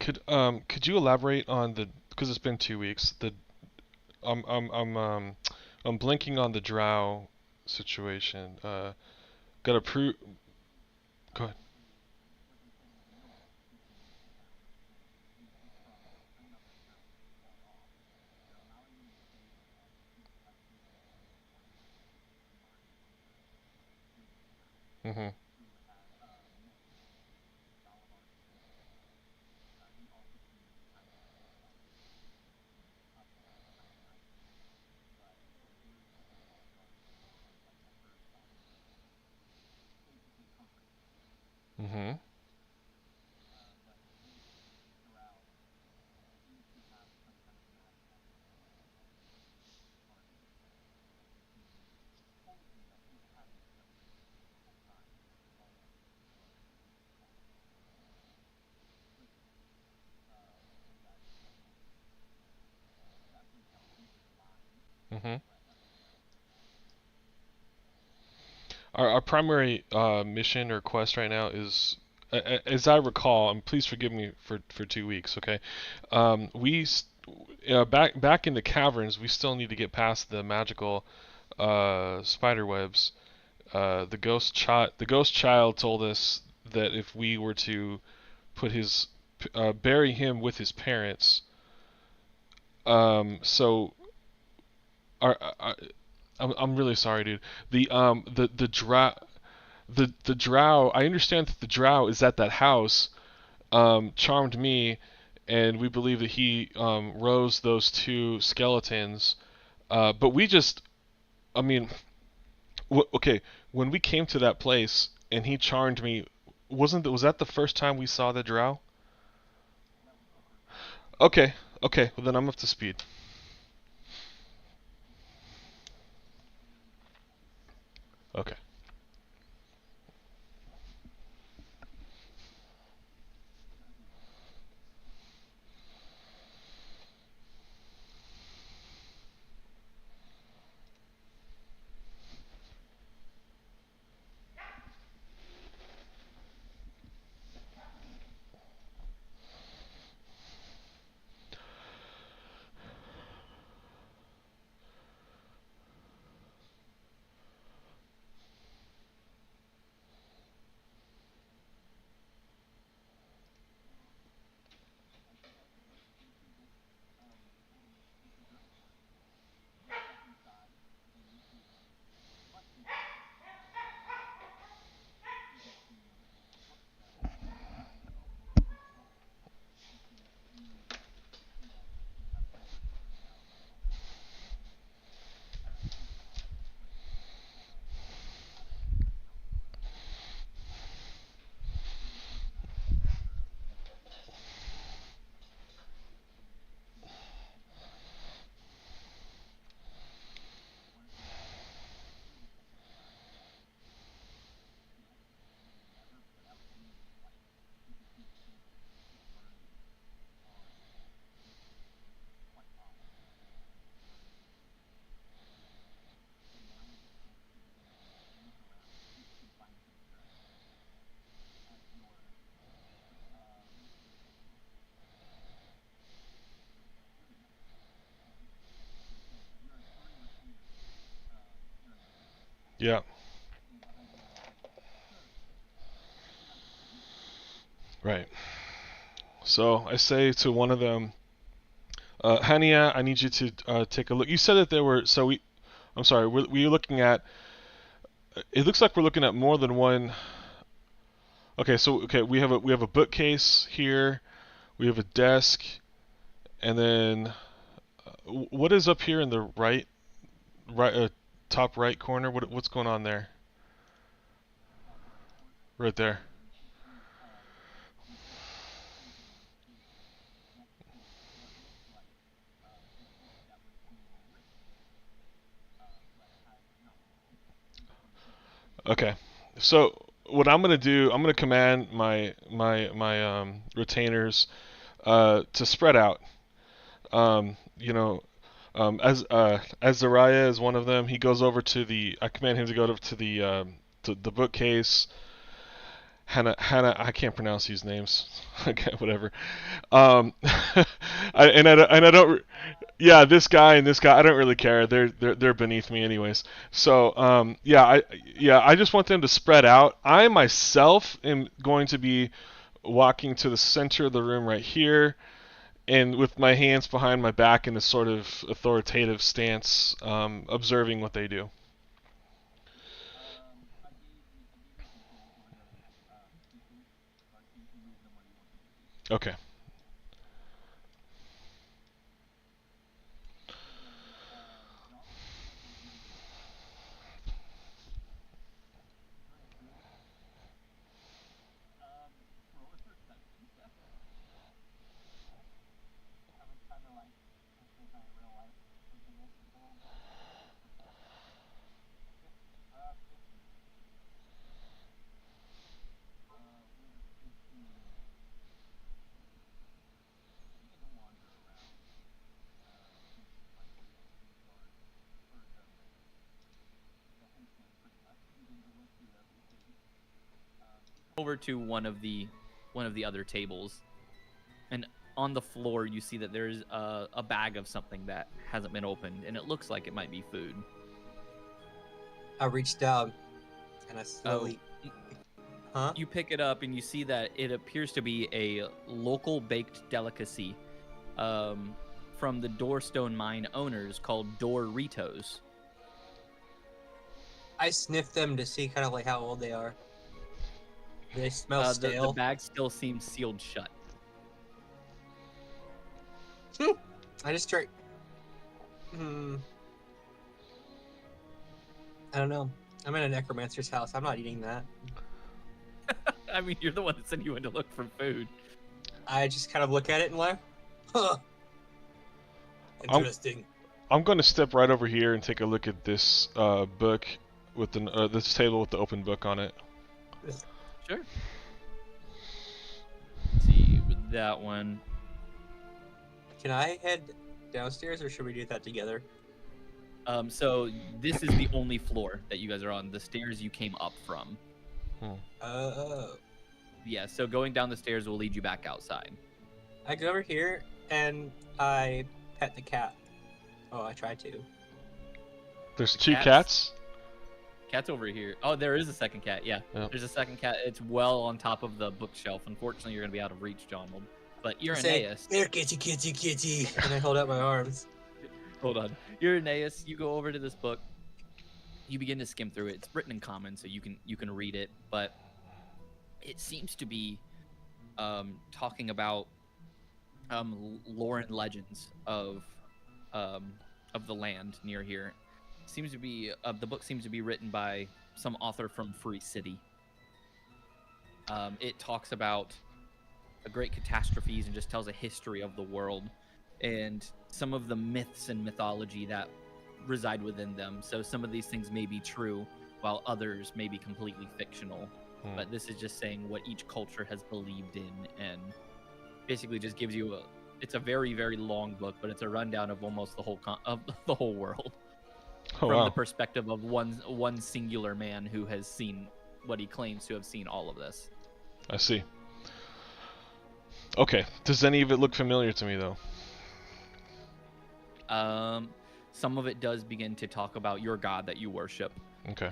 Could you elaborate on the, because it's been 2 weeks, the I'm I'm I'm um I'm blinking on the drow situation. Got a pro Go ahead. Mhm. Mhm. Mhm. Our primary mission or quest right now is, as I recall, and please forgive me for 2 weeks, okay? We back in the caverns, we still need to get past the magical spider webs. The ghost child told us that if we were to put his bury him with his parents, so I'm really sorry, dude. The drow. I understand that the drow is at that house. Charmed me, and we believe that he rose those two skeletons. But we just, I mean, okay, when we came to that place and he charmed me, was that the first time we saw the drow? Okay, okay, well then I'm up to speed. Okay. Yeah. Right. So I say to one of them, Hania, I need you to take a look. You said that there were. So we. I'm sorry. Were you looking at? It looks like we're looking at more than one. Okay. So okay, we have a bookcase here. We have a desk, and then what is up here in the right top right corner? What's going on there? Right there. Okay. So what I'm gonna do, I'm gonna command my retainers to spread out. You know, as Zariah is one of them, he goes over to the. I command him to go over to the bookcase. Hannah, I can't pronounce these names. Okay, whatever. Um, I don't. Yeah, this guy and this guy, I don't really care. They're beneath me anyways. So I just want them to spread out. I myself am going to be walking to the center of the room right here, and with my hands behind my back in this sort of authoritative stance, observing what they do. Okay. Over to one of the other tables, and on the floor you see that there's a bag of something that hasn't been opened, and it looks like it might be food. I reached down and I Oh, slowly. Huh? you pick it up and you see that it appears to be a local baked delicacy from the Doorstone mine owners called Doritos. I sniffed them to see kind of like how old they are. They smell The stale. bag still seems sealed shut. I just try. Hmm. I don't know. I'm in a necromancer's house. I'm not eating that. I mean, you're the one that said you went to look for food. I just kind of look at it and laugh. Huh. Interesting. I'm going to step right over here and take a look at this book with this table with the open book on it. Sure. Let's see with that one. Can I head downstairs or should we do that together? So this is the only floor that you guys are on. The stairs you came up from. Oh. Yeah. So going down the stairs will lead you back outside. I go over here and I pet the cat. Oh, I tried to. There's The two cats? cats. Cat's over here. Oh, there is a second cat. Yeah, Yep. there's a second cat. It's well on top of the bookshelf. Unfortunately, you're gonna be out of reach, Donald. But Say, Irenaeus, there, kitty, kitty, kitty. And I hold out my arms. hold on. Irenaeus, you go over to this book. You begin to skim through it. It's written in common, so you can read it. But it seems to be talking about lore and legends of the land near here. Seems to be the book seems to be written by some author from Free City. It talks about great catastrophes and just tells a history of the world and some of the myths and mythology that reside within them. So some of these things may be true, while others may be completely fictional. But this is just saying what each culture has believed in, and basically just gives you it's a very, very long book, but it's a rundown of almost the whole of the whole world Oh, from wow. the perspective of one singular man who has seen what he claims to have seen all of this. I see. Okay. Does any of it look familiar to me, though? Some of it does begin to talk about your god that you worship, Okay.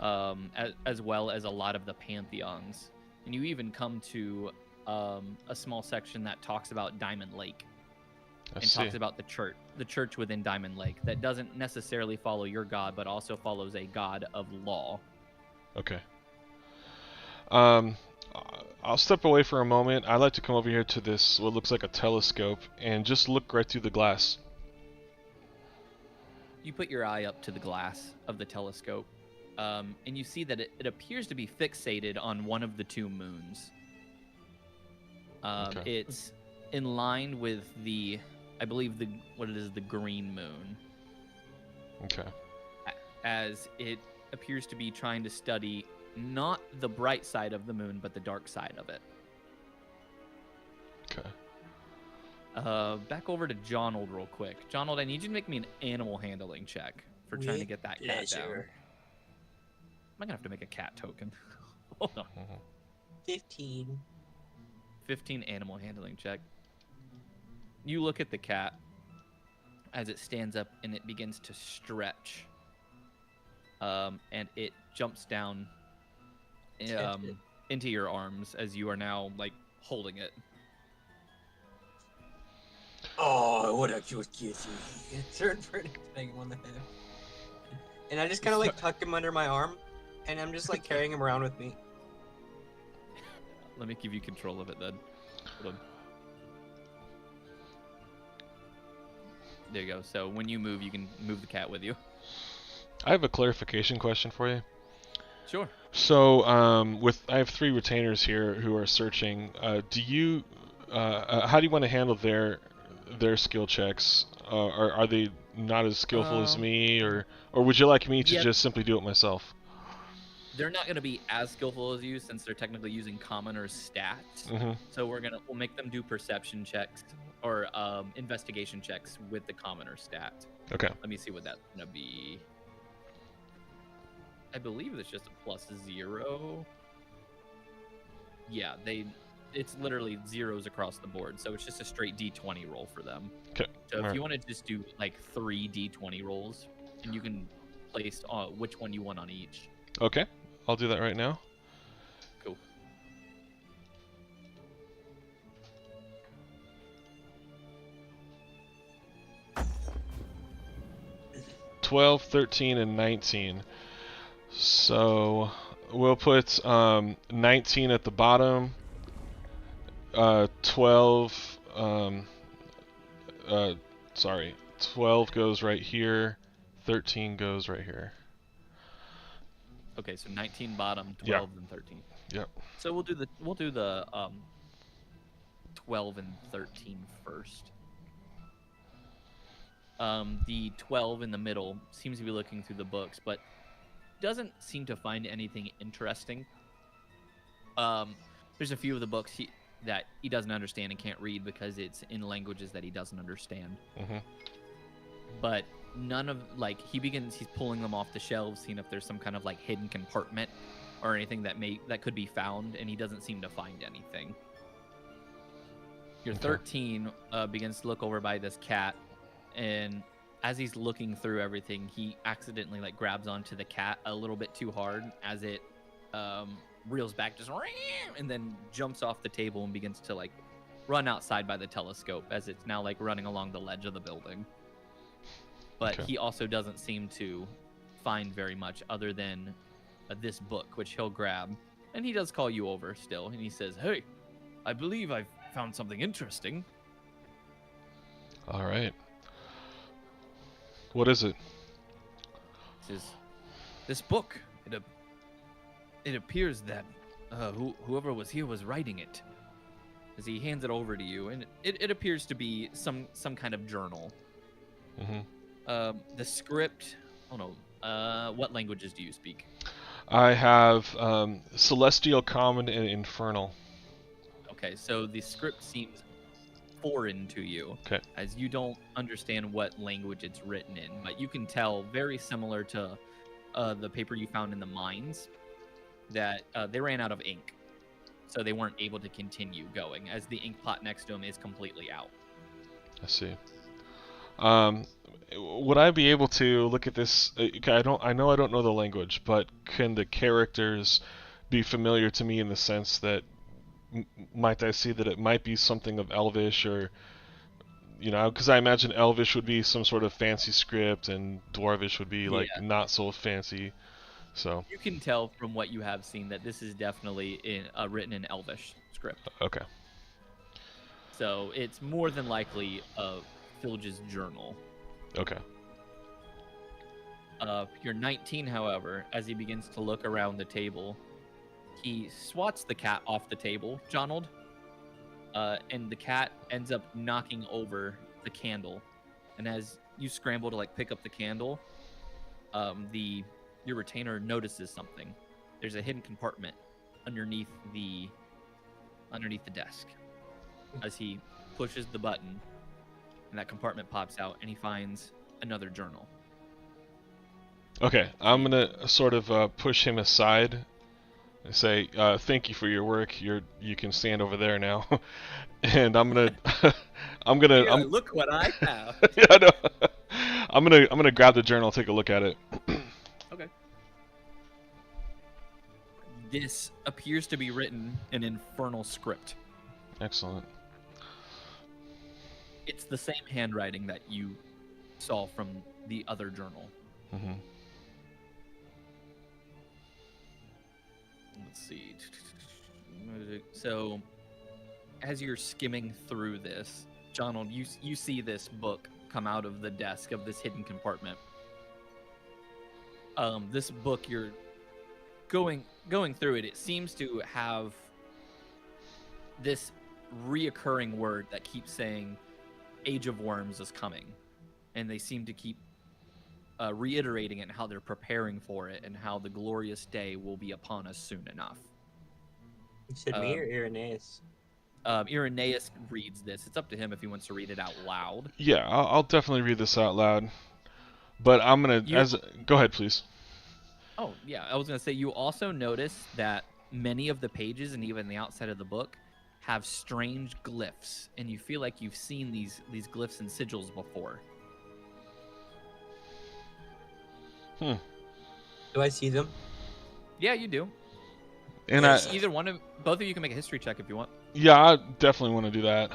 as well as a lot of the pantheons, and you even come to a small section that talks about Diamond Lake. I And see. talks about the church within Diamond Lake that doesn't necessarily follow your god, but also follows a god of law. Okay. Um, I'll step away for a moment. I'd like to come over here to this, what looks like a telescope, and just look right through the glass. You put your eye up to the glass of the telescope, and you see that it appears to be fixated on one of the two moons. Okay. It's in line with I believe the green moon, Okay. as it appears to be trying to study not the bright side of the moon, but the dark side of it. Okay. Back over to Jonold real quick. Jonold, I need you to make me an animal handling check for trying to get that cat down. Pleasure. I'm gonna have to make a cat token. Hold on. 15. 15 animal handling check. You look at the cat as it stands up and it begins to stretch. And it jumps down into your arms as you are now like holding it. Oh, what a cute kitty. Turn for it, bang him on the head. And I just kind of like tuck him under my arm, and I'm just like carrying him around with me. Let me give you control of it then. Hold on. There you go. So when you move, you can move the cat with you. I have a clarification question for you. Sure. So, I have 3 retainers here who are searching. How do you want to handle their skill checks? Are they not as skillful as me, or would you like me to just simply do it myself? They're not going to be as skillful as you since they're technically using commoners' stats. Mm-hmm. So we'll make them do perception checks or investigation checks with the commoner stat. Okay. Let me see what that's going to be. I believe it's just a +0. Yeah, it's literally zeros across the board, so it's just a straight D20 roll for them. Okay. So if you want to just do like 3 D20 rolls, and you can place which one you want on each. Okay, I'll do that right now. Cool. $12, 13, and 19. So we'll put 19 at the bottom. 12. 12 goes right here. 13 goes right here. Okay, so 19 bottom, 12 and 13. Yep. So we'll do the 12 and 13 first. The 12 in the middle seems to be looking through the books, but doesn't seem to find anything interesting. There's a few of the books that he doesn't understand and can't read because it's in languages that he doesn't understand. Mm-hmm. But none of he's pulling them off the shelves, seeing if there's some kind of like hidden compartment or anything that could be found, and he doesn't seem to find anything. Your 13 begins to look over by this cat, and as he's looking through everything, he accidentally like grabs onto the cat a little bit too hard as it reels back, just and then jumps off the table and begins to like run outside by the telescope as it's now like running along the ledge of the building. But he also doesn't seem to find very much other than this book, which he'll grab. And he does call you over still, and he says, "Hey, I believe I've found something interesting." All right. What is it? This book. It appears that whoever was here was writing it. As he hands it over to you, and it appears to be some kind of journal. Mm-hmm. The script. Oh no. What languages do you speak? I have Celestial, Common, and Infernal. Okay, so the script seems foreign to you, as you don't understand what language it's written in, but you can tell, very similar to the paper you found in the mines, that they ran out of ink, so they weren't able to continue going, as the ink pot next to them is completely out. I see. Would I be able to look at this? I know I don't know the language, but can the characters be familiar to me in the sense that might I see that it might be something of Elvish, or because I imagine Elvish would be some sort of fancy script and Dwarvish would be like not so fancy. So you can tell from what you have seen that this is definitely written in Elvish script. Okay. So it's more than likely Filge's journal. Okay. Your 19, however, as he begins to look around the table, he swats the cat off the table, Jonold, and the cat ends up knocking over the candle. And as you scramble to like pick up the candle, your retainer notices something. There's a hidden compartment underneath the desk. As he pushes the button, and that compartment pops out, and he finds another journal. Okay, I'm gonna sort of push him aside say, "Thank you for your work. You can stand over there now." And I'm gonna, Yeah, look what I have. yeah, I know. I'm gonna grab the journal, take a look at it. Okay. This appears to be written in infernal script. Excellent. It's the same handwriting that you saw from the other journal. Mm-hmm. Let's see. So, as you're skimming through this, Donald, you see this book come out of the desk of this hidden compartment. This book, you're going through it. It seems to have this reoccurring word that keeps saying, "Age of Worms is coming," and they seem to keep reiterating it and how they're preparing for it and how the glorious day will be upon us soon enough. You said me or Irenaeus? Irenaeus reads this. It's up to him if he wants to read it out loud. Yeah, I'll definitely read this out loud. But I'm gonna go ahead, please. Oh yeah, I was gonna say you also notice that many of the pages and even the outside of the book have strange glyphs, and you feel like you've seen these glyphs and sigils before. Do I see them? Yeah, you do. And Both of you can make a history check if you want. Yeah, I definitely want to do that.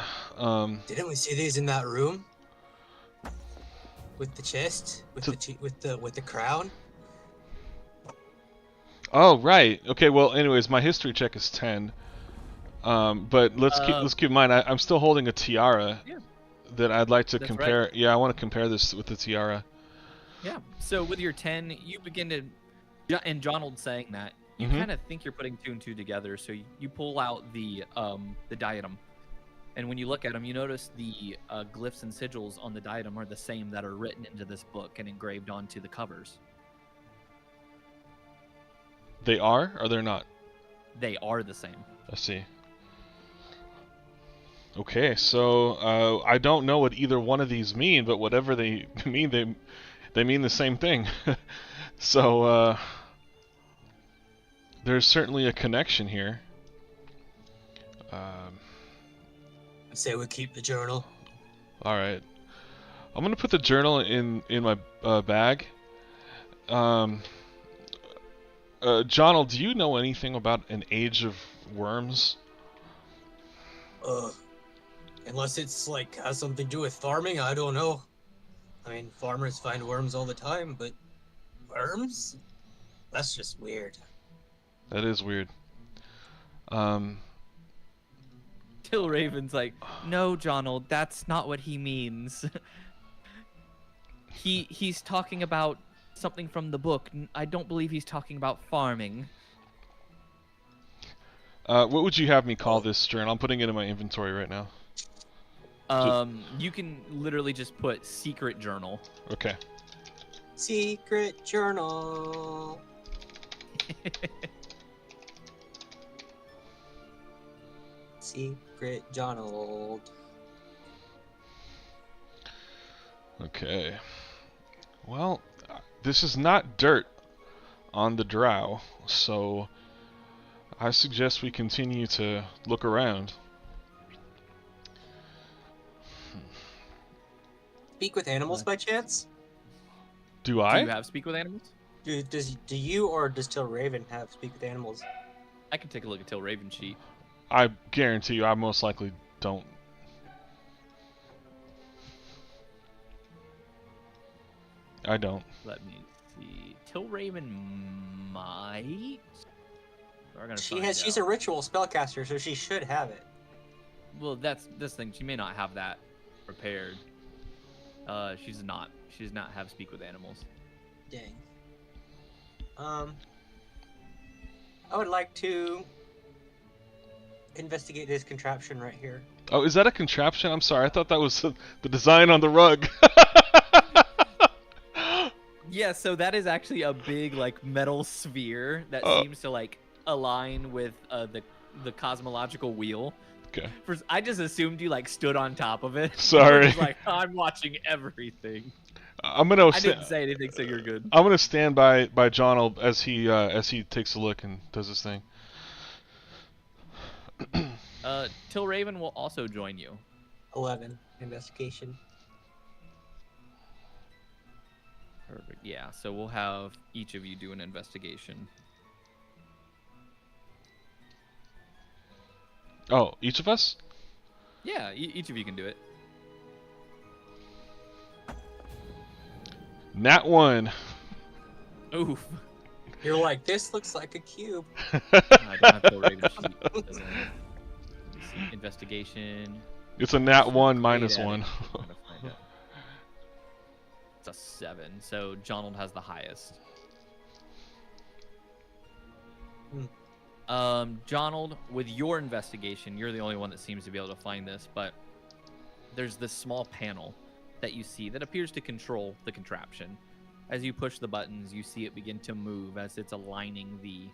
Didn't we see these in that room? With the chest, with the crown. Oh right. Okay. Well, anyways, my history check is 10. But let's keep in mind I'm still holding a tiara. Yeah. That I'd like to That's compare. right. Yeah, I want to compare this with the tiara. Yeah. So with your 10, you begin to, and Donald saying that, you Mhm. kind of think you're putting two and two together. So you pull out the diadem, and when you look at them, you notice the glyphs and sigils on the diadem are the same that are written into this book and engraved onto the covers. They are, or they're not? They are the same. I see. Okay, so I don't know what either one of these mean, but whatever they mean, they mean the same thing. So there's certainly a connection here. I say we keep the journal. All right, I'm gonna put the journal in my bag. Jonald, do you know anything about an age of worms? Unless it's like has something to do with farming, I don't know. I mean, farmers find worms all the time, but worms? That's just weird. That is weird. Till Raven's like, no, Donald, that's not what he means. He's talking about something from the book. I don't believe he's talking about farming. What would you have me call this journal? I'm putting it in my inventory right now. You can literally just put secret journal. Okay. Secret journal. Secret Donald. Okay. Well, this is not dirt on the drow, so I suggest we continue to look around. Speak with animals by chance? Do I? Do you have speak with animals? Do you or does Till Raven have speak with animals? I can take a look at Till Raven's sheet. I guarantee you I most likely don't. I don't. Let me see. Till Raven might. We're gonna She's a ritual spellcaster, so she should have it. Well, that's this thing. She may not have that prepared. She does not have speak with animals. Dang. I would like to investigate this contraption right here. Oh, is that a contraption? I'm sorry. I thought that was the design on the rug. Yeah, so that is actually a big like metal sphere that seems to like align with the cosmological wheel. Okay. I just assumed you like stood on top of it. Sorry. I was like, I'm watching everything. I'm gonna I didn't say anything, so you're good. I'm gonna stand by Jonald as he takes a look and does his thing. Tilraven will also join you. 11 investigation. Perfect. Yeah, so we'll have each of you do an investigation. Oh, each of us? Yeah, each of you can do it. Nat 1. Oof. You're like, this looks like a cube. I don't have Tilraven's sheet. Let me see. Investigation. It's a Nat 1 Great minus at it. 1. I'm gonna find out. It's a 7, so Jonald has the highest. Jonald, with your investigation, you're the only one that seems to be able to find this, but there's this small panel that you see that appears to control the contraption. As you push the buttons, you see it begin to move as it's aligning the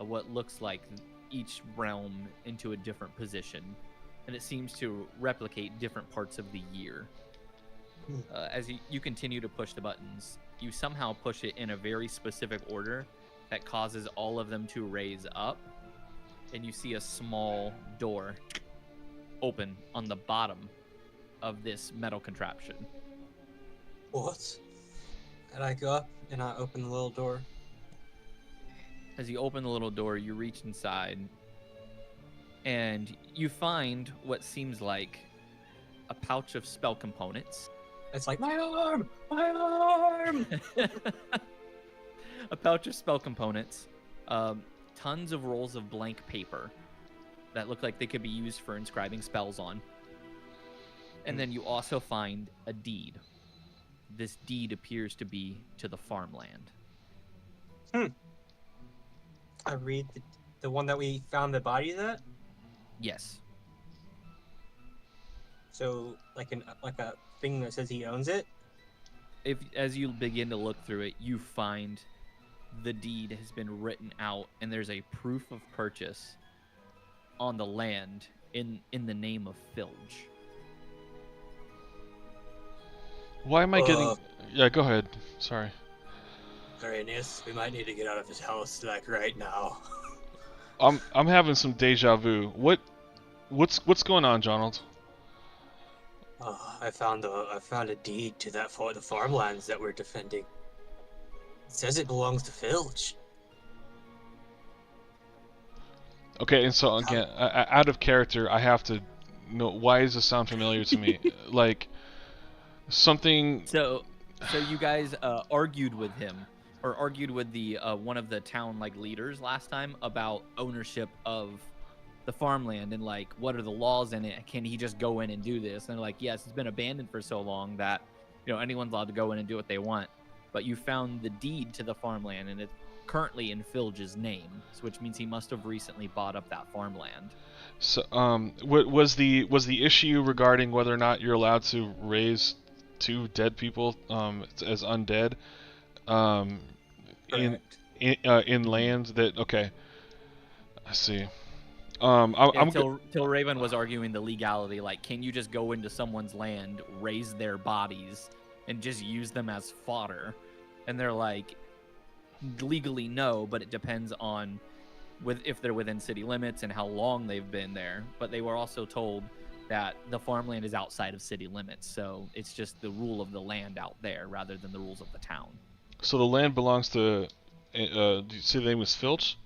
what looks like each realm into a different position, and it seems to replicate different parts of the year. As you continue to push the buttons, you somehow push it in a very specific order that causes all of them to raise up, and you see a small door open on the bottom of this metal contraption. What? And I go up and I open the little door. As you open the little door, you reach inside, and you find what seems like a pouch of spell components. It's like, my arm! My arm! A pouch of spell components, tons of rolls of blank paper that look like they could be used for inscribing spells on. And then you also find a deed. This deed appears to be to the farmland. I read the one that we found the bodies at. Yes. So, like a thing that says he owns it. As you begin to look through it, you find the deed has been written out, and there's a proof of purchase on the land in the name of Filge. Why am I getting... Yeah, go ahead. Sorry. Arrhenius, we might need to get out of his house, like, right now. I'm having some deja vu. What's going on, Jonald? I found a deed to the farmlands that we're defending. It says it belongs to Filch. Okay, and so again, out of character, I have to know, why does this sound familiar to me? Like something. So you guys argued with him, or argued with the one of the town leaders last time about ownership of the farmland and what are the laws in it? Can he just go in and do this? And they're like, yes, it's been abandoned for so long that anyone's allowed to go in and do what they want. But you found the deed to the farmland, and it's currently in Filge's name, which means he must have recently bought up that farmland. So, was the issue regarding whether or not you're allowed to raise two dead people as undead in land that? Okay, I see. Tilraven was arguing the legality, can you just go into someone's land, raise their bodies, and just use them as fodder? And they're like, legally no, but it depends on if they're within city limits and how long they've been there. But they were also told that the farmland is outside of city limits, so it's just the rule of the land out there rather than the rules of the town. So the land belongs to. Did you say the name was Filch?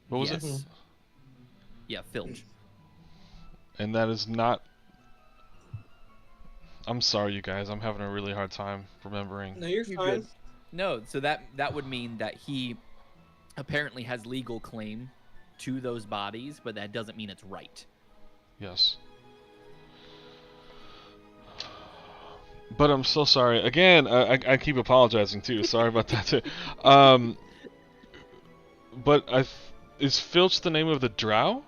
What was it? Yeah, Filch. And that is not... I'm sorry, you guys. I'm having a really hard time remembering. No, you're fine. Good. No, so that would mean that he apparently has legal claim to those bodies, but that doesn't mean it's right. Yes. But I'm so sorry. Again, I keep apologizing too. Sorry about that too. But is Filch the name of the drow?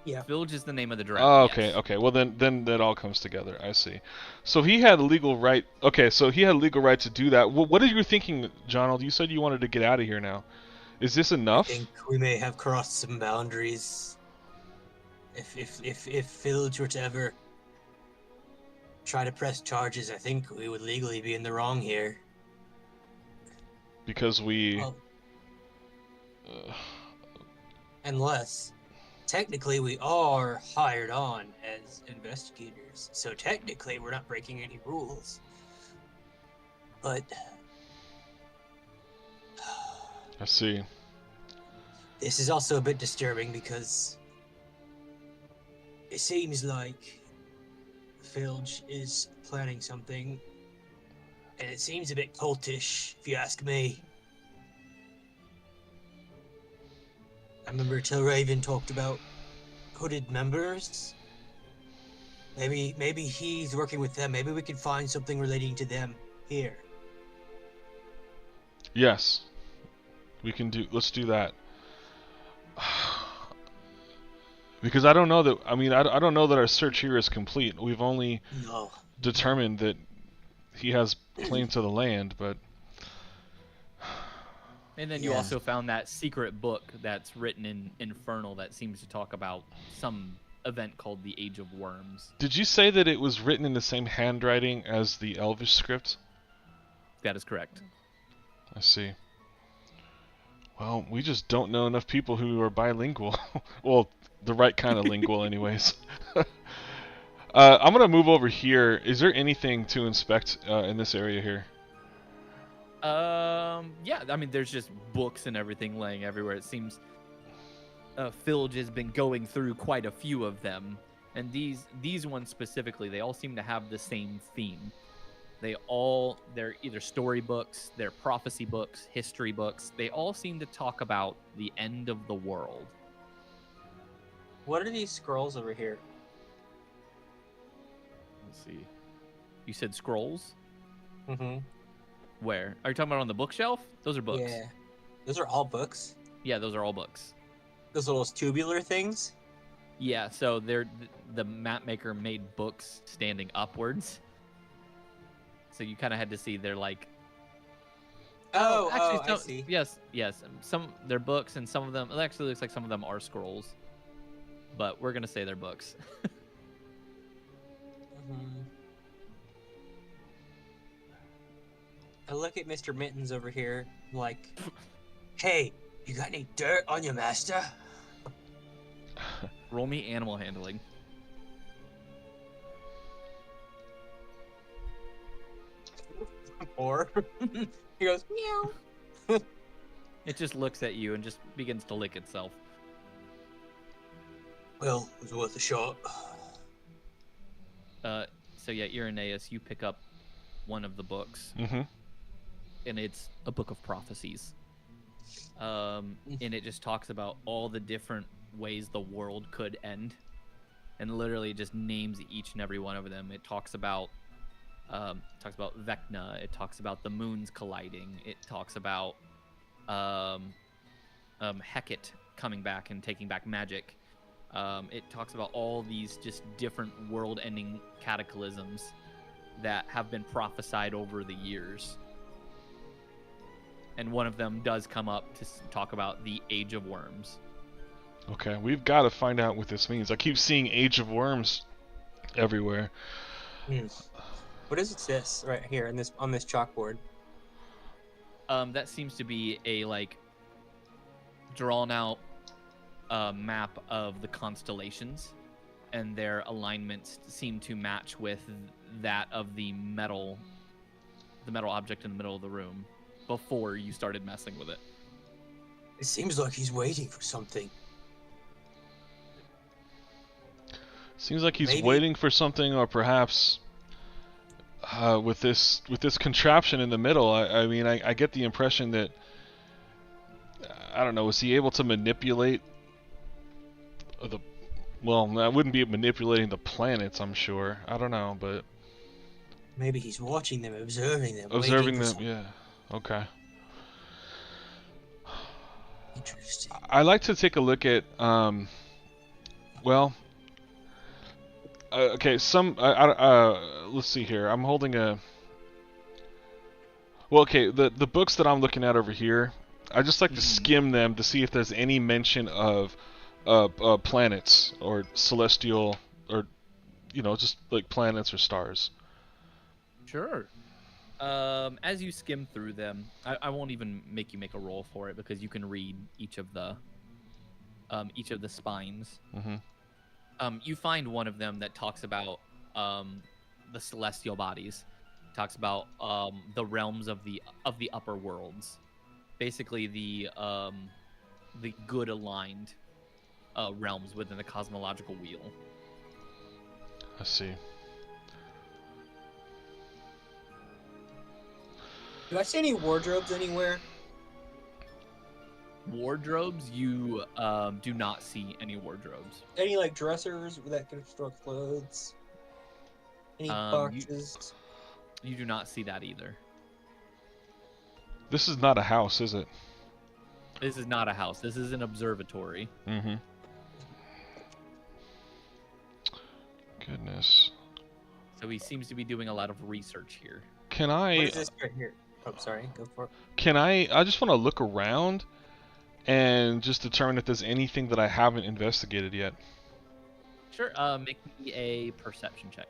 Yeah. Filge is the name of the drow. Oh, okay, yes. okay. Well, then that all comes together. I see. So he had legal right. Okay, so he had legal right to do that. What are you thinking, Jonald? You said you wanted to get out of here now. Is this enough? I think we may have crossed some boundaries. If Filge were to ever try to press charges, I think we would legally be in the wrong here. Because we... Well, unless, technically, we are hired on as investigators. So technically, we're not breaking any rules. But... I see. This is also a bit disturbing because it seems like Filge is planning something, and it seems a bit cultish, if you ask me. I remember Tilraven talked about hooded members. Maybe he's working with them. Maybe we can find something relating to them here. Yes. We can do... Let's do that. Because I don't know that... I mean, I don't know that our search here is complete. We've only determined that he has claim to the land, but... And then you also found that secret book that's written in Infernal that seems to talk about some event called the Age of Worms. Did you say that it was written in the same handwriting as the Elvish script? That is correct. I see. Well, we just don't know enough people who are bilingual. Well, the right kind of lingual anyways. I'm going to move over here. Is there anything to inspect in this area here? Yeah, I mean, there's just books and everything laying everywhere. It seems Filge has been going through quite a few of them, and these ones specifically, they all seem to have the same theme. They're either storybooks, they're prophecy books, history books. They all seem to talk about the end of the world. What are these scrolls over here? Let's see. You said scrolls? Mm-hmm. Where? Are you talking about on the bookshelf? Those are books. Yeah. Those are all books? Yeah, those are all books. Those little tubular things? Yeah, so the map maker made books standing upwards. So you kind of had to see they're like... I some, see. Yes. Some they're books, and some of them... It actually looks like some of them are scrolls. But we're going to say they're books. I look at Mr. Mittens over here, like, hey, you got any dirt on your master? Roll me animal handling. Or he goes, meow. It just looks at you and just begins to lick itself. Well, it was worth a shot. So yeah, Irenaeus, you pick up one of the books. Mm-hmm. And it's a book of prophecies. And it just talks about all the different ways the world could end. And literally just names each and every one of them. It talks about Vecna. It talks about the moons colliding. It talks about Hecate coming back and taking back magic. It talks about all these just different world-ending cataclysms that have been prophesied over the years. And one of them does come up to talk about the Age of Worms. Okay, we've got to find out what this means. I keep seeing Age of Worms everywhere. What is this right here in on this chalkboard? That seems to be a drawn out map of the constellations, and their alignments seem to match with that of the metal object in the middle of the room before you started messing with it. It seems like he's waiting for something. Seems like he's waiting for something, or perhaps with this contraption in the middle. I mean, I get the impression that, I don't know, was he able to manipulate well, I wouldn't be manipulating the planets, I'm sure. I don't know, but maybe he's watching them, observing them. Observing them, yeah. Okay. Interesting. I like to take a look at, okay, let's see here. I'm holding a... Well, okay, the books that I'm looking at over here, I just like to skim them to see if there's any mention of planets or celestial or just like planets or stars. Sure. As you skim through them, I won't even make you make a roll for it because you can read each of the spines. Mm-hmm. You find one of them that talks about the celestial bodies, talks about the realms of the upper worlds, basically the good aligned realms within the cosmological wheel. I see. Do I see any wardrobes anywhere? Wardrobes, you do not see any wardrobes. Any like dressers that can store clothes? Any boxes? You do not see that either. This is not a house, is it? This is not a house. This is an observatory. Mm-hmm. Goodness. So he seems to be doing a lot of research here. Can I? What is this right here? Oh, sorry. Go for it. Can I? I just want to look around and just determine if there's anything that I haven't investigated yet. Sure. Make me a perception check.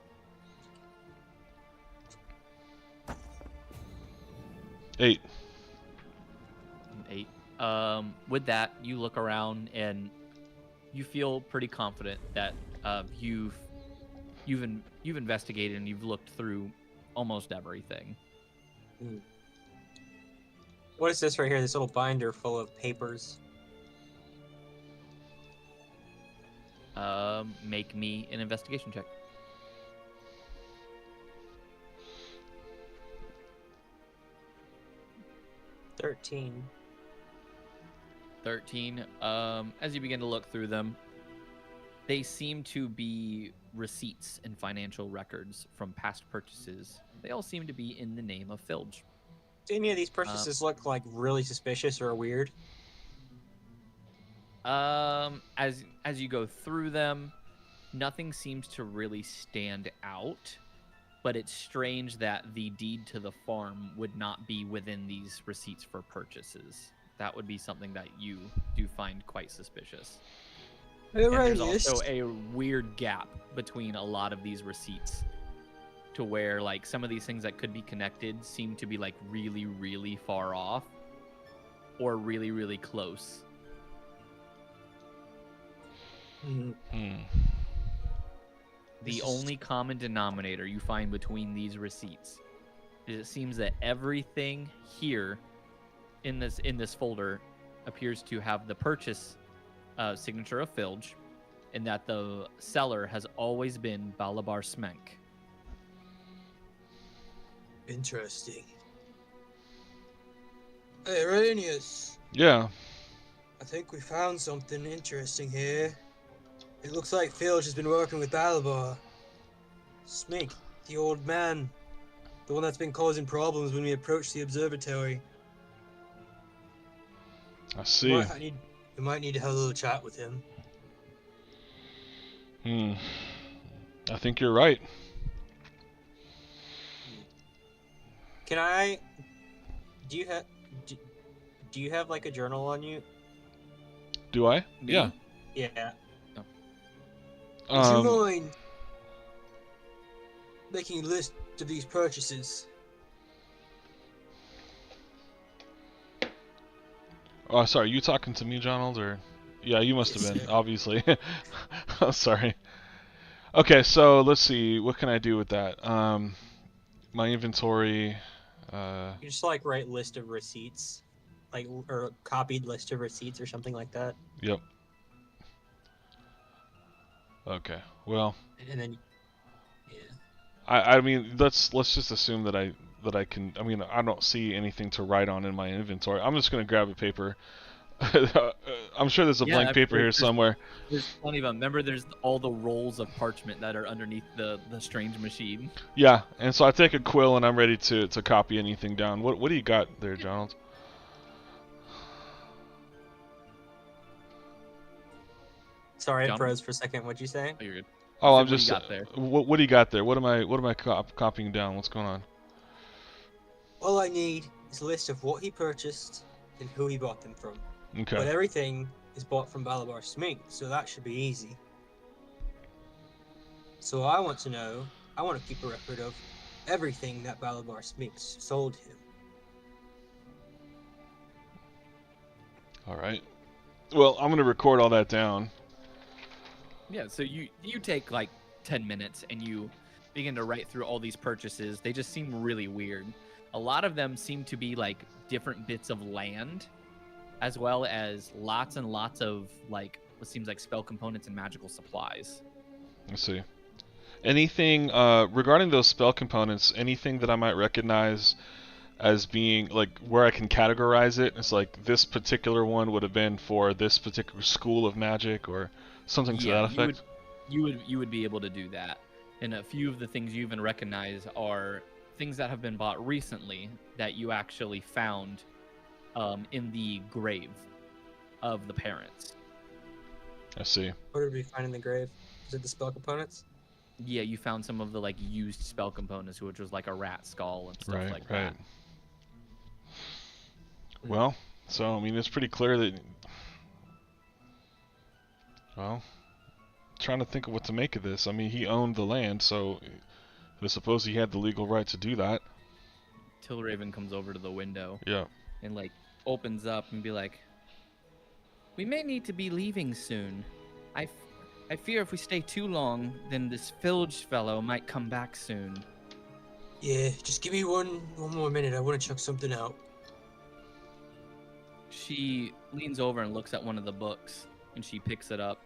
8. 8. With that, you look around and you feel pretty confident that you've investigated and you've looked through almost everything. What is this right here? This little binder full of papers. Make me an investigation check. 13. 13. As you begin to look through them, they seem to be receipts and financial records from past purchases. They all seem to be in the name of Filge. Do any of these purchases look like really suspicious or weird? As you go through them, nothing seems to really stand out, but it's strange that the deed to the farm would not be within these receipts for purchases. That would be something that you do find quite suspicious. And there's also a weird gap between a lot of these receipts to where like some of these things that could be connected seem to be like really, really far off or really, really close. The only common denominator you find between these receipts is it seems that everything here in this folder appears to have the purchase signature of Filge, and that the seller has always been Balabar Smenk. Interesting. Hey, Ranius. Yeah. I think we found something interesting here. It looks like Filge has been working with Balabar. Smink, the old man. The one that's been causing problems when we approach the observatory. I see. We might need to have a little chat with him. I think you're right. Can I... Do you have like a journal on you? Do I? Me? Yeah. Yeah. Um, Would you mind making a list of these purchases? Oh, sorry. You talking to me, Donald, or? Yeah, you must have Yes, been. sir. Obviously. I'm sorry. Okay, so let's see. What can I do with that? My inventory. You just like write list of receipts, like or copied list of receipts or something like that, Yep. Okay. Well, and then yeah. I mean, let's just assume that I can. I mean, I don't see anything to write on in my inventory. I'm just gonna grab a paper. I'm sure there's a blank paper here somewhere. There's plenty of them. Remember, there's all the rolls of parchment that are underneath the strange machine. Yeah, and so I take a quill and I'm ready to copy anything down. What do you got there, Donald? Sorry, I John? froze for a second. What'd you say? Oh, you're good. Oh, So I'm what do you just. got there? What do you got there? What am I copying down? What's going on? All I need is a list of what he purchased and who he bought them from. Okay. But everything is bought from Balabar Smink, so that should be easy. So I want to know. I want to keep a record of everything that Balabar Speaks sold him. All right. Well, I'm gonna record all that down. Yeah, so you take like 10 minutes and you begin to write through all these purchases. They just seem really weird. A lot of them seem to be like different bits of land, as well as lots and lots of like what seems like spell components and magical supplies. Let's see. Anything regarding those spell components? Anything that I might recognize as being like where I can categorize it? It's like this particular one would have been for this particular school of magic, or something to that effect. You would be able to do that. And a few of the things you even recognize are things that have been bought recently that you actually found in the grave of the parents. I see. What did we find in the grave? Was it the spell components? Yeah, you found some of the like used spell components, which was like a rat skull and stuff like Right. that. Well, so I mean, it's pretty clear that. Well, trying to think of what to make of this. I mean, he owned the land, so I suppose he had the legal right to do that. Tilraven comes over to the window Yeah. and like opens up and be like, "We may need to be leaving soon. I fear if we stay too long, then this Filge fellow might come back soon." Yeah, just give me one more minute. I want to check something out. She leans over and looks at one of the books, and she picks it up.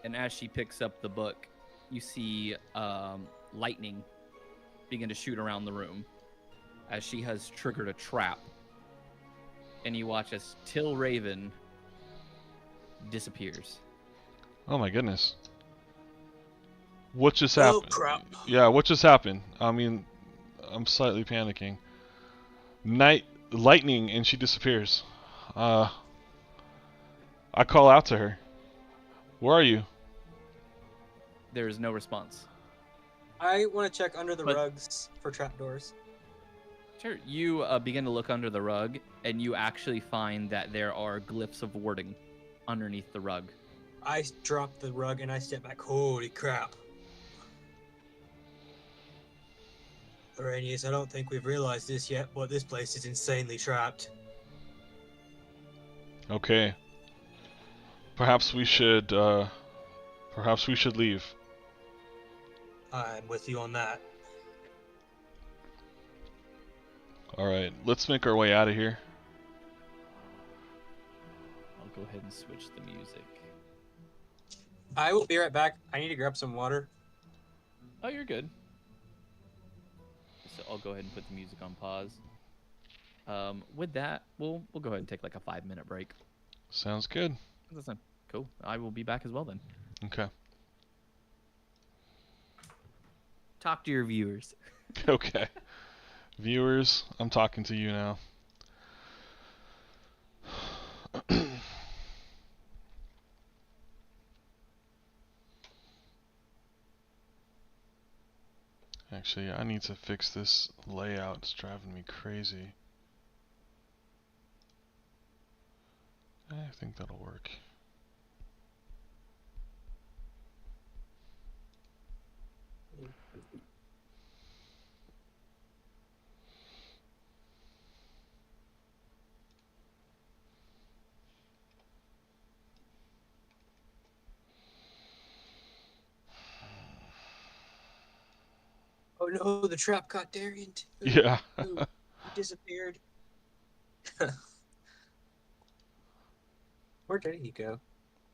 And as she picks up the book, you see lightning begin to shoot around the room as she has triggered a trap. And you watch as Tilraven disappears. Oh my goodness. What just Oh, happened? crap. Yeah, what just happened? I mean, I'm slightly panicking. Lightning, and she disappears. I call out to her. Where are you? There is no response. I want to check under the But- rugs for trapdoors. Sure. You begin to look under the rug, and you actually find that there are glyphs of warding underneath the rug. I drop the rug and I step back. Holy crap. Arrhenius, I don't think we've realized this yet, but this place is insanely trapped. Okay. Perhaps we should leave. I'm with you on that. Alright, let's make our way out of here. I'll go ahead and switch the music. I will be right back. I need to grab some water. Oh, you're good. So I'll go ahead and put the music on pause. With that, we'll go ahead and take like a 5-minute break. Sounds good. Listen, cool. I will be back as well then. Okay. Talk to your viewers. Okay. Viewers, I'm talking to you now. Actually, I need to fix this layout. It's driving me crazy. I think that'll work. Oh no, the trap caught Darian too. Yeah. Ooh, he disappeared. Where did he go?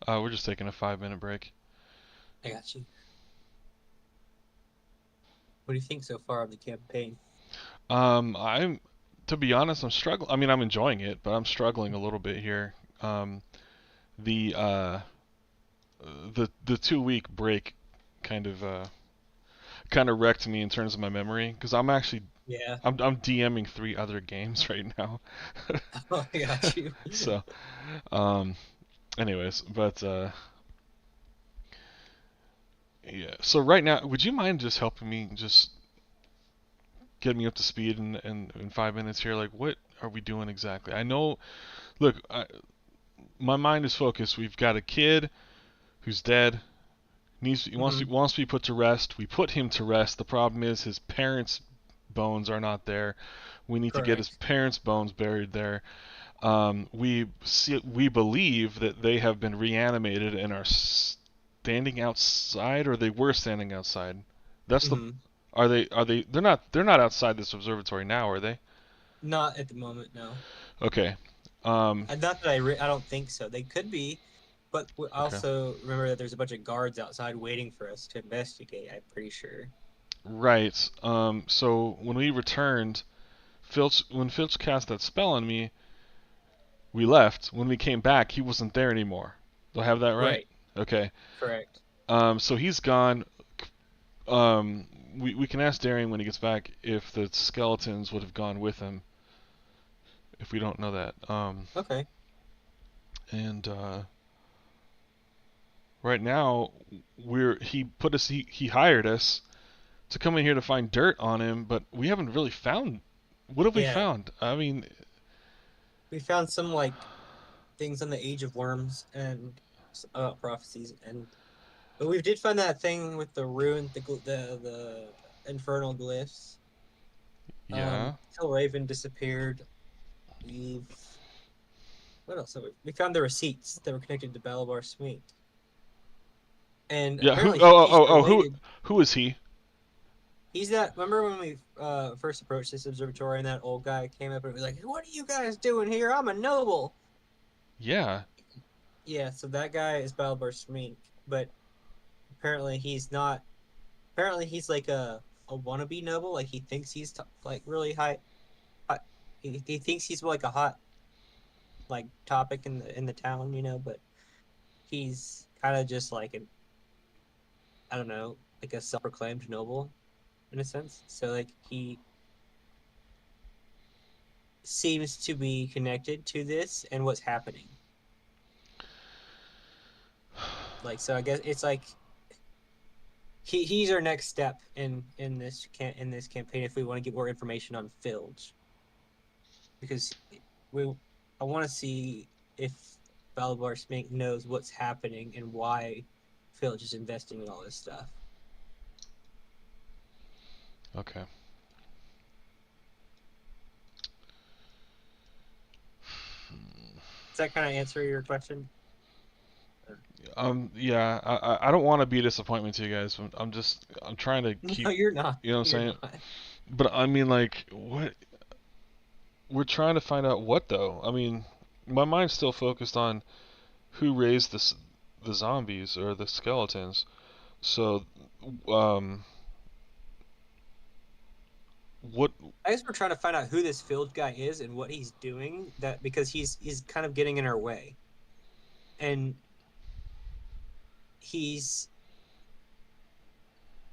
We're just taking a 5-minute break. I got you. What do you think so far of the campaign? To be honest, I'm struggling. I mean, I'm enjoying it, but I'm struggling a little bit here. The 2-week break kind of wrecked me in terms of my memory, because I'm DMing 3 other games right now. Oh, I got you. So, anyways, but yeah. So right now, would you mind just helping me, just get me up to speed in 5 minutes here? Like, what are we doing exactly? I know. Look, my mind is focused. We've got a kid who's dead. He wants to be put to rest. We put him to rest. The problem is his parents' bones are not there. We need to get his Correct. parents' bones buried there. We believe that they have been reanimated and are standing outside, or they were standing outside. That's the. Hmm. Are they? They're not outside this observatory now, are they? Not at the moment, no. Okay. Um. Not that I don't think so. They could be, but we Okay. also remember that there's a bunch of guards outside waiting for us to investigate. I'm pretty sure. Right. So when we returned, when Filch cast that spell on me, we left. When we came back, he wasn't there anymore. Do I have that right? Right. Okay. Correct. So he's gone. Um, we can ask Darian when he gets back if the skeletons would have gone with him. If we don't know that. Okay. And right now, he hired us to come in here to find dirt on him, but we haven't really found. What have we Yeah. found? I mean, We found some like things on the Age of Worms and prophecies, and but we did find that thing with the ruined the infernal glyphs. yeah. Raven disappeared. We've what else? We found the receipts that were connected to Balabar Smink. And Yeah. Who? apparently Oh, oh, he's oh, oh. related. Who is he? He's that. Remember when we first approached this observatory and that old guy came up and was like, "What are you guys doing here? I'm a noble." Yeah. Yeah, so that guy is Balabar Smink, but apparently he's not. Apparently he's like a wannabe noble. Like he thinks he's like really high. hot, he thinks he's like a hot like topic in the town, but he's kind of just like an I don't know, like a self-proclaimed noble in a sense. So like he seems to be connected to this and what's happening. Like so, I guess it's like he's our next step in this campaign if we want to get more information on Filge, because I want to see if Balabar Smink knows what's happening and why Filge is investing in all this stuff. Okay. Does that kind of answer your question? Yeah. I don't want to be a disappointment to you guys. I'm trying to keep. No, you're not. You know what I'm You're saying? not. But I mean, like, what? We're trying to find out what though. I mean, my mind's still focused on who raised the zombies or the skeletons. So, um, what? I guess we're trying to find out who this Field guy is and what he's doing. That because he's kind of getting in our way, and he's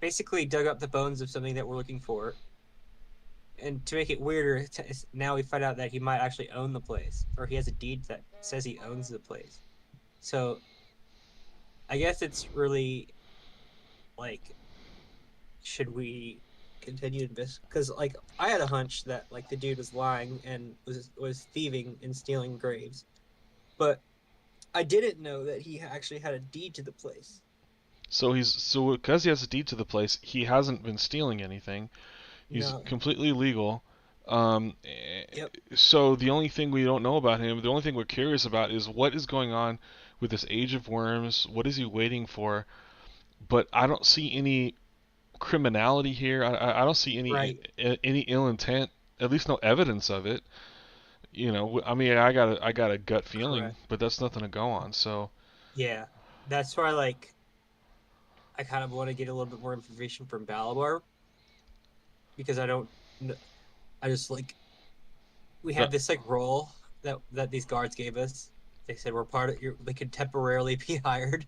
basically dug up the bones of something that we're looking for. And to make it weirder, now we find out that he might actually own the place, or he has a deed that says he owns the place. So, I guess it's really like, should we continue this? Because like I had a hunch that like the dude was lying and was thieving and stealing graves, but I didn't know that he actually had a deed to the place. So because he has a deed to the place, he hasn't been stealing anything. He's No. completely legal. Um, Yep. so the only thing we don't know about him, the only thing we're curious about is what is going on with this Age of Worms. What is he waiting for? But I don't see any criminality here. I don't see Right. any ill intent. At least no evidence of it. I mean, I got a gut feeling, Correct. but that's nothing to go on. So Yeah. That's why like I kind of want to get a little bit more information from Balabar because I don't. I just like we uh, had this like role that these guards gave us. They said we're part of your. They could temporarily be hired,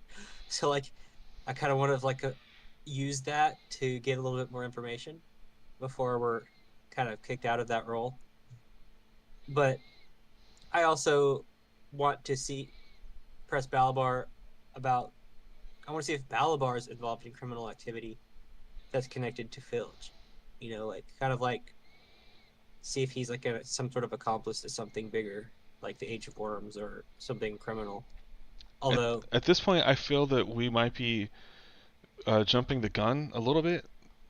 so like I kind of want to like use that to get a little bit more information before we're kind of kicked out of that role. But I also want to see press Balabar about. I want to see if Balabar is involved in criminal activity that's connected to Filge. Like kind of like see if he's like some sort of accomplice to something bigger, like the Age of Worms or something criminal. at Although, at this point, I feel that we might be jumping the gun a little bit?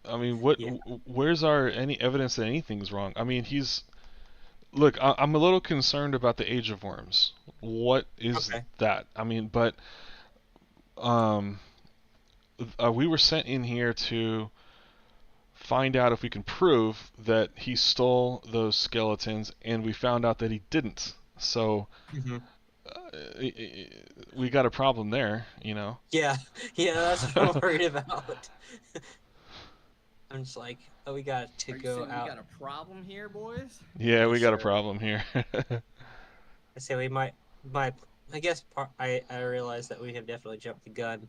I mean, what? Yeah. Where's our any evidence that anything's wrong? I mean, he's look. I'm a little concerned about the Age of Worms. What is Okay. that? I mean, but um, we were sent in here to find out if we can prove that he stole those skeletons, and we found out that he didn't. So Hmm. we got a problem there, you know. Yeah. Yeah, that's what I'm worried about. I'm just like, oh, we got to Are you go saying we out. got a problem here, boys? Yeah, we Yes, got a sir. problem here. I say we might. I guess I realize that we have definitely jumped the gun.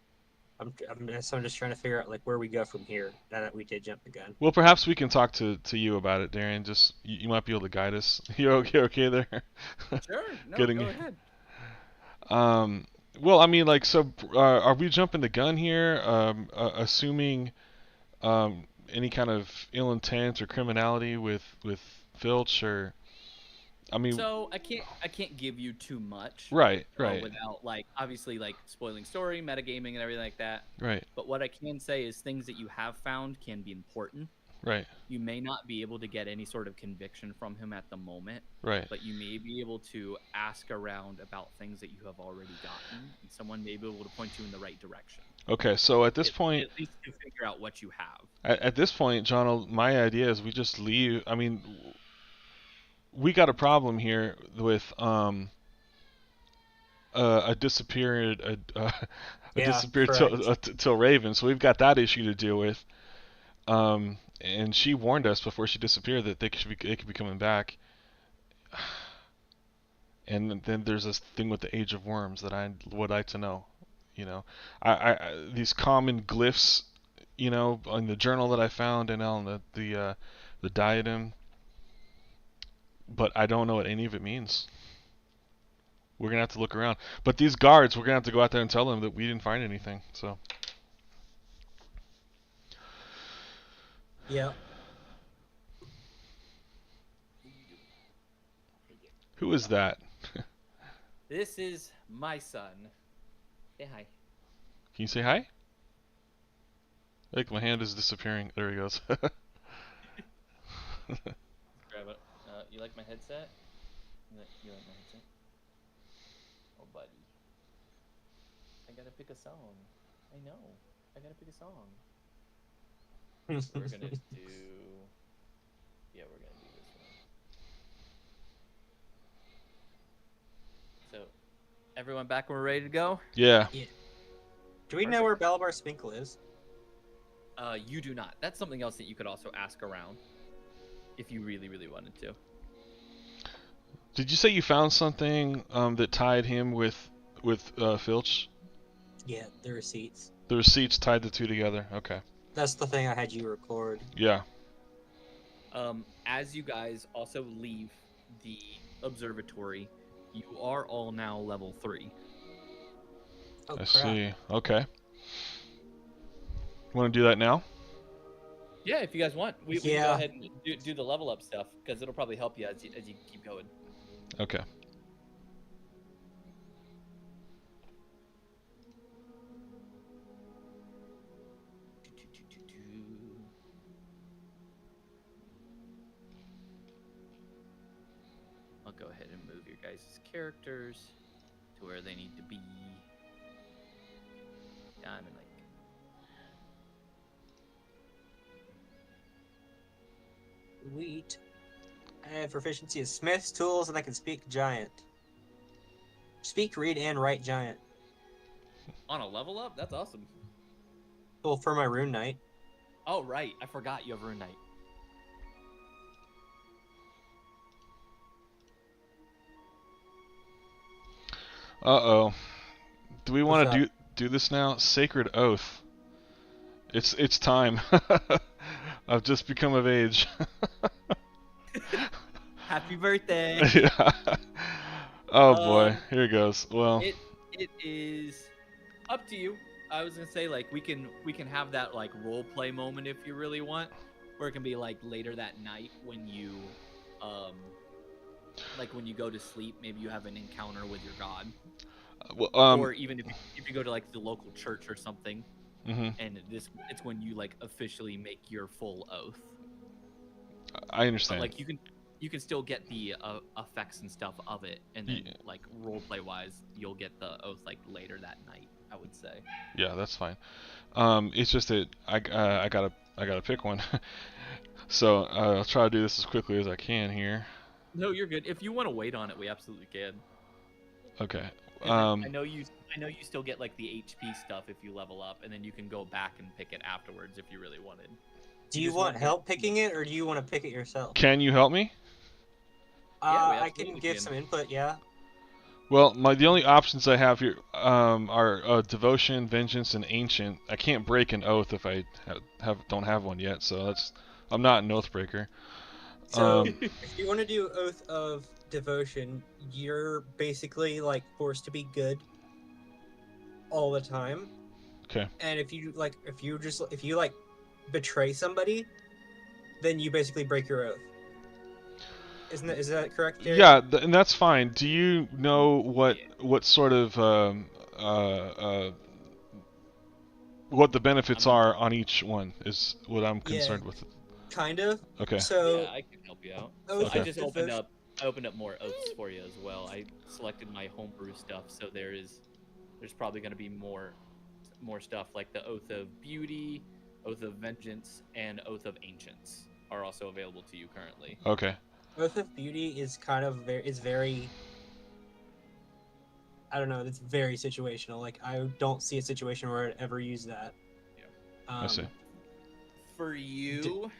So I'm just trying to figure out like where we go from here. Now that we did jump the gun. Well, perhaps we can talk to you about it, Darian. Just you might be able to guide us. You okay there? Sure. No, Getting go ahead. um. Well, I mean, like, so are we jumping the gun here? Assuming any kind of ill intent or criminality with Filch, or I mean, So I can't give you too much right, right, without like obviously like spoiling story, metagaming, and everything like that. right, But what I can say is things that you have found can be important. right, You may not be able to get any sort of conviction from him at the moment, right. but you may be able to ask around about things that you have already gotten, and someone may be able to point you in the right direction. Okay, so at this At, point, at least to figure out what you have. at this point, John, my idea is we just leave. I mean, we got a problem here with a disappeared a Yeah, disappeared correct. till Raven, so we've got that issue to deal with. And she warned us before she disappeared that they could be coming back. And then there's this thing with the Age of Worms that I would like to know. You know, these common glyphs, you know, in the journal that I found and on the diadem, but I don't know what any of it means. We're gonna have to look around. But these guards, we're gonna have to go out there and tell them that we didn't find anything. So Yeah. who is that? This is my son. Say hi. Can you say hi? Like my hand is disappearing. There he goes. Grab it. You like my headset? You like my headset? Oh, buddy. I gotta pick a song. I know. I gotta pick a song. We're gonna do. Yeah, we're gonna do this one. So, everyone back when we're ready to go? Yeah. Do we know where Balabar Spinkle is? You do not. That's something else that you could also ask around if you really, really wanted to. Did you say you found something that tied him with Filch? Yeah, the receipts. The receipts tied the two together. Okay. That's the thing I had you record. Yeah. As you guys also leave the observatory, you are all now level 3. Oh, I crap. see. Okay. Want to do that now? Yeah, if you guys want, we can go Yeah. ahead and do the level up stuff because it'll probably help you as you keep going. Okay. I'll go ahead and move your guys' characters to where they need to be. Diamond Lake. Sweet. I have proficiency in Smith's tools, and I can speak Giant. Speak, read, and write Giant. On a level up? That's awesome. Well, for my Rune Knight. Oh, right. I forgot you have Rune Knight. Uh-oh. Do we want What's to do this now? Sacred Oath. It's time. I've just become of age. Happy birthday! Yeah. Oh boy, here it goes. Well, It is up to you. I was gonna say like we can have that like role play moment if you really want, or it can be like later that night when you like when you go to sleep, maybe you have an encounter with your god, well, or even if you go to like the local church or something. Hmm. and it's when you like officially make your full oath. I But understand. like you can still get the effects and stuff of it, and then Ye- like roleplay wise, you'll get the oath like later that night. I would say. Yeah, that's fine. It's just that I gotta pick one. So I'll try to do this as quickly as I can here. No, you're good. If you want to wait on it, we absolutely can. Okay. 'Cause I know you still get like the HP stuff if you level up, and then you can go back and pick it afterwards if you really wanted. Do you just want want help picking it, or do you want to pick it yourself? Can you help me? Yeah, we I can absolutely give can. some input. Yeah. Well, the only options I have here are devotion, vengeance, and ancient. I can't break an oath if I don't have one yet, so I'm not an oath breaker. So Um, if you want to do Oath of Devotion, you're basically like forced to be good all the time. Okay. And if you like betray somebody, then you basically break your oath. Is that correct, Gary? Yeah, and that's fine. Do you know what Yeah. sort of what the benefits I'm- are on each one? Is what I'm Yeah, concerned with. kind of. Okay. So Yeah, I can help you out. Oath So Okay. I of just Devotion. I opened up more oaths for you as well. I selected my homebrew stuff, so there's probably going to be more stuff like the Oath of Beauty, Oath of Vengeance, and Oath of Ancients are also available to you currently. Okay. Oath of Beauty is kind of very. I don't know. It's very situational. Like I don't see a situation where I'd ever use that. Yeah. I see. For you,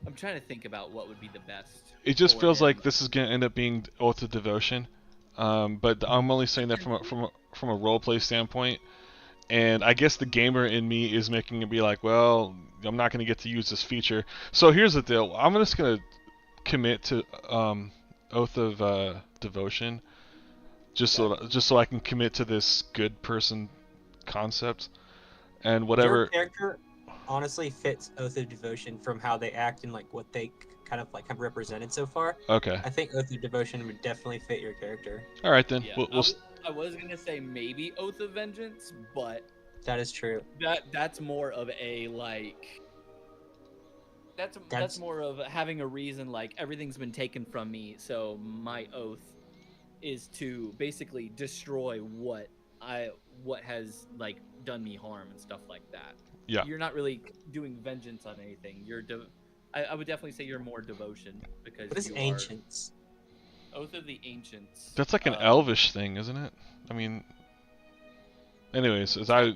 I'm trying to think about what would be the best. It just for feels him. like this is gonna end up being Oath of Devotion, but I'm only saying that from a roleplay standpoint. And I guess the gamer in me is making it be like, well, I'm not gonna get to use this feature. So here's the deal. I'm just gonna commit to Oath of Devotion, just so I can commit to this good person concept, and Your whatever. character honestly fits Oath of Devotion from how they act and like what they kind of like have represented so far. Okay. I think Oath of Devotion would definitely fit your character. All right then. Yeah, We'll I was gonna say maybe Oath of Vengeance, but That is true. that's more of a like. That's That's- more of having a reason. Like everything's been taken from me, so my oath is to basically destroy what has like done me harm and stuff like that. Yeah. You're not really doing vengeance on anything. I would definitely say you're more devotion because What is you Ancients? are Oath of the Ancients. That's like an elvish thing, isn't it? I mean. Anyways, I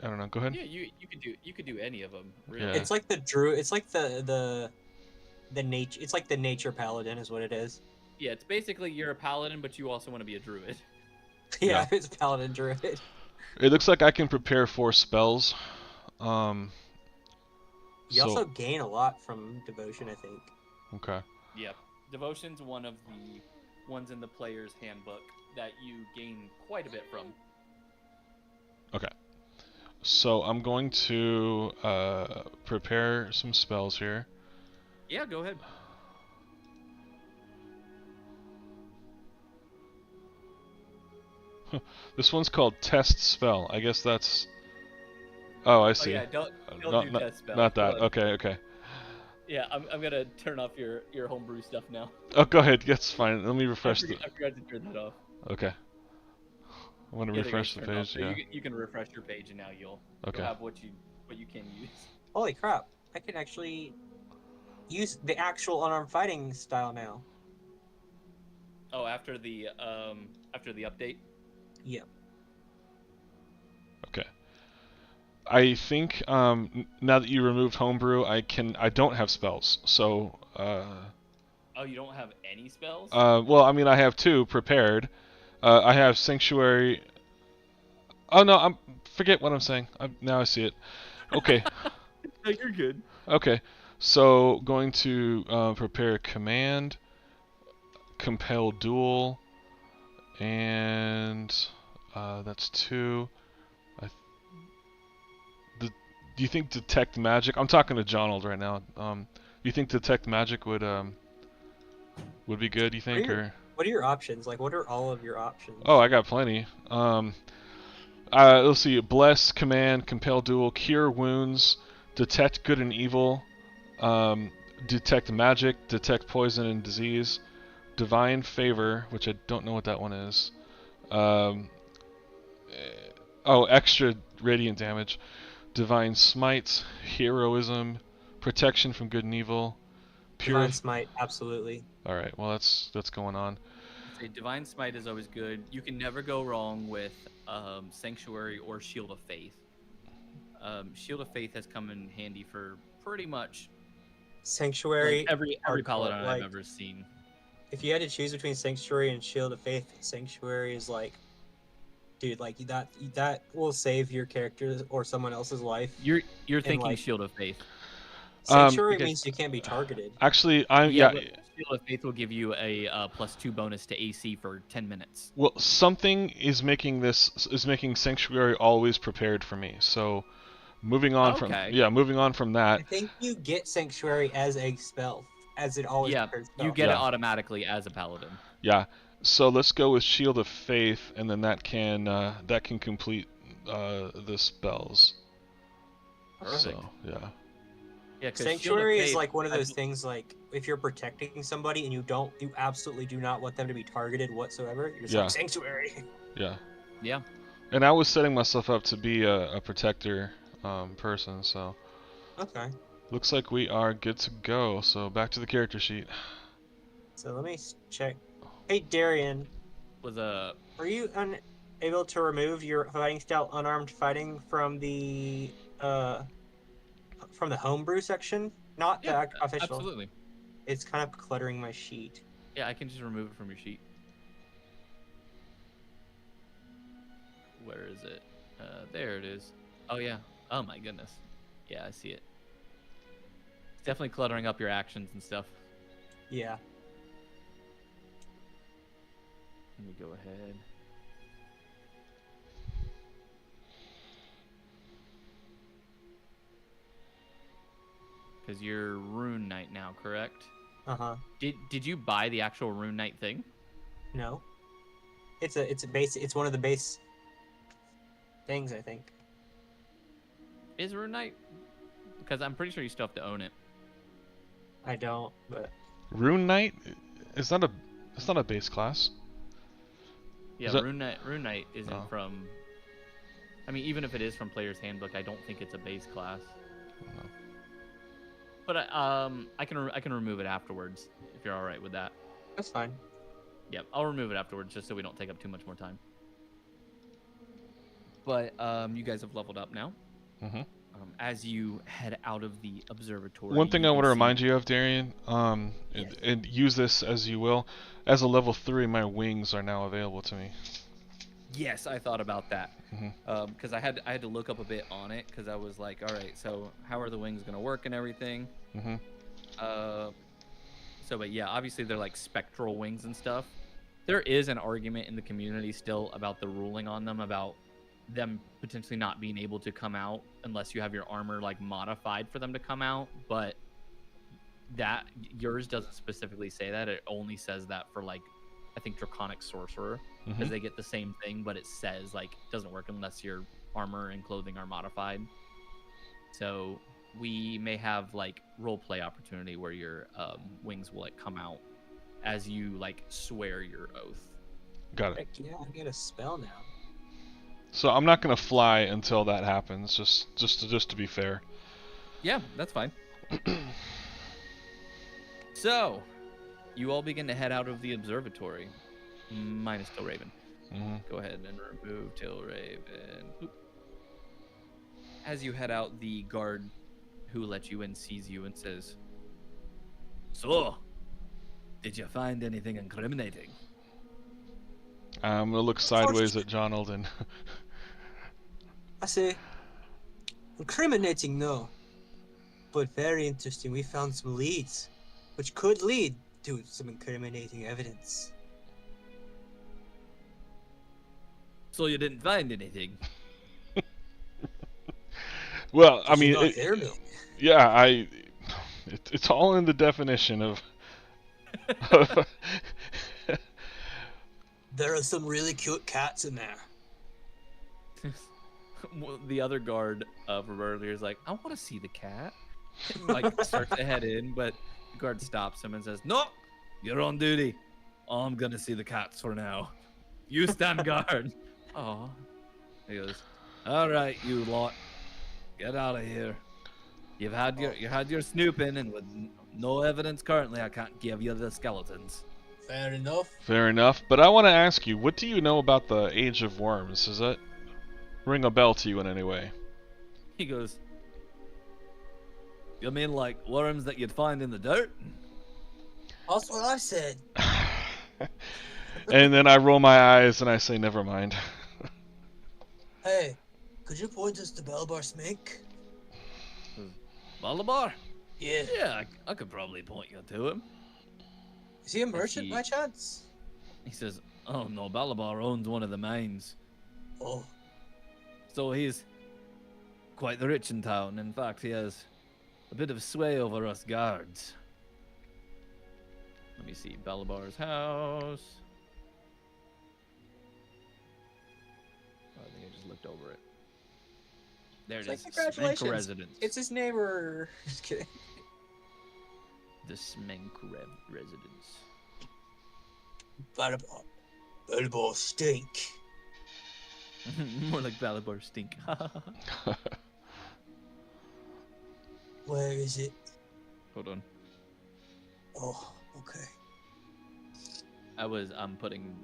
don't know. Go ahead. Yeah, you could do any of them. Really. Yeah. It's like the Druid. It's like the nature. It's like the nature paladin is what it is. Yeah, it's basically you're a paladin, but you also want to be a druid. Yeah, it's paladin druid. It looks like I can prepare 4 spells. You So, also gain a lot from devotion, I think. okay. Yep. Devotion's one of the ones in the player's handbook that you gain quite a bit from. So I'm going to prepare some spells here. Yeah, go ahead. This one's called Test Spell. I guess that's. Oh, I see. Oh yeah, don't do not, test spell. not that. Go ahead. Okay, okay. Yeah, I'm gonna turn off your homebrew stuff now. Oh, go ahead. That's fine. Let me I refresh the. forgot to turn that off. Okay. I want to Yeah, there you go, refresh the turn it off. page. So Yeah. you can refresh your page, and now you'll Okay. have what you can use. Holy crap! I can actually use the actual unarmed fighting style now. Oh, after the update. Yep. Okay. I think now that you removed homebrew, I don't have spells. So Oh, you don't have any spells? well, I mean I have 2 prepared. I have sanctuary. Oh no, forget what I'm saying. Now I see it. Okay. No, you're good. Okay. So going to prepare command, compel duel, and that's 2. Do you think detect magic? I'm talking to Jonald right now. Do you think detect magic would be good? You think or? What are your options? Like, what are all of your options? Oh, I got plenty. Let's see. Bless, command, compel duel, cure wounds, detect good and evil, detect magic, detect poison and disease, divine favor, which I don't know what that one is. Extra radiant damage, divine smite, heroism, protection from good and evil, pure. Divine Smite, absolutely. All right. Well, that's going on. Say Divine Smite is always good. You can never go wrong with Sanctuary or Shield of Faith. Shield of Faith has come in handy for pretty much Sanctuary. every hardcore, paladin like, I've ever seen. If you had to choose between Sanctuary and Shield of Faith, Sanctuary is like, dude, like that will save your character or someone else's life. You're thinking like- Shield of Faith. Sanctuary because- means you can't be targeted. Actually, but yeah. Shield of Faith will give you a +2 bonus to AC for 10 minutes. Well, something is making Sanctuary always prepared for me. So, moving on from I that. think you get Sanctuary as a spell, as it always Yeah, prepared spell. you get it Yeah. automatically as a paladin. Yeah. So let's go with Shield of Faith, and then that can complete the spells. Perfect. So yeah. Yeah, 'cause Sanctuary Shield of is Faith, like one of I those bel- things, like if you're protecting somebody and you absolutely do not want them to be targeted whatsoever, you're just Yeah. like Sanctuary. Yeah. Yeah. And I was setting myself up to be a protector person, so Okay. looks like we are good to go. So back to the character sheet. So let me check. Hey Darian, Was a were you unable to remove your fighting style unarmed fighting from the homebrew section? Not the official. Absolutely. It's kind of cluttering my sheet. Yeah, I can just remove it from your sheet. Where is it? There it is. Oh yeah. Oh my goodness. Yeah, I see it. It's definitely cluttering up your actions and stuff. Yeah. Let me go ahead. Because you're Rune Knight now, correct? Uh-huh. Did you buy the actual Rune Knight thing? No. It's a base. It's one of the base things, I think. Is Rune Knight? Because I'm pretty sure you still have to own it. I don't, but Rune Knight is not a base class. Yeah, Is that- Rune Knight isn't Oh. from. I mean, even if it is from Player's Handbook, I don't think it's a base class. No. But I can remove it afterwards if you're all right with that. that's fine. Yep, I'll remove it afterwards just so we don't take up too much more time. But you guys have leveled up now. Mhm. As you head out of the observatory. One thing I want to can see- remind you of, Darian, Yes. and use this as you will. As a level 3, my wings are now available to me. Yes, I thought about that. Mhm. Because I had to look up a bit on it because I was like, all right, so how are the wings gonna work and everything? hmm But yeah, obviously they're like spectral wings and stuff. There is an argument in the community still about the ruling on them, about them potentially not being able to come out unless you have your armor like modified for them to come out. But that yours doesn't specifically say that. It only says that for like, I think Draconic Sorcerer, because Mhm. they get the same thing, but it says like it doesn't work unless your armor and clothing are modified. So we may have like role play opportunity where your wings will like come out as you like swear your oath. Got it. Heck yeah, I get a spell now. So I'm not gonna fly until that happens. Just to be fair. Yeah, that's fine. So, you all begin to head out of the observatory, minus Tilraven. hmm Go ahead and remove Tilraven. Boop. As you head out, the guard who let you in sees you and says, "So, did you find anything incriminating?" I'm gonna look sideways at John Alden. I say, incriminating, no. But very interesting. We found some leads, which could lead to some incriminating evidence. So you didn't find anything? Well, I Did you mean, not hear me? yeah, it's all in the definition of. There are some really cute cats in there. The other guard from earlier is like, I want to see the cat. And, like, starts to head in, but the guard stops him and says, no, you're on duty. I'm gonna see the cats for now. You stand guard. Oh. He goes, all right, you lot, get out of here. You had your snooping, and with no evidence currently, I can't give you the skeletons. Fair enough. Fair enough. But I want to ask you, what do you know about the Age of Worms? Does that ring a bell to you in any way? He goes, you mean like worms that you'd find in the dirt? That's what I said. And then I roll my eyes and I say, never mind. Hey, could you point us to Belbar Smink? Malabar? Yeah. Yeah, I could probably point you to him. Is he a merchant by chance? He says, oh no, Balabar owns one of the mines. Oh, So he's quite the rich in town. In fact, he has a bit of sway over us guards. Let me see, Balabar's house. Oh, I think I just looked over it. There it it's is. like, congratulations. Smenk residence. It's his neighbor. Just kidding. The Smenk residence. Belbar. Belbar Stink. More like Balabar stink. Where is it? Hold on. Oh, okay. I'm putting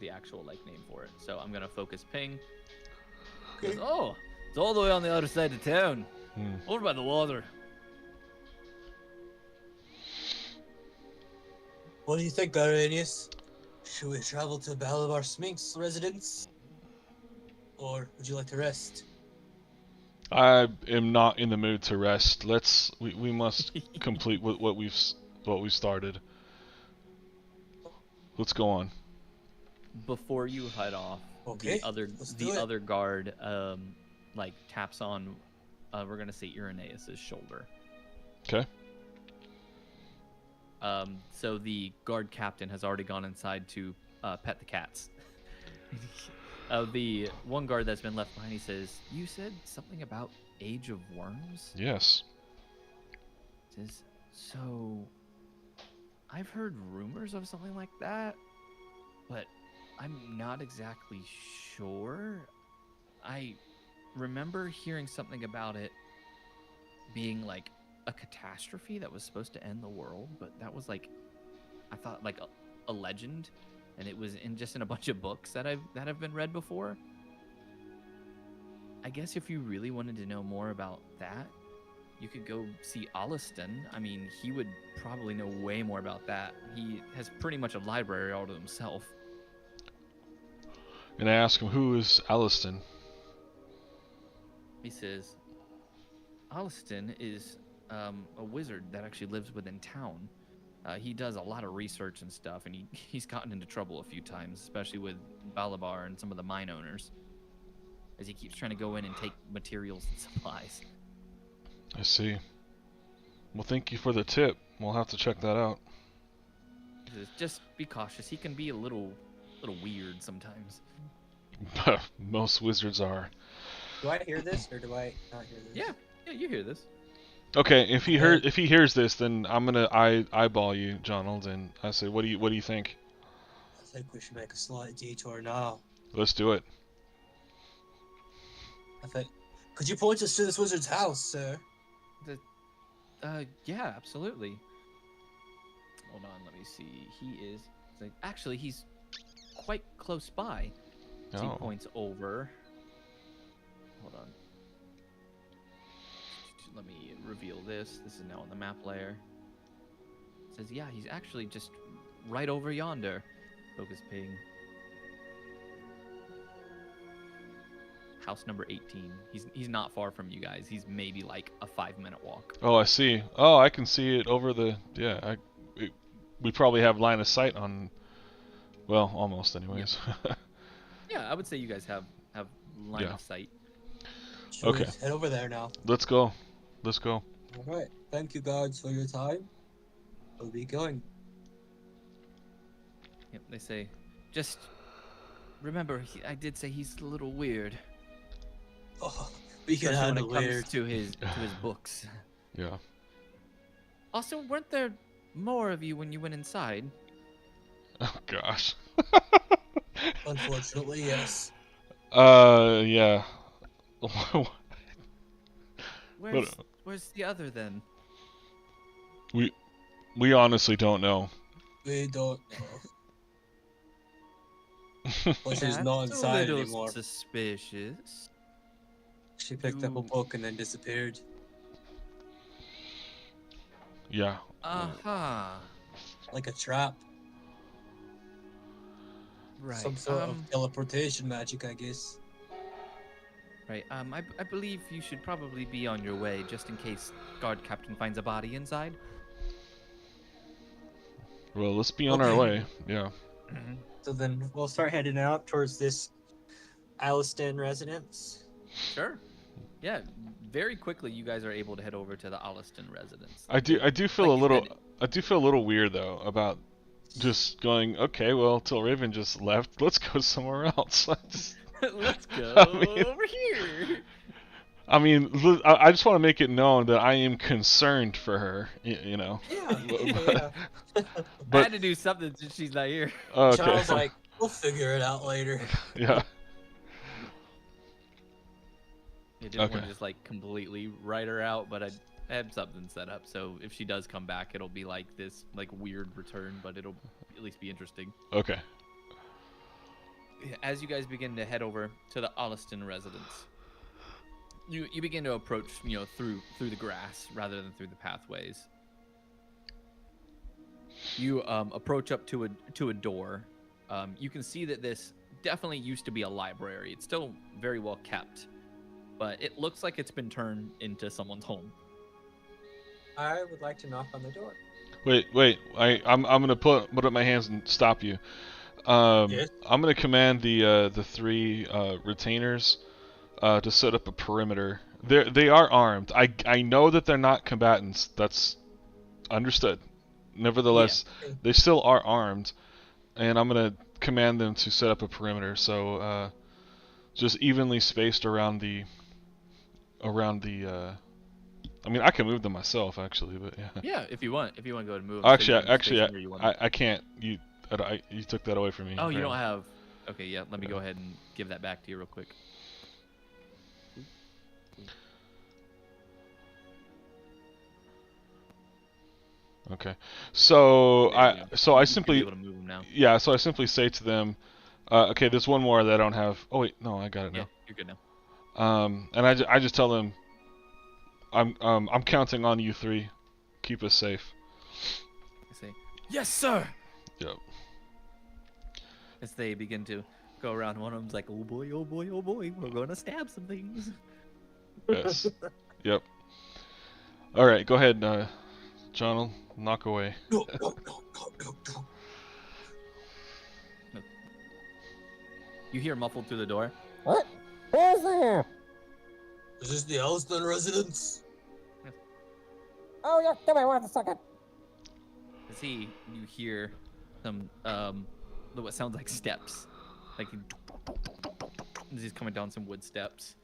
the actual like name for it. So I'm gonna focus ping. Okay. Oh, it's all the way on the other side of town. Over by the water. What do you think, Baranius? Should we travel to Balabar Smink's residence? Or would you like to rest? I am not in the mood to rest. We must complete what we've started. Let's go on. Before you head off, Okay, let's do it. other guard like taps on we're gonna say Irenaeus's shoulder. Okay. So the guard captain has already gone inside to pet the cats. The one guard that's been left behind, he says, you said something about Age of Worms? Yes. Says, so I've heard rumors of something like that, but I'm not exactly sure. I remember hearing something about it being like a catastrophe that was supposed to end the world, but that was like, I thought like a legend, and it was in a bunch of books that have been read before. I guess if you really wanted to know more about that, you could go see Alliston. I mean, he would probably know way more about that. He has pretty much a library all to himself. And I ask him, who is Alliston? He says, Alliston is a wizard that actually lives within town. He does a lot of research and stuff, and he's gotten into trouble a few times, especially with Balabar and some of the mine owners, as he keeps trying to go in and take materials and supplies. I see. Well, thank you for the tip. We'll have to check that out. He says, just be cautious. He can be a little weird sometimes. Most wizards are. Do I hear this or do I not hear this? Yeah, you hear this. Okay, if he hears this, then I'm gonna eyeball you, Jonald, and I say, what do you think? I think we should make a slight detour now. Let's do it. I think. Could you point us to this wizard's house, sir? Yeah, absolutely. Hold on, let me see. Actually, he's quite close by. So he points over. Hold on. Let me reveal this. This is now on the map layer. It says, yeah, he's actually just right over yonder. Focus ping. House number 18. He's not far from you guys. He's maybe like a 5-minute walk. Oh, I see. Oh, I can see it over the. Yeah, we probably have line of sight on. Well, almost, anyways. Yeah, I would say you guys have line of sight. Sure, Okay. Head over there now. Let's go. Let's go. All right. Thank you, guards, for your time. We'll be going. Yep, they say, just remember, I did say he's a little weird. Oh, we can Especially when handle it comes weird. to his books. Yeah. Also, weren't there more of you when you went inside? Oh gosh. Unfortunately, yes. Yeah. Where's the other then? We honestly don't know. We don't know. Well, she's not That's a inside little anymore. suspicious. She picked up a book and then disappeared. Yeah. Uh-huh. Like a trap. Right. Some sort of teleportation magic, I guess. Right. I believe you should probably be on your way just in case guard captain finds a body inside. Well, let's be on our Okay. way. Yeah. So then we'll start heading out towards this Alistan residence. Sure. Yeah. Very quickly, you guys are able to head over to the Alliston residence. I do feel Like a you little said- I do feel a little weird though about just going, okay, well, till Raven just left, let's go somewhere else. Let's go I mean- over here. I mean, I just want to make it known that I am concerned for her, you know. Yeah. But- I But had to do something since she's not here. okay. Charles like, we'll figure it out later. Yeah. I didn't want Okay. to just like completely write her out, but I have something set up. So if she does come back, it'll be like this like weird return, but it'll at least be interesting. Okay. As you guys begin to head over to the Alliston residence, you begin to approach, you know, through the grass rather than through the pathways. You approach up to a door. You can see that this definitely used to be a library. It's still very well kept, but it looks like it's been turned into someone's home. I would like to knock on the door. Wait. I'm gonna put up my hands and stop you. Yes? I'm gonna command the three retainers to set up a perimeter. They are armed. I know that they're not combatants. That's understood. Nevertheless, they still are armed, and I'm gonna command them to set up a perimeter. So just evenly spaced around the. I mean, I can move them myself actually, but yeah. Yeah, if you want to go ahead and move. them, so you can Actually, space them where you want them. I can't. You took that away from me. Oh, you don't apparently. have. Okay, yeah. Let me go ahead and give that back to you real quick. Okay. So There you go. I You'll be simply able to move them now. yeah. So I simply say to them, okay, there's one more that I don't have. Oh wait, no, I got it Yeah, now. you're good now. And I just tell them, I'm counting on you three. Keep us safe. I say, yes, sir. Yep. As they begin to go around, one of them's like, oh boy, oh boy, oh boy, we're gonna stab some things. Yes. Yep. All right, go ahead, John. I'll knock away. No. You hear muffled through the door. What? Who's there? Is this the Alistan residence? Oh, yeah, give me 1 second. As you hear some what sounds like steps, like as he's coming down some wood steps.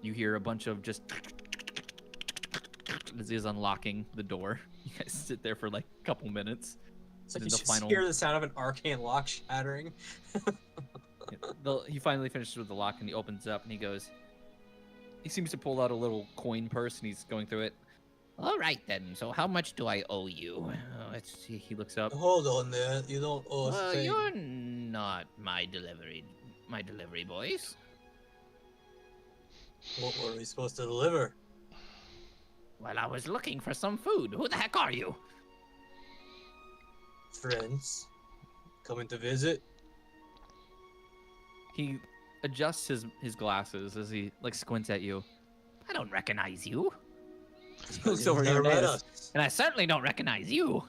You hear a bunch of just as he's unlocking the door. You guys sit there for like a couple minutes. It's like Then you the just final- hear the sound of an arcane lock shattering. He finally finishes with the lock and he opens it up and he goes. He seems to pull out a little coin purse and he's going through it. All right then. So how much do I owe you? Let's see. He looks up. Hold on there. You don't owe us a Well, thing. you're not my delivery boys. What were we supposed to deliver? Well, I was looking for some food. Who the heck are you? Friends. Coming to visit? He adjusts his glasses as he like squints at you. I don't recognize you. He looks over You've here never and met notices, us. and I certainly don't recognize you.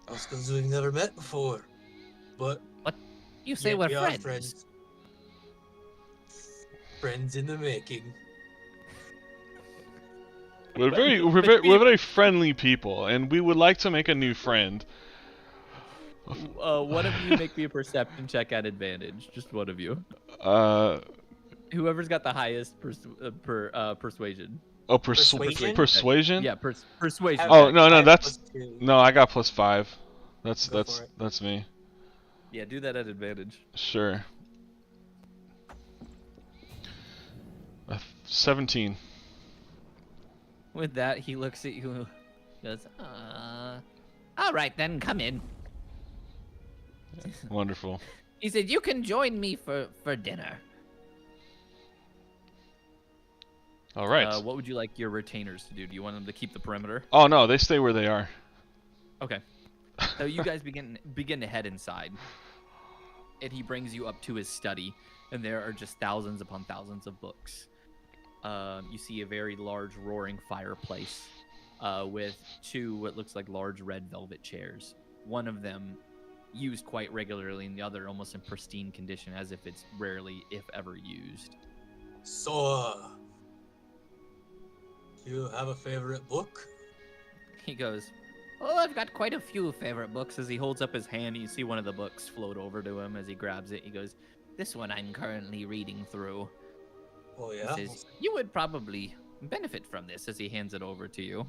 That's because we've never met before. But You say yet we're we are friends. Friends in the making. We're very friendly people, and we would like to make a new friend. One of you make me a perception check at advantage. Just one of you. Uh, Whoever's got the highest persuasion. oh, Persuasion? persuasion. Yeah, persuasion. Have- Oh check. no, I no, have that's +2. no. I got +5. That's Go for it. that's me. Yeah, do that at advantage. Sure. 17. With that, he looks at you, goes, all right then, come in. Wonderful. He said, you can join me for dinner. All right. What would you like your retainers to do? Do you want them to keep the perimeter? Oh no, they stay where they are. Okay. So you guys begin to head inside. And he brings you up to his study, and there are just thousands upon thousands of books. You see a very large roaring fireplace with two what looks like large red velvet chairs. One of them used quite regularly, and the other almost in pristine condition, as if it's rarely, if ever, used. So, do you have a favorite book? He goes, oh, I've got quite a few favorite books. As he holds up his hand, you see one of the books float over to him. As he grabs it, he goes, this one I'm currently reading through. Oh yeah. He says, you would probably benefit from this, as he hands it over to you.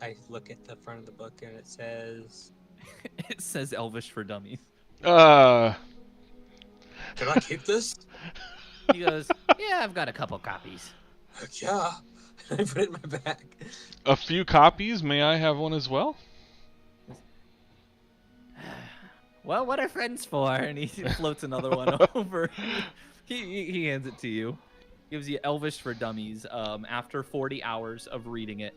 I look at the front of the book and it says, It says Elvish for Dummies. "Can I keep this?" He goes, yeah, I've got a couple copies. Heck yeah. I put it in my bag. A few copies. May I have one as well? Well, what are friends for? And he floats another one over. He hands it to you. Gives you Elvish for Dummies. After 40 hours of reading it,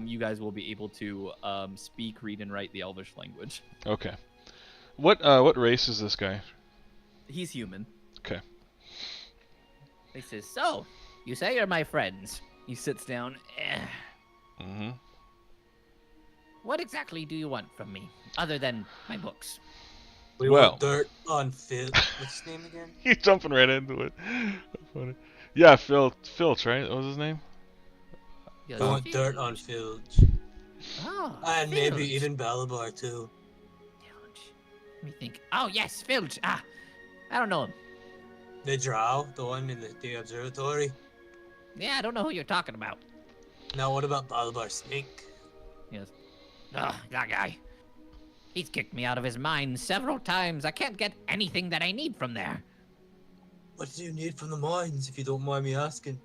you guys will be able to speak, read, and write the Elvish language. Okay. What race is this guy? He's human. Okay. He says, so, you say you're my friends. He sits down. Mm-hmm. What exactly do you want from me, other than my books? We Well. want dirt on Phil. What's his name again? He's jumping right into it. Funny. Yeah, Filch, right? What was his name? He We goes, want dirt on Filch. Oh, And maybe Filch. even Balabar too. Filch. Let me think. Oh, yes, Filch. Ah, I don't know him. The Drow, the one in the observatory. Yeah, I don't know who you're talking about. Now what about Balabar Snake? He goes, oh, that guy. He's kicked me out of his mine several times. I can't get anything that I need from there. What do you need from the mines, if you don't mind me asking?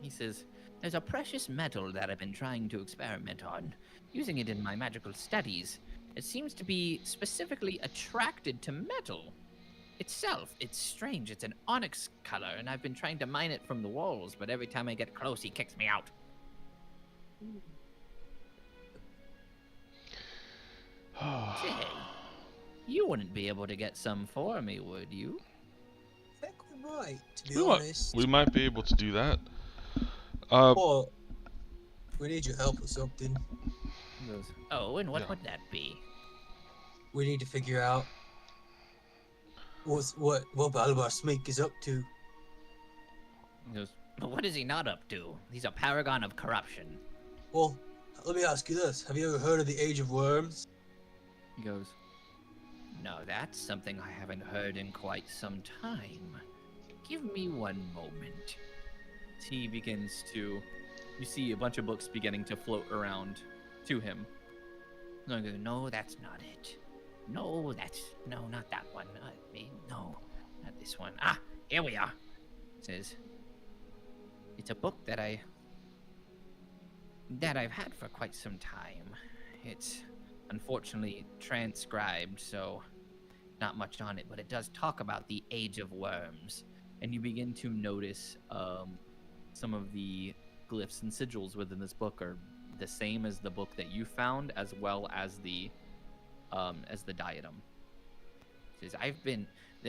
He says, there's a precious metal that I've been trying to experiment on, using it in my magical studies. It seems to be specifically attracted to metal itself. It's strange. It's an onyx color, and I've been trying to mine it from the walls, but every time I get close, he kicks me out. Say, you wouldn't be able to get some for me, would you? I think we might, to be We might, honest. we might be able to do that. Well, we need your help with something. He goes, oh, and what Yeah. would that be? We need to figure out what Balabar Snake is up to. He goes, but what is he not up to? He's a paragon of corruption. Well, let me ask you this. Have you ever heard of the Age of Worms? He goes, no, that's something I haven't heard in quite some time. Give me one moment. He begins to, you see a bunch of books beginning to float around to him. And I go, no, that's not it. No, not that one. No, not this one. Ah, here we are. It says, it's a book that I've had for quite some time. It's unfortunately transcribed, so not much on it, but it does talk about the Age of Worms. And you begin to notice some of the glyphs and sigils within this book are the same as the book that you found, as well as the diadem. It says,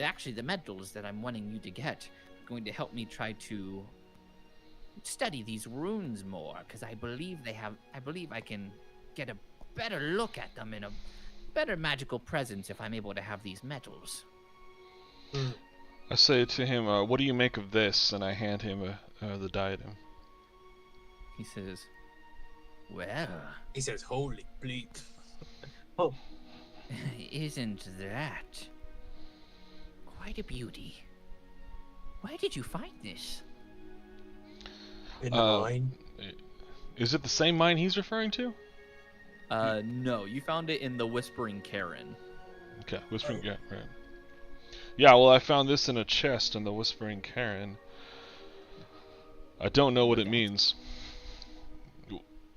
actually the medals that I'm wanting you to get are going to help me try to study these runes more, because I believe I can get a better look at them in a better magical presence if I'm able to have these medals. I say to him, "What do you make of this?" And I hand him the diadem. He says, well, He says, "Holy bleep." Isn't that quite a beauty? Where did you find this? In the mine. Is it the same mine he's referring to? No, you found it in the Whispering Cairn. Okay, Whispering, yeah, right. Yeah, well, I found this in a chest in the Whispering Cairn. I don't know what it means.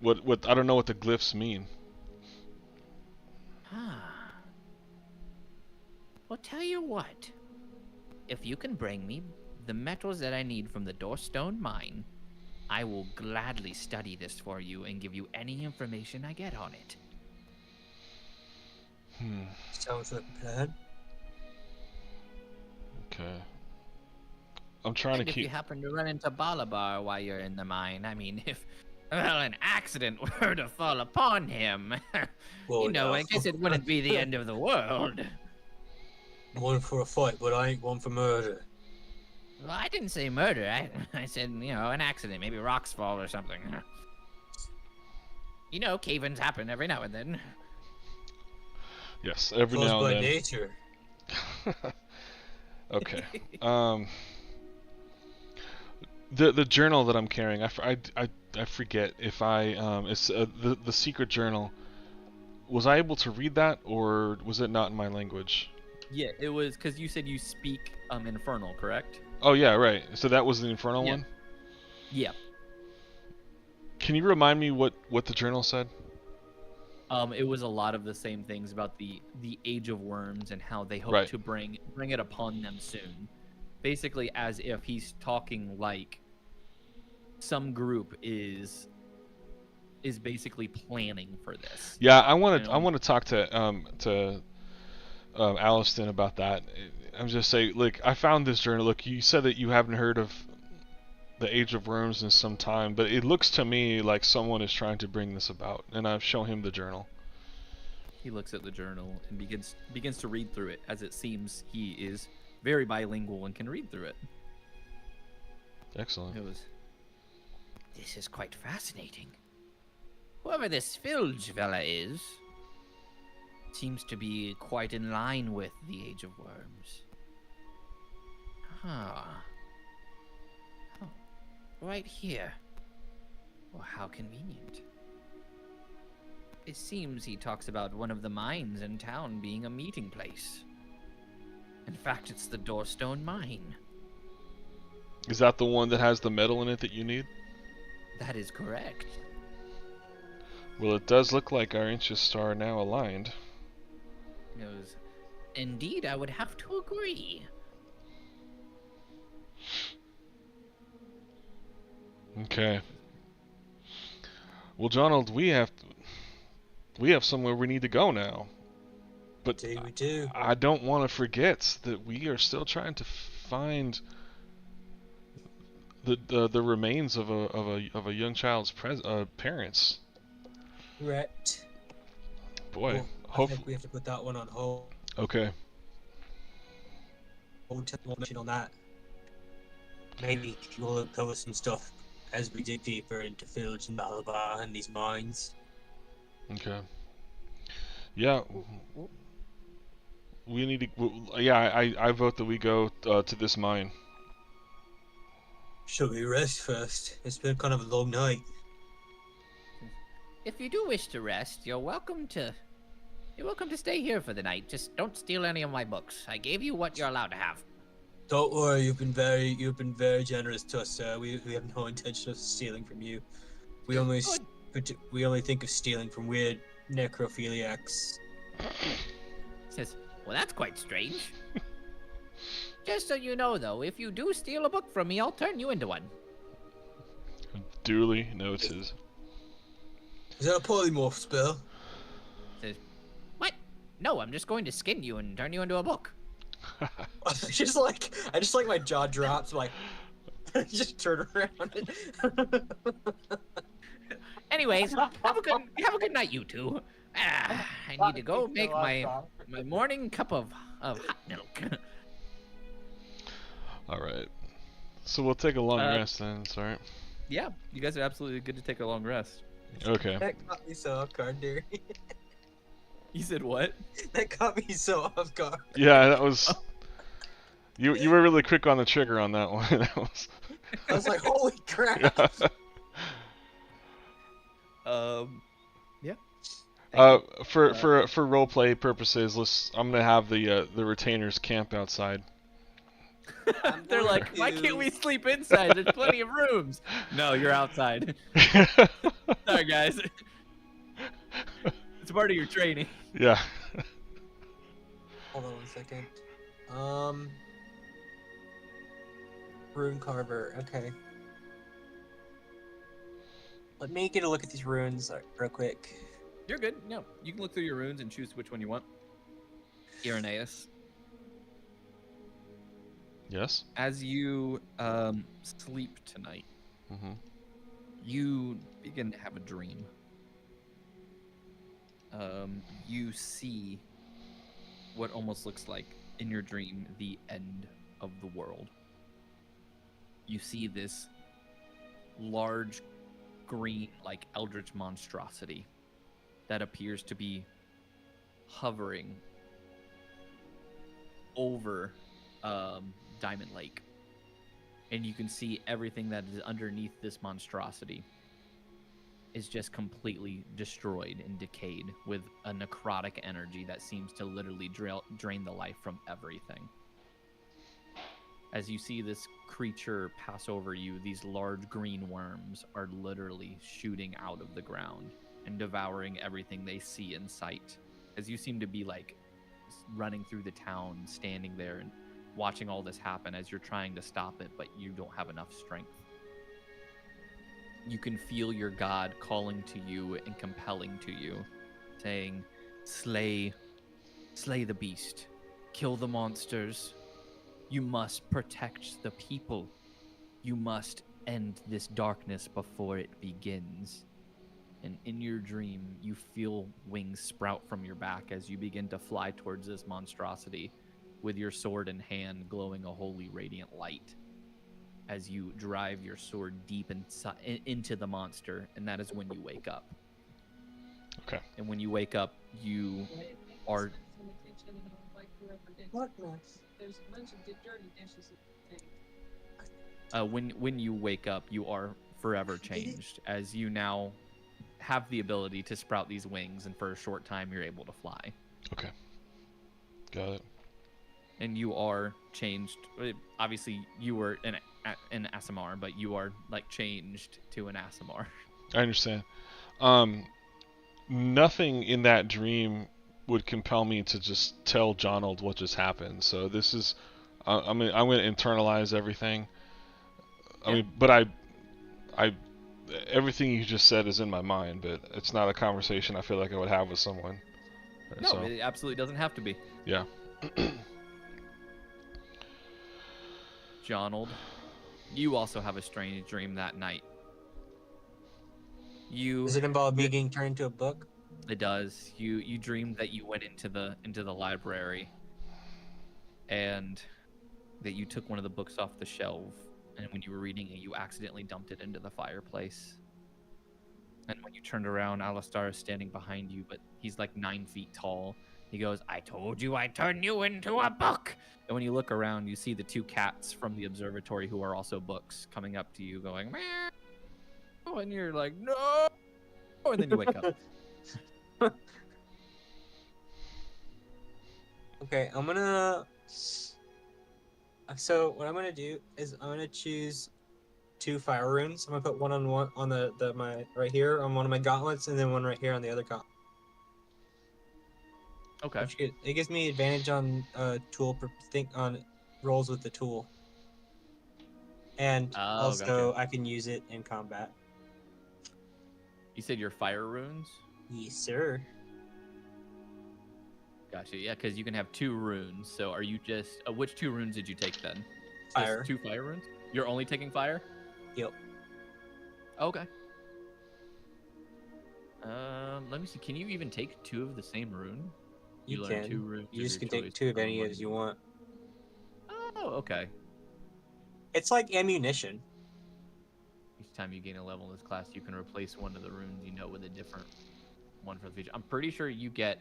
What? I don't know what the glyphs mean. Well, tell you what. If you can bring me the metals that I need from the Doorstone mine, I will gladly study this for you and give you any information I get on it. Sounds like a plan. Okay. I'm trying And to if you keep. happen to run into Balabar while you're in the mine, I mean, if an accident were to fall upon him, Well, you know, no. I guess it wouldn't be the end of the world. One for a fight, but I ain't one for murder. Well, I didn't say murder. I said, you know, an accident, maybe rocks fall or something. You know, cave-ins happen every now and then. Yes, every Caused now by and then. nature. Okay. The journal that I'm carrying, I forget if it's the secret journal. Was I able to read that, or was it not in my language? Yeah, it was because you said you speak Infernal, correct? Oh yeah, right. So that was the Infernal Yeah. one. Yeah. Can you remind me what the journal said? It was a lot of the same things about the Age of Worms and how they hope Right. to bring it upon them soon. Basically, as if he's talking like some group is basically planning for this. Yeah, I want You to know? talk to Aliston about that. I'm just saying, look, I found this journal. Look, you said that you haven't heard of the Age of Worms in some time, but it looks to me like someone is trying to bring this about, and I've shown him the journal. He looks at the journal and begins to read through it, as it seems he is very bilingual and can read through it. Excellent. This is quite fascinating. Whoever this Filge fella is, seems to be quite in line with the Age of Worms. Oh, right here. Well, how convenient. It seems he talks about one of the mines in town being a meeting place. In fact, it's the Doorstone mine. Is that the one that has the metal in it that you need? That is correct. Well, it does look like our interests are now aligned. He goes, indeed, I would have to agree. Okay. Well, Donald, we have somewhere we need to go now. But We do. I don't want to forget that we are still trying to find the remains of a young child's parents. Correct. Boy, Well, I think we have to put that one on hold. Okay. Hold mention on that. Maybe we'll uncover some stuff as we dig deeper into Filge and Malabar and these mines. Okay. Yeah. We need to. Yeah, I vote that we go to this mine. Shall we rest first? It's been kind of a long night. If you do wish to rest, you're welcome to stay here for the night. Just don't steal any of my books. I gave you what you're allowed to have. Don't worry, you've been very generous to us, sir. We have no intention of stealing from you. We only think of stealing from weird necrophiliacs. Says, well, that's quite strange. Just so you know, though, if you do steal a book from me, I'll turn you into one. Duly noted. Is that a polymorph spell? Says, what? No, I'm just going to skin you and turn you into a book. I just like my jaw drops, like just turn around. Anyways, have a good night, you two. I need to go make my morning cup of hot milk. All right. So we'll take a long Uh, rest then. Sorry. Yeah, you guys are absolutely good to take a long rest. Okay. That got me so off guard, dear. You said what? That caught me so off guard. Yeah, that was. You were really quick on the trigger on that one. That was. I was like, holy crap. Yeah. Yeah. For roleplay purposes, I'm gonna have the retainers camp outside. They're like, why can't we sleep inside? There's plenty of rooms. No, you're outside. Sorry, guys. It's part of your training. Yeah. Hold on 1 second. Rune carver. Okay. Let me get a look at these runes real quick. You're good. No, you can look through your runes and choose which one you want. Irenaeus. Yes. As you sleep tonight, Mm-hmm. you begin to have a dream. You see what almost looks like, in your dream, the end of the world. You see this large, green, like eldritch monstrosity that appears to be hovering over Diamond Lake. And you can see everything that is underneath this monstrosity is just completely destroyed and decayed with a necrotic energy that seems to literally drain the life from everything. As you see this creature pass over you, these large green worms are literally shooting out of the ground and devouring everything they see in sight. As you seem to be like running through the town, standing there and watching all this happen as you're trying to stop it, but you don't have enough strength. You can feel your god calling to you and compelling to you, saying, slay the beast, kill the monsters. You must protect the people. You must end this darkness before it begins. And in your dream, you feel wings sprout from your back as you begin to fly towards this monstrosity with your sword in hand, glowing a holy radiant light as you drive your sword deep into the monster, and that is when you wake up. Okay. And when you wake up, you are... What, Max? There's a bunch of dirty dishes. when you wake up, you are forever changed, as you now have the ability to sprout these wings, and for a short time, you're able to fly. Okay. Got it. And you are changed. Obviously, you were an Aasimar, but you are like changed to an Aasimar. I understand. Nothing in that dream would compel me to just tell Jonold what just happened. So this is, I'm gonna internalize everything. I mean, but I, everything you just said is in my mind, but it's not a conversation I feel like I would have with someone. No, So, it absolutely doesn't have to be. yeah. Jonold, you also have a strange dream that night. Does it involve me getting turned into a book? It does. You dreamed that you went into the library, and that you took one of the books off the shelf, and when you were reading it, you accidentally dumped it into the fireplace. And when you turned around, Alistar is standing behind you, but he's like 9 feet tall. He goes, "I told you I'd turn you into a book!" And when you look around, you see the 2 cats from the observatory, who are also books, coming up to you going, "Meow," and you're like, "No!" And then you wake up. Okay, I'm gonna... So what I'm gonna do is I'm gonna choose 2 fire runes. I'm gonna put one on my right here on one of my gauntlets, and then one right here on the other gauntlet. Okay. It gives me advantage on on rolls with the tool, and also gotcha. I can use it in combat. You said your fire runes? Yes, sir. Gotcha. Yeah, because you can have 2 runes. So are you just... which 2 runes did you take then? Fire. Just 2 fire runes? You're only taking fire? Yep. Okay. Let me see. Can you even take 2 of the same rune? You learn can. 2 runes You of just your can take choice 2 of for any one. as you want. Oh, okay. It's like ammunition. Each time you gain a level in this class, you can replace one of the runes you know with a different one for the future. I'm pretty sure you get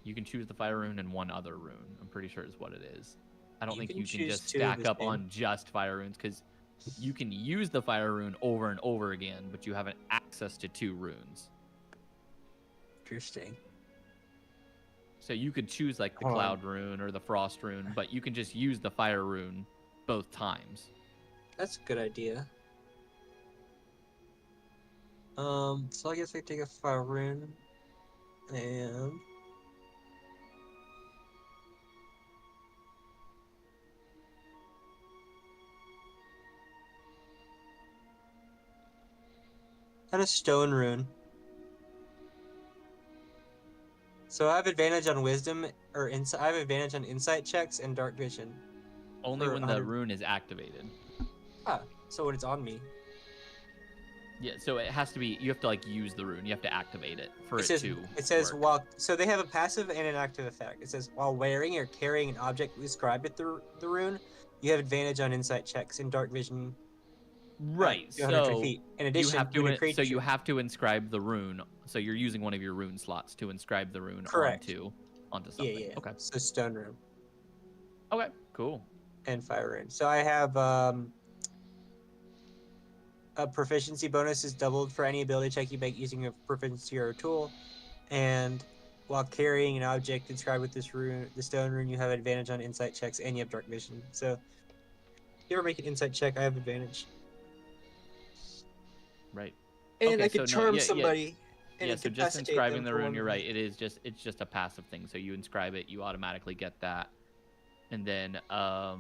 You can choose the fire rune and one other rune. I'm pretty sure is what it is. I don't You think can you can choose just two of stack the up same. on just fire runes because you can use the fire rune over and over again, but you have access to 2 runes. Interesting. So you could choose like the Hold on. cloud rune or the frost rune, but you can just use the fire rune both times. That's a good idea. So I guess I take a fire rune and a stone rune. So I have advantage on wisdom or insight. I have advantage on insight checks and dark vision. Only For when the 100 rune is activated. Ah, so when it's on me. Yeah, so it has to be. You have to like use the rune. You have to activate it for It says work. while so they have a passive and an active effect. It says while wearing or carrying an object described with the rune, you have advantage on insight checks and dark vision. Right. 250 So feet. In you addition, have when a to. creature, So you have to inscribe the rune. So you're using one of your rune slots to inscribe the rune Correct. onto something. yeah. Okay. So stone rune Okay. Cool. and fire rune. So I have a proficiency bonus is doubled for any ability check you make using a proficiency or a tool, and while carrying an object inscribed with this rune, the stone rune, you have advantage on insight checks and you have dark vision. So if you ever make an insight check, I have advantage. Right. And Okay, I can so no, charm yeah, somebody. And Yeah. So just incapacitate inscribing them the for rune. 1 You're right. minute. It's just a passive thing. So you inscribe it, you automatically get that, and then I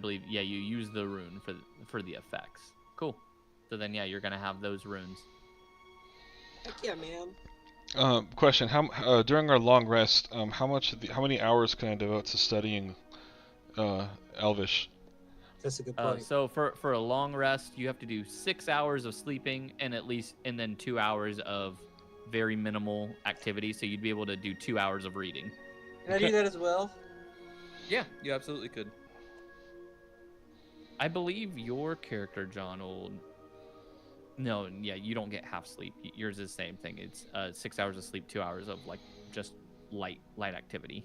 believe you use the rune for the effects. Cool. So then you're gonna have those runes. Heck yeah, man. Question: How during our long rest, how many hours can I devote to studying Elvish? That's a good point. So for a long rest, you have to do 6 hours of sleeping and then 2 hours of very minimal activity. So you'd be able to do 2 hours of reading. Can I do that as well? Yeah, you absolutely could. I believe your character, John, will. No, yeah, you don't get half sleep. Yours is the same thing. It's 6 hours of sleep, 2 hours of like just light activity.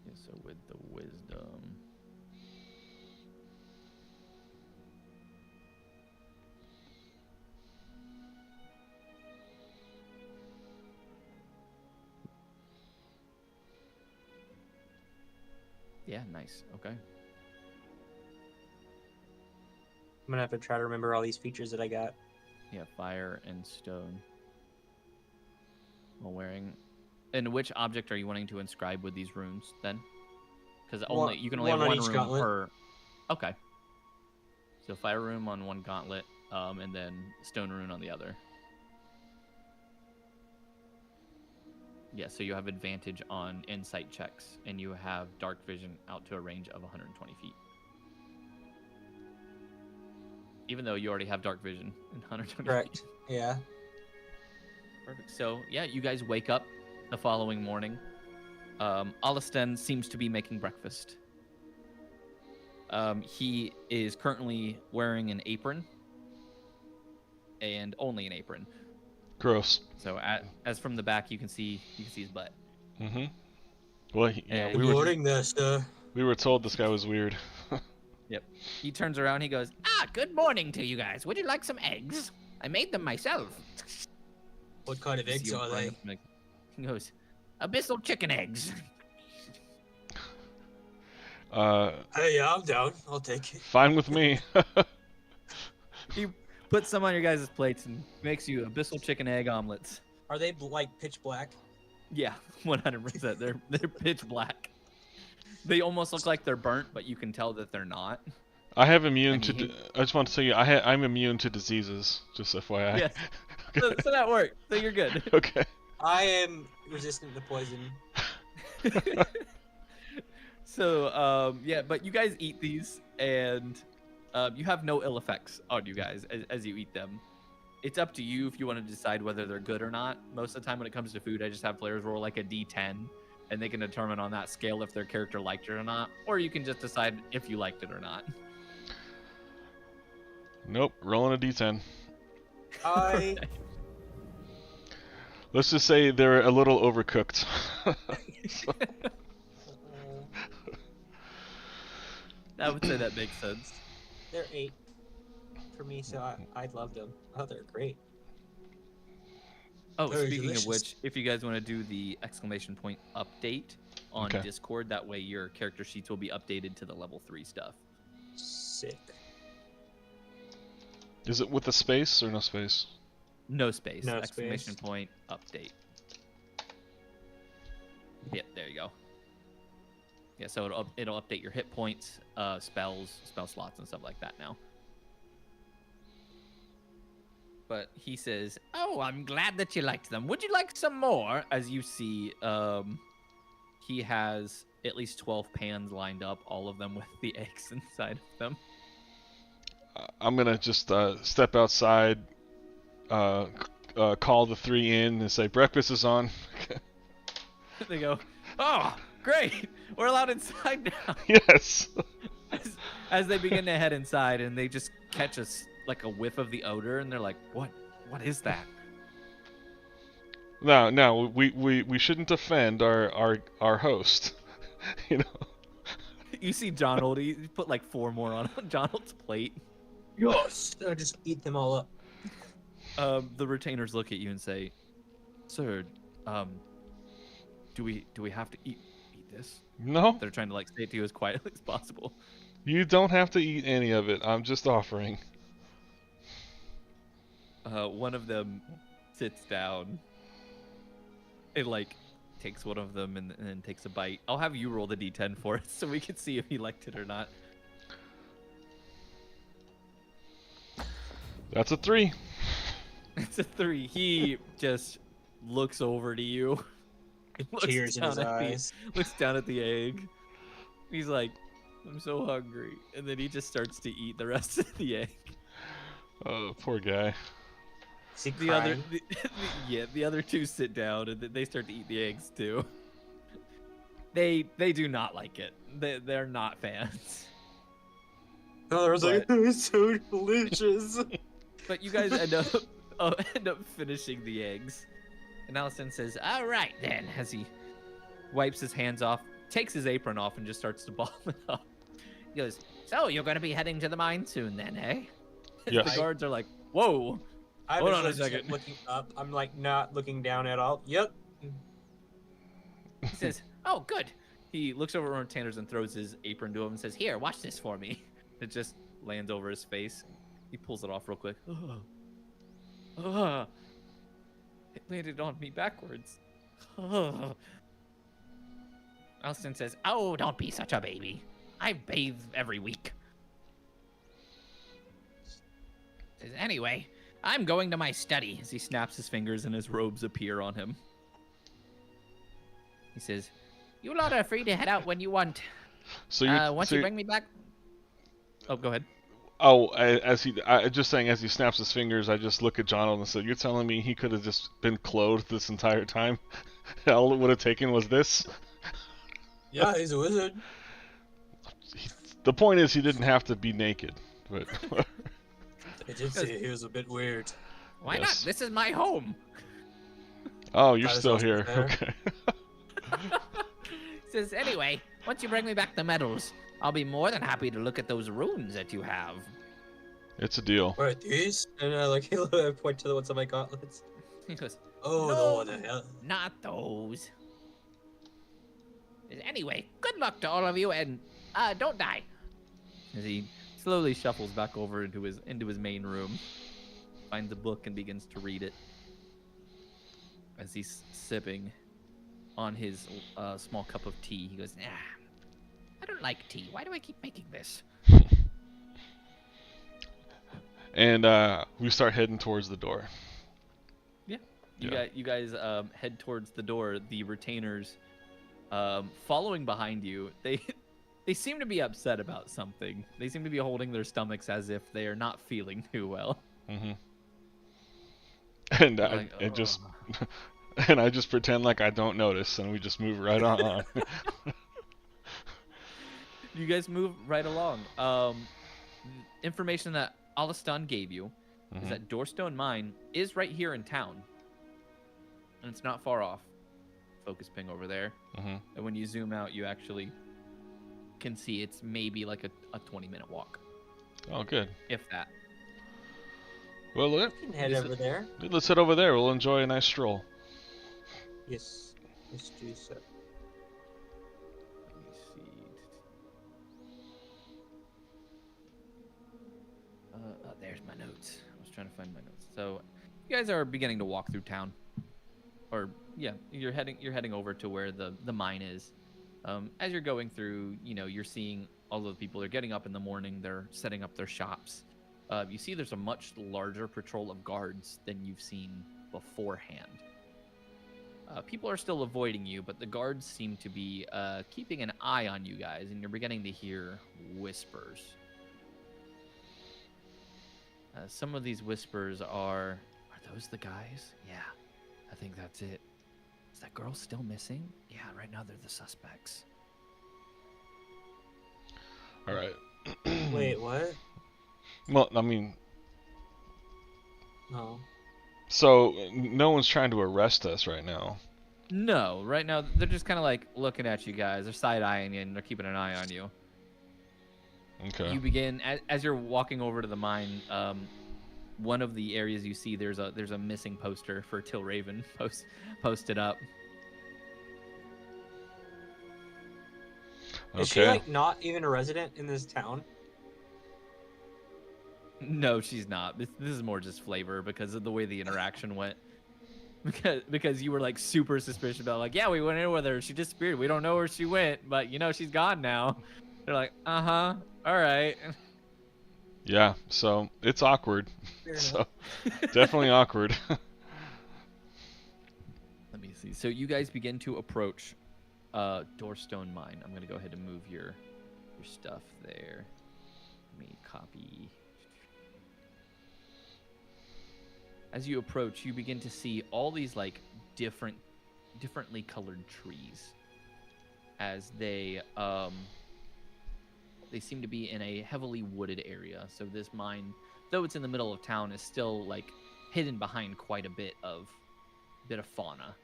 Yeah, so with the wisdom. Yeah, nice. Okay. I'm gonna have to try to remember all these features that I got. Yeah, fire and stone. While wearing. And which object are you wanting to inscribe with these runes then? Because you can only have one on one each rune gauntlet. per. Okay. So fire rune on one gauntlet, and then stone rune on the other. Yeah, so you have advantage on insight checks, and you have dark vision out to a range of 120 feet. Even though you already have dark vision in 120 Correct. feet. Yeah. Perfect. So, yeah, you guys wake up the following morning. Alistan seems to be making breakfast. He is currently wearing an apron, and only an apron. Gross. So, as from the back, you can see his butt. Mm-hmm. Well, yeah, And we Good were morning, Master. told this guy was weird. Yep. He turns around. He goes, "Good morning to you guys. Would you like some eggs? I made them myself." What kind of You see eggs him are frying they? up, He goes, "Abyssal chicken eggs." Hey, yeah, I'm down. I'll take it. Fine with me. He puts some on your guys' plates and makes you abyssal chicken egg omelets. Are they like pitch black? Yeah, 100%. They're pitch black. They almost look like they're burnt, but you can tell that they're not. I have immune And to. he- I just want to tell you, I'm immune to diseases. Just FYI. Yes. So that worked. So you're good. Okay. I am resistant to poison. So yeah, but you guys eat these, and you have no ill effects on you guys as you eat them. It's up to you if you want to decide whether they're good or not. Most of the time when it comes to food, I just have players roll like a d10, and they can determine on that scale if their character liked it or not, or you can just decide if you liked it or not. Nope. Rolling a d10. I Let's just say they're a little overcooked. I would say that makes sense. they're 8 for me, so I love them. Oh, they're great. Oh, Very speaking delicious. of which, if you guys want to do the exclamation point update on Okay. Discord, that way your character sheets will be updated to the level 3 stuff. Sick. Is it with a space or no space? No space. No Exclamation space. point update. Yep, there you go. Yeah, so it'll update your hit points, spells, spell slots, and stuff like that now. But he says, "Oh, I'm glad that you liked them. Would you like some more?" As you see, he has at least 12 pans lined up, all of them with the eggs inside of them. I'm gonna just step outside, call the 3 in, and say breakfast is on. They go, "Oh, great! We're allowed inside now." Yes. As they begin to head inside, and they just catch like a whiff of the odor, and they're like, "What? What is that?" No, we shouldn't offend our host. You know. You see Donald. He put like 4 more on Donald's plate. Yes. I just eat them all up. The retainers look at you and say, "Sir, do we have to eat this?" No, They're trying to like say it to you as quietly as possible. you don't have to eat any of it. I'm just offering. One of them sits down. It like takes one of them and then takes a bite. I'll have you roll the d10 for it so we can see if he liked it or not. That's a 3. It's a 3. He just looks over to you. He looks Tears in his down at the- eyes. looks down at the egg. He's like, "I'm so hungry," and then he just starts to eat the rest of the egg. Oh, poor guy. Is he The other, crying? the other 2 sit down and they start to eat the eggs too. They do not like it. They're not fans. Oh, I was like, it's so delicious. But you guys end up finishing the eggs. And Allison says, "All right then," as he wipes his hands off, takes his apron off, and just starts to ball it up. He goes, "So you're going to be heading to the mine soon then, eh?" Yes. The guards are like, "Whoa." I Hold was on a legit second. looking up. I'm like not looking down at all. Yep. He says, "Oh, good." He looks over at Tanner's and throws his apron to him and says, "Here, watch this for me." It just lands over his face. He pulls it off real quick. It landed on me backwards. Alston says, "Oh, don't be such a baby. I bathe every week." Says, "Anyway, I'm going to my study." As he snaps his fingers and his robes appear on him. He says, "You lot are free to head out when you want. So you Once you bring me back..." Oh, go ahead. Oh, just saying, as he snaps his fingers, I just look at Jonathan and said, "You're telling me he could have just been clothed this entire time? All it would have taken was this?" Yeah, he's a wizard. The point is, he didn't have to be naked. But I did say he was a bit weird. Why Yes. not? This is my home. oh, you're That is still also here. fair. Okay. He says, "Anyway, once you bring me back the medals, I'll be more than happy to look at those runes that you have." It's a deal. What, these? And I like I point to the ones on my gauntlets. He goes, Oh, No. what the hell? "Not those." He says, "Anyway, good luck to all of you, and don't die." As he slowly shuffles back over into his main room, finds a book and begins to read it. As he's sipping on his small cup of tea, he goes, "I don't like tea. Why do I keep making this?" And we start heading towards the door. You guys head towards the door. The retainers, following behind you, they seem to be upset about something. They seem to be holding their stomachs as if they are not feeling too well. Hmm. And Like, and I just pretend like I don't notice, and we just move right on. You guys move right along. Information that Alistan gave you is Mhm. that Doorstone Mine is right here in town, and it's not far off. Focus ping over there, Mhm. and when you zoom out, you actually can see it's maybe like a 20-minute walk, Oh, good. if that. Well, You can head Is over there. let's head over there. We'll enjoy a nice stroll. Yes. Let's do so. Let me see. There's my notes. I was trying to find my notes. So, you guys are beginning to walk through town, or yeah, you're heading over to where the mine is. As you're going through, you're seeing all of the people. They're getting up in the morning. They're setting up their shops. You see, there's a much larger patrol of guards than you've seen beforehand. People are still avoiding you, but the guards seem to be keeping an eye on you guys, and you're beginning to hear whispers. Some of these whispers are those the guys? Yeah, I think that's it. Is that girl still missing? Yeah, right now they're the suspects. All right. Wait, what? Well, I mean, No. so no one's trying to arrest us right now. No, right now they're just kind of like looking at you guys. They're side-eyeing you, and they're keeping an eye on you. Okay. You begin as you're walking over to the mine. One of the areas you see there's a missing poster for Tilraven posted up. Is she Okay. like not even a resident in this town? No, she's not. This is more just flavor because of the way the interaction went. Because you were like super suspicious about like, yeah, we went in with her. She disappeared. We don't know where she went, but she's gone now. They're like, all right. Yeah. So it's awkward. Fair So definitely awkward. Let me see. So you guys begin to approach Doorstone Mine. I'm gonna go ahead and move your stuff there. Let me copy. As you approach, you begin to see all these like differently colored trees, as they seem to be in a heavily wooded area. So this mine, though it's in the middle of town, is still like hidden behind quite a bit of fauna.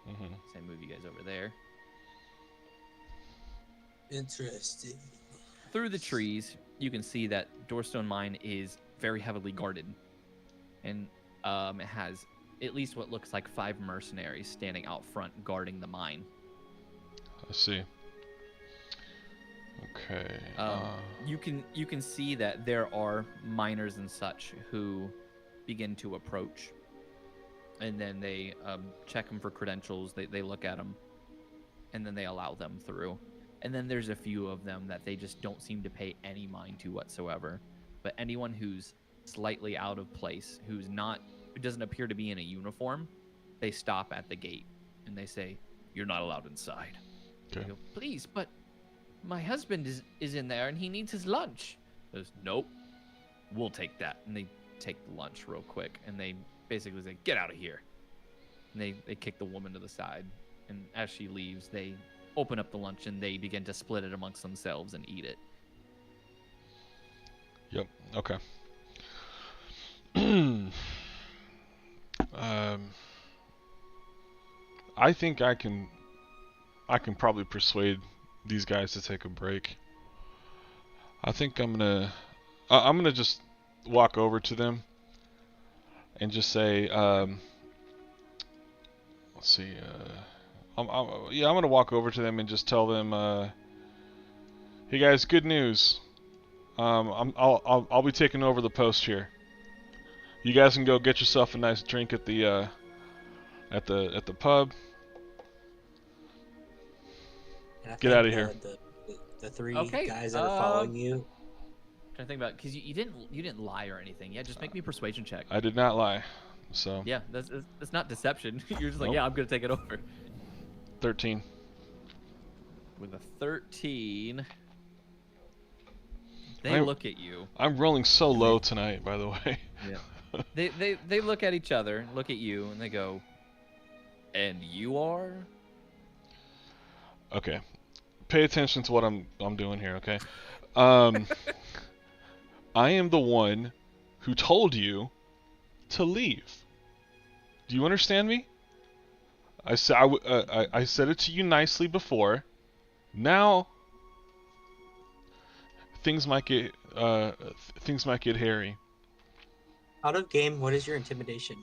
Mhm. So I move you guys over there. Interesting. Through the trees, you can see that Doorstone Mine is very heavily guarded, and it has at least what looks like 5 mercenaries standing out front guarding the mine. I see. Okay. You can see that there are miners and such who begin to approach, and then they check them for credentials. They look at them, and then they allow them through. And then there's a few of them that they just don't seem to pay any mind to whatsoever. But anyone who's slightly out of place, who doesn't appear to be in a uniform, they stop at the gate and they say, "You're not allowed inside." Okay. You go, "Please, but my husband is in there and he needs his lunch." He goes, "Nope, we'll take that." And they take the lunch real quick, and they basically say, "Get out of here." And they kick the woman to the side, and as she leaves, they open up the lunch and they begin to split it amongst themselves and eat it. Yep. Okay. I think I can probably persuade these guys to take a break. I think I'm gonna just walk over to them and just say, let's see, I'm gonna walk over to them and just tell them, hey guys, good news. I'll be taking over the post here. You guys can go get yourself a nice drink at the pub. And I Get think, outta here. The 3 Okay, guys that are following you. I'm trying to think about, because you didn't lie or anything. Yeah, just make me a persuasion check. I did not lie. So Yeah, that's not deception. You're just like, Nope. yeah, I'm gonna take it over. 13. With a 13, they I'm- look at you. I'm rolling so low tonight, by the way. Yeah. They look at each other, look at you, and they go, "And you are?" Okay. Pay attention to what I'm doing here, okay? I am the one who told you to leave. Do you understand me? I said it to you nicely before. Now things might get hairy. Out of game, what is your intimidation?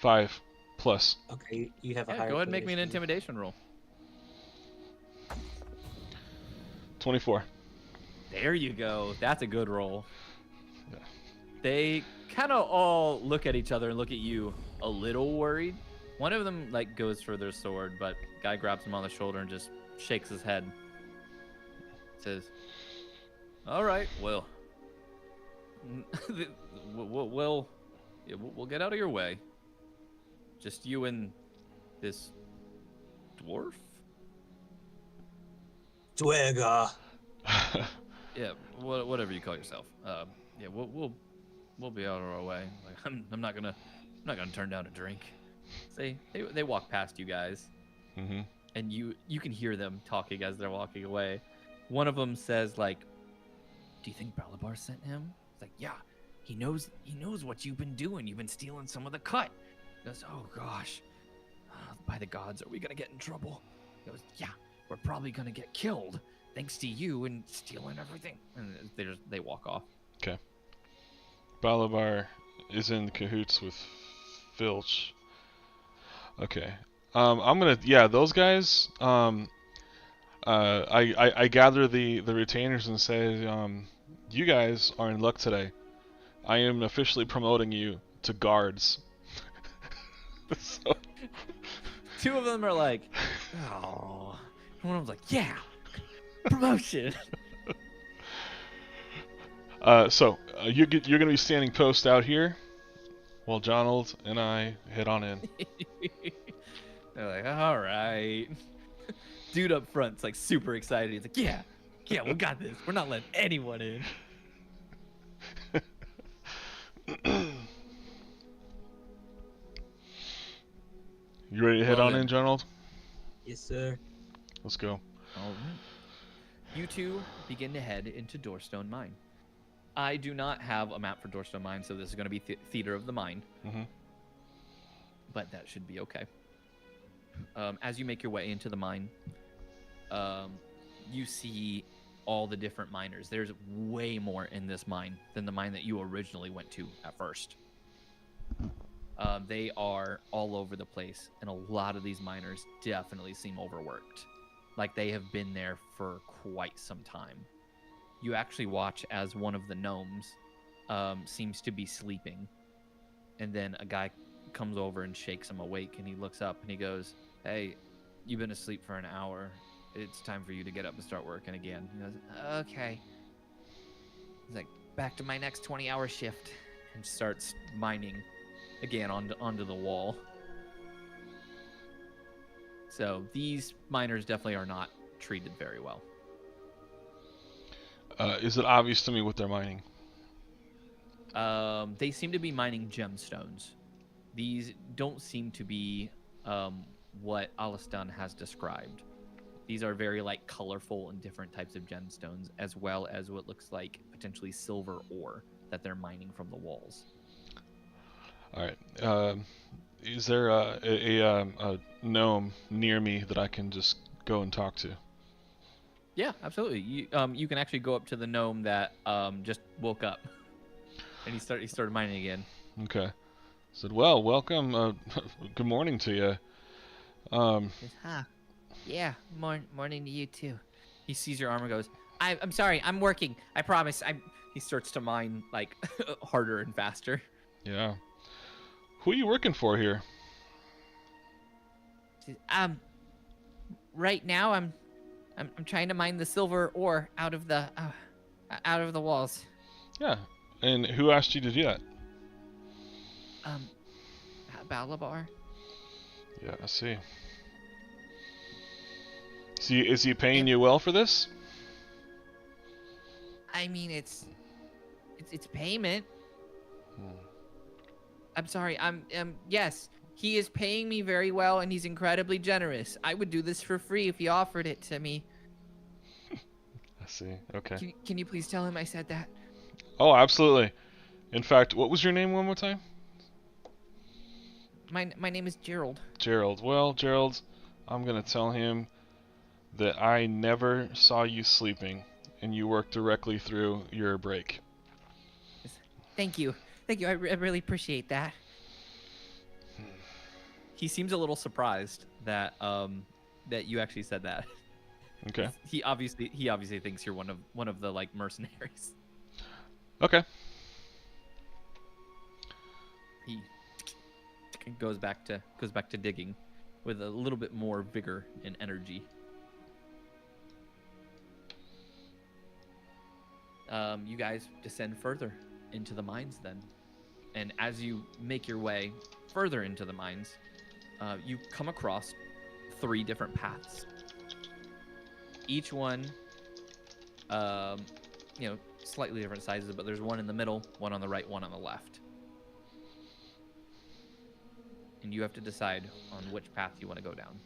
5 plus. Okay, you have a Yeah, higher. go ahead and make me an intimidation. intimidation roll. 24. There you go. That's a good roll. Yeah. They kind of all look at each other and look at you a little worried. One of them like goes for their sword, but guy grabs him on the shoulder and just shakes his head. Says, "All right, well, we'll get out of your way. Just you and this dwarf." Dwerga. Yeah, whatever you call yourself. Yeah, we'll be out of our way. Like, I'm not gonna turn down a drink. They walk past you guys, Mm-hmm. and you can hear them talking as they're walking away. One of them says like, "Do you think Balabar sent him?" It's like, "Yeah, he knows what you've been doing. You've been stealing some of the cut." He goes, "Oh gosh, by the gods, are we gonna get in trouble?" He goes, "Yeah, we're probably gonna get killed thanks to you and stealing everything." And they walk off. Balabar is in cahoots with Filch. Okay. I'm gonna, those guys. I gather the retainers and say, you guys are in luck today. I am officially promoting you to guards. So, Two of them are like, "Oh," one of them's like, "Yeah, promotion." you're gonna be standing post out here, while Jonald and I head on in. They're like, "All right." Dude up front's like super excited. He's like, "Yeah, we got this. We're not letting anyone in." You ready to head Well, on then. in, Jonald? Yes, sir. Let's go. All right. You two begin to head into Doorstone Mine. I do not have a map for Doorstone Mine, so this is going to be Theater of the Mind. Mm-hmm. But that should be okay. As you make your way into the mine, you see all the different miners. There's way more in this mine than the mine that you originally went to at first. They are all over the place, and a lot of these miners definitely seem overworked. Like they have been there for quite some time. You actually watch as one of the gnomes seems to be sleeping, and then a guy comes over and shakes him awake, and he looks up and he goes, "Hey, you've been asleep for an hour. It's time for you to get up and start working again." He goes, "Okay." He's like, "Back to my next 20-hour shift," and starts mining again onto the wall. So these miners definitely are not treated very well. Is it obvious to me what they're mining? They seem to be mining gemstones. These don't seem to be what Alistan has described. These are very like colorful and different types of gemstones, as well as what looks like potentially silver ore that they're mining from the walls. All right. Is there a gnome near me that I can just go and talk to? Yeah, absolutely. You can actually go up to the gnome that just woke up, and he started mining again. Okay. Said, well, welcome. Good morning to you. Yeah, morning to you too. He sees your armor, goes, I'm sorry, I'm working. I promise. He starts to mine like harder and faster. Yeah. Who are you working for here? Right now I'm trying to mine the silver ore out of the walls. Yeah. And who asked you to do that? Balabar. Yeah, I see. Is he paying you well for this? I mean, it's payment. I'm sorry. Yes, he is paying me very well, and he's incredibly generous. I would do this for free if he offered it to me. I see. Okay. Can you please tell him I said that? Oh, absolutely. In fact, what was your name one more time? My name is Gerald. Gerald. Well, Gerald, I'm gonna tell him that I never saw you sleeping, and you worked directly through your break. Thank you. Thank you. I really appreciate that. He seems a little surprised that that you actually said that. Okay. He obviously thinks you're one of the like mercenaries. Okay. He goes back to digging with a little bit more vigor and energy. You guys descend further into the mines then, and as you make your way further into the mines, you come across 3 different paths. Each one, slightly different sizes, but there's one in the middle, one on the right, one on the left. And you have to decide on which path you want to go down.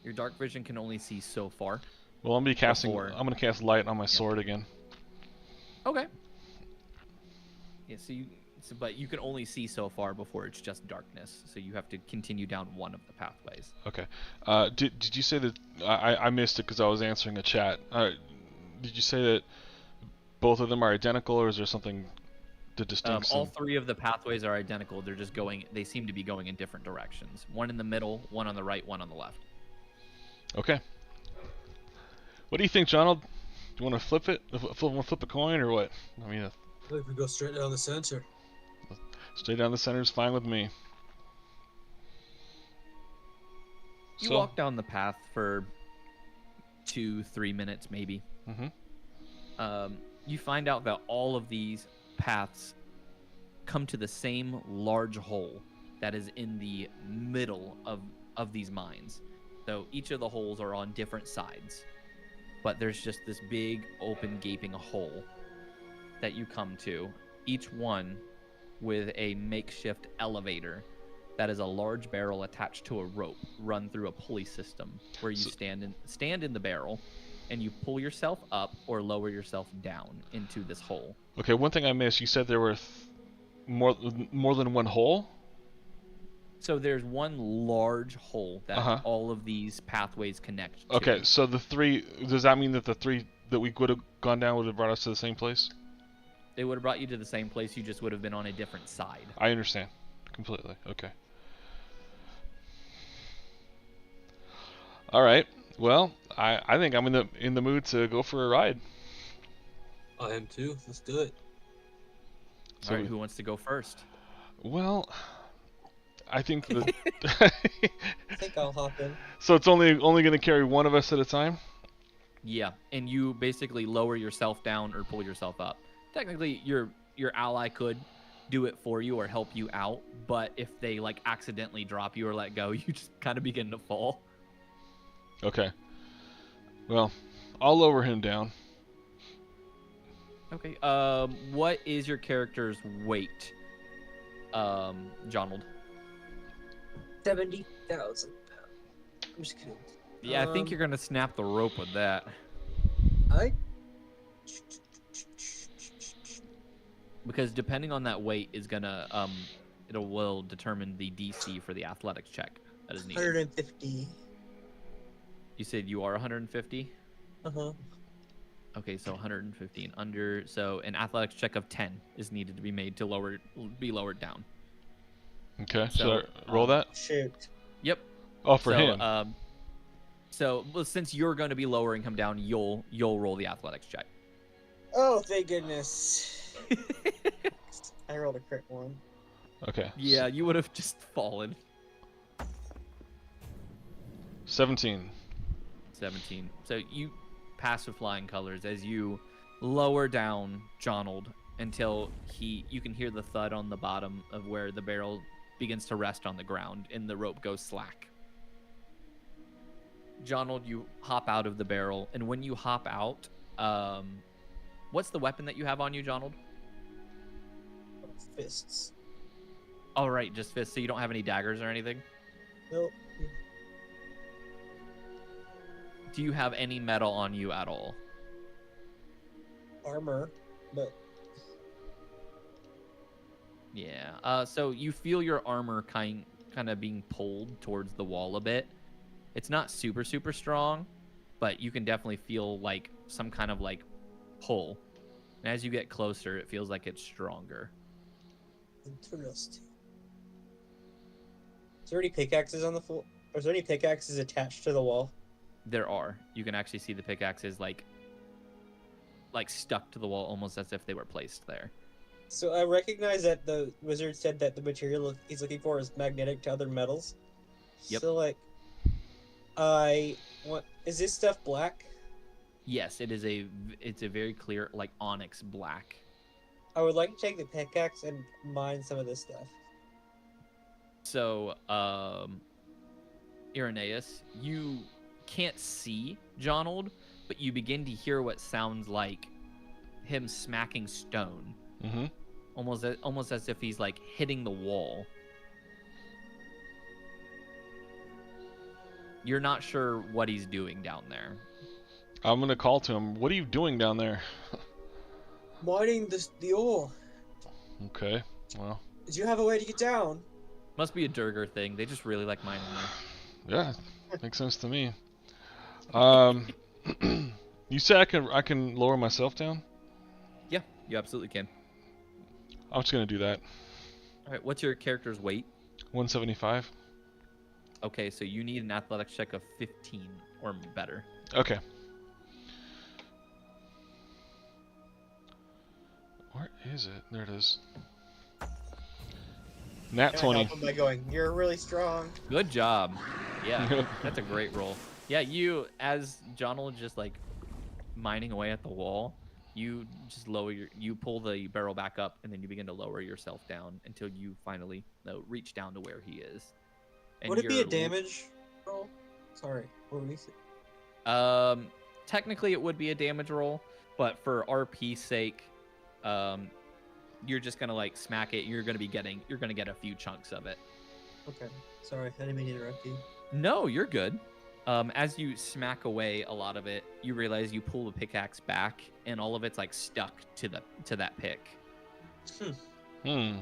Your dark vision can only see so far. Well, I'm Before- gonna cast light on my sword again. Okay. Yeah, but you can only see so far before it's just darkness. So you have to continue down one of the pathways. Okay. Did you say that I missed it because I was answering a chat? Did you say that both of them are identical, or is there something that distincts All them? 3 of the pathways are identical. They're just they seem to be going in different directions. One in the middle, one on the right, one on the left. Okay. What do you think, Donald? Do you want to flip it? Flip a coin, or what? I mean, I think we go straight down the center. straight down the center is fine with me. You walk down the path for 2-3 minutes, maybe. Mm-hmm. You find out that all of these paths come to the same large hole that is in the middle of these mines. So each of the holes are on different sides, but there's just this big open gaping hole that you come to, each one with a makeshift elevator that is a large barrel attached to a rope run through a pulley system where you stand in the barrel and you pull yourself up or lower yourself down into this hole. Okay, one thing I missed. You said there were more than one hole? So there's one large hole that all of these pathways connect to. Okay, so the 3, does that mean that the 3 that we would have gone down would have brought us to the same place? They would have brought you to the same place, you just would have been on a different side. I understand completely. Okay. All right. Well, I think I'm in the mood to go for a ride. I am too. Let's do it. So, All right, who wants to go first? well, I think that I think I'll hop in. so it's only going to carry one of us at a time. Yeah, and you basically lower yourself down or pull yourself up. Technically, your ally could do it for you or help you out, but if they like accidentally drop you or let go, you just kind of begin to fall. Okay. Well, I'll lower him down. Okay. What is your character's weight, Jonald? 70,000 pounds. I'm just kidding. Yeah, I think you're gonna snap the rope with that. I Because depending on that weight is gonna will determine the DC for the athletics check that is needed. 150. You said you are 150. Uh-huh. Okay, so 150 and under. So an athletics check of 10 is needed to be made to be lowered down. Okay. So, Should I roll that? Shoot. Yep. Oh, for so, him. Well, since you're going to be lowering him down, you'll roll the athletics check. Oh, thank goodness. I rolled a crit 1. Okay. Yeah, you would have just fallen. 17. 17. So you pass with flying colors as you lower down Jonald until you can hear the thud on the bottom of where the barrel begins to rest on the ground and the rope goes slack. Jonald, you hop out of the barrel, and when you hop out, what's the weapon that you have on you, Jonald? Fists. All right, just fists. So you don't have any daggers or anything? Nope. Do you have any metal on you at all? Armor, but Yeah. So you feel your armor kind of being pulled towards the wall a bit. It's not super strong, but you can definitely feel like some kind of like pull. And as you get closer, it feels like it's stronger. Interesting. Is there any pickaxes on the floor? Is there any pickaxes attached to the wall? There are. You can actually see the pickaxes like stuck to the wall, almost as if they were placed there. So I recognize that the wizard said that the material he's looking for is magnetic to other metals. Yep. So like, is this stuff black? Yes, it's a very clear like onyx black. I would like to take the pickaxe and mine some of this stuff. So, Irenaeus, you can't see Jonold, but you begin to hear what sounds like him smacking stone. Mm-hmm. Almost as if he's like hitting the wall. You're not sure what he's doing down there. I'm gonna call to him. What are you doing down there? Mining the ore. Okay. Well. Did you have a way to get down? Must be a Durger thing. They just really like mining there. Yeah, makes sense to me. You say I can lower myself down? Yeah, you absolutely can. I'm just gonna do that. All right, what's your character's weight? 175. Okay, so you need an athletics check of 15 or better. Okay. Where is it? There it is. Nat And I 20. help him by going, "You're really strong." Good job. Yeah, that's a great roll. Yeah, as Jonold just like mining away at the wall, you just you pull the barrel back up, and then you begin to lower yourself down until you finally reach down to where he is. And Would it be a you're damage roll? Sorry, what would we say? Technically, it would be a damage roll, but for RP's sake, you're just gonna like smack it. You're gonna get a few chunks of it. Okay, sorry, I didn't mean to interrupt you. No, you're good. As you smack away a lot of it, you realize you pull the pickaxe back, and all of it's like stuck to that pick. Hmm.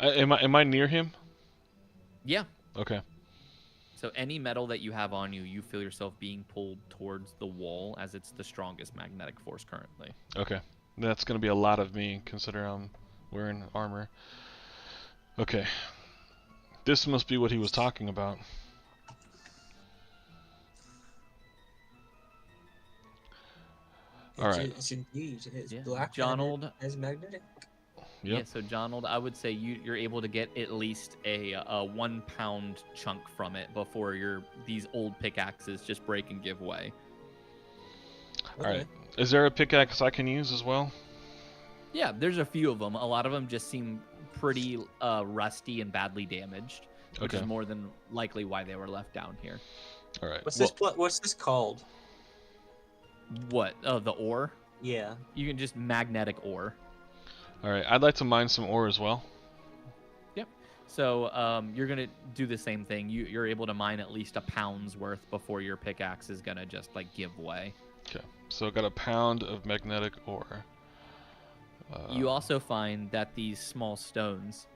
Am I near him? Yeah. Okay. So any metal that you have on you, you feel yourself being pulled towards the wall, as it's the strongest magnetic force currently. Okay. That's gonna be a lot of me, considering I'm wearing armor. Okay. This must be what he was talking about. All right. It's indeed. It's Yeah. black. Jonold. As magnetic. Yep. Yeah, so Jonold, I would say you're able to get at least a 1 pound chunk from it before these old pickaxes just break and give way. All right. Is there a pickaxe I can use as well? Yeah, there's a few of them. A lot of them just seem pretty rusty and badly damaged, which Okay. is more than likely why they were left down here. All right. What's this called? What? Oh, the ore? Yeah. You can just magnetic ore. All right. I'd like to mine some ore as well. So you're gonna do the same thing. You're able to mine at least a pound's worth before your pickaxe is gonna just like give way. Okay. So I got a pound of magnetic ore. You also find that these small stones,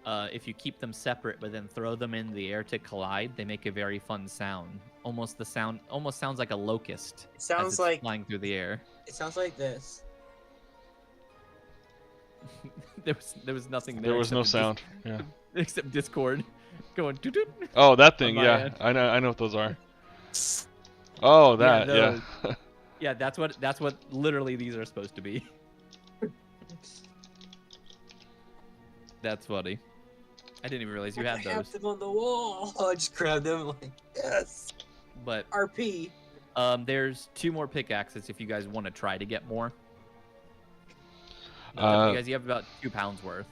if you keep them separate but then throw them in the air to collide, they make a very fun sound. Almost sounds like a locust. It sounds as it's like flying through the air. It sounds like this. There was nothing there. There was no except sound. Yeah. except Discord going doot-doot. Oh, that thing. my Yeah. end. I know what those are. Oh, that. those. Yeah. Yeah, that's what literally these are supposed to be. That's funny. I didn't even realize you had I have those. them on the wall. I just grabbed them like, yes. But RP. there's 2 more pickaxes if you guys want to try to get more. You have about 2 pounds worth.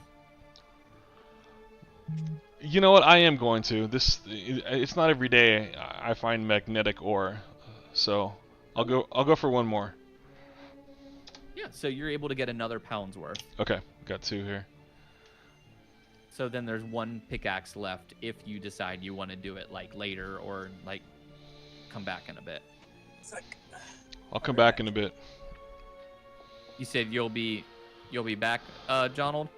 You know what? I am going to. It's not every day I find magnetic ore, so I'll go for one more. Yeah, so you're able to get another pound's worth. Okay, got 2 here. So then there's 1 pickaxe left if you decide you want to do it like later or like come back in a bit. I'll come back in a bit. You said you'll be You'll be back, Jonald?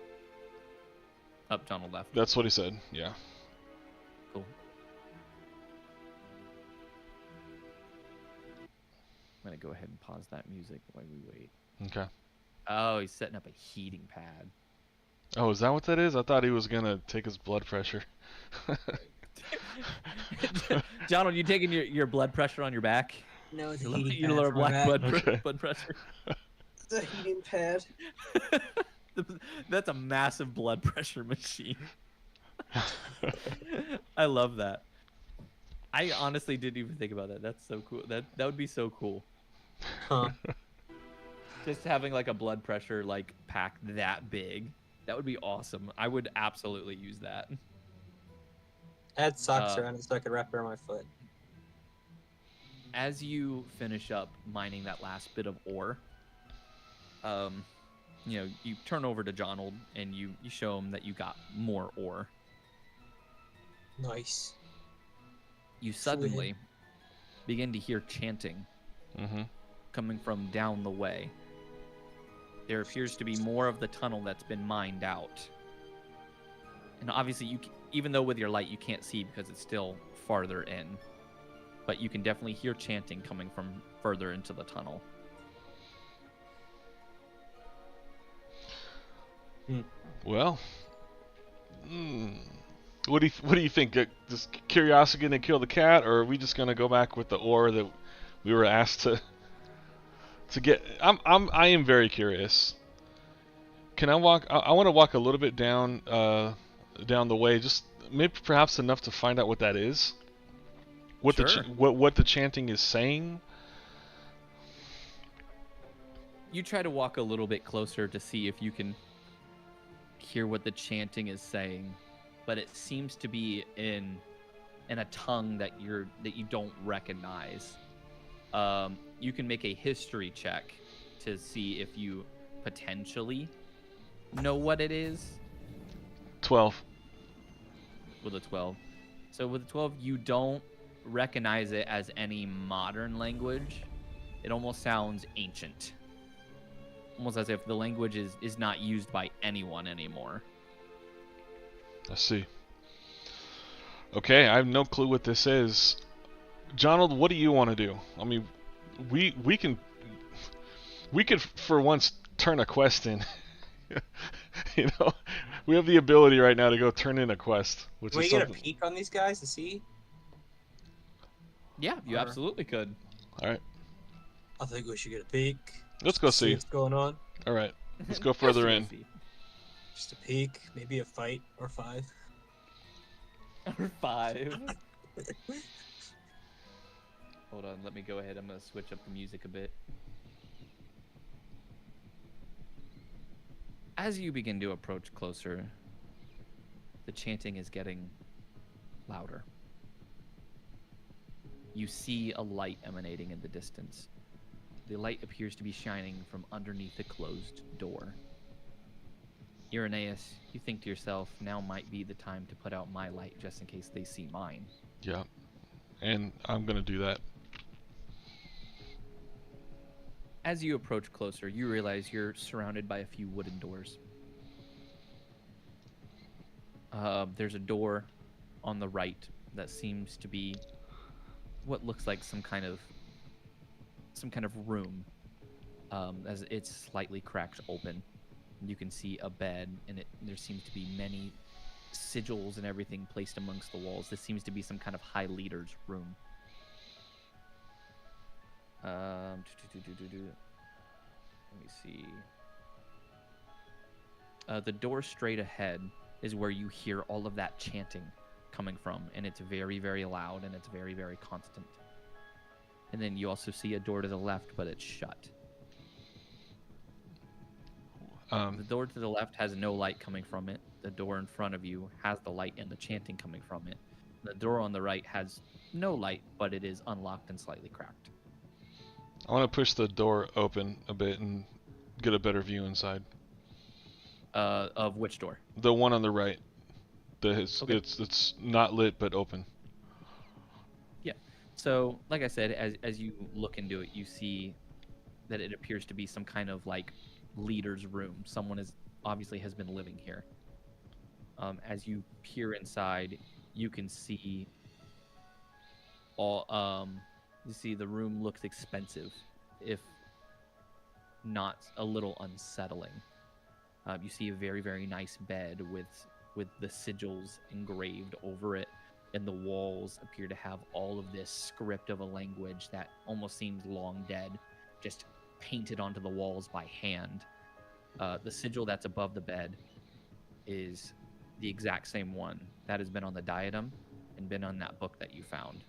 Jonald left. That's what he said. Yeah. Cool. I'm gonna go ahead and pause that music while we wait. Okay. Oh, he's setting up a heating pad. Oh, is that what that is? I thought he was gonna take his blood pressure. Jonald, you taking your blood pressure on your back? No, it's a You heating pad lower for my back. Okay. blood pressure. It's a heating pad. That's a massive blood pressure machine. I love that. I honestly didn't even think about that. That's so cool. That would be so cool. Huh. Just having like a blood pressure like pack that big. That would be awesome. I would absolutely use that. I had socks Uh, around it so I could wrap it around my foot. As you finish up mining that last bit of ore, you turn over to Jonald and you show him that you got more ore. Nice. You suddenly begin to hear chanting Mm-hmm. coming from down the way. There appears to be more of the tunnel that's been mined out. And obviously, even though with your light you can't see because it's still farther in, but you can definitely hear chanting coming from further into the tunnel. Well, what do you think? Is curiosity gonna kill the cat, or are we just gonna go back with the ore that we were asked to get? I am very curious. Can I walk? I want to walk a little bit down the way, just maybe perhaps enough to find out what that is. What Sure. what the chanting is saying. You try to walk a little bit closer to see if you can hear what the chanting is saying, but it seems to be in a tongue that you don't recognize. You can make a history check to see if you potentially know what it is 12. with a 12. So with a 12, you don't recognize it as any modern language. It almost sounds ancient. Almost as if the language is not used by anyone anymore. I see. Okay, I have no clue what this is. Jonald, what do you want to do? I mean, we could for once turn a quest in. You know, we have the ability right now to go turn in a quest, which Can we is get a something. peek on these guys to see? Yeah, you Or- absolutely could. All right, I think we should get a peek. let's go see. what's going on. All right, let's go further in. Just a peek, maybe a fight or 5. Or 5. Hold on, let me go ahead. I'm gonna switch up the music a bit. As you begin to approach closer, the chanting is getting louder. You see a light emanating in the distance. The light appears to be shining from underneath a closed door. Irenaeus, you think to yourself, now might be the time to put out my light just in case they see mine. Yeah, and I'm gonna do that. As you approach closer, you realize you're surrounded by a few wooden doors. There's a door on the right that seems to be what looks like some kind of room, as it's slightly cracked open. You can see a bed, and there seems to be many sigils and everything placed amongst the walls. This seems to be some kind of high leader's room. Let me see. The door straight ahead is where you hear all of that chanting coming from, and it's very, very loud, and it's very, very constant. And then you also see a door to the left, but it's shut. The door to the left has no light coming from it. The door in front of you has the light and the chanting coming from it. The door on the right has no light, but it is unlocked and slightly cracked. I want to push the door open a bit and get a better view inside. Of which door? The one on the right. Okay. It's not lit but open. So, like I said, as you look into it, you see that it appears to be some kind of like leader's room. Someone is obviously has been living here. As you peer inside, you can see you see the room looks expensive, if not a little unsettling. You see a very, very nice bed with the sigils engraved over it, and the walls appear to have all of this script of a language that almost seems long dead, just painted onto the walls by hand. The sigil that's above the bed is the exact same one that has been on the diadem and been on that book that you found.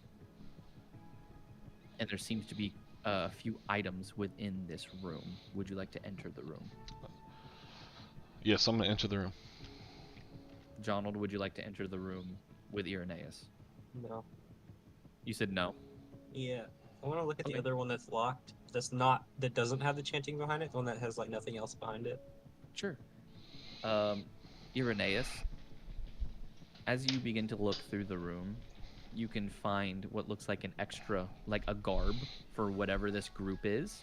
And there seems to be a few items within this room. Would you like to enter the room? Yes, I'm gonna enter the room. Jonald, would you like to enter the room with Irenaeus? No. You said no. Yeah. I want to look at Okay. the other one that's locked. That doesn't have the chanting behind it. The one that has like nothing else behind it. Sure. Irenaeus, as you begin to look through the room, you can find what looks like an extra, like a garb for whatever this group is.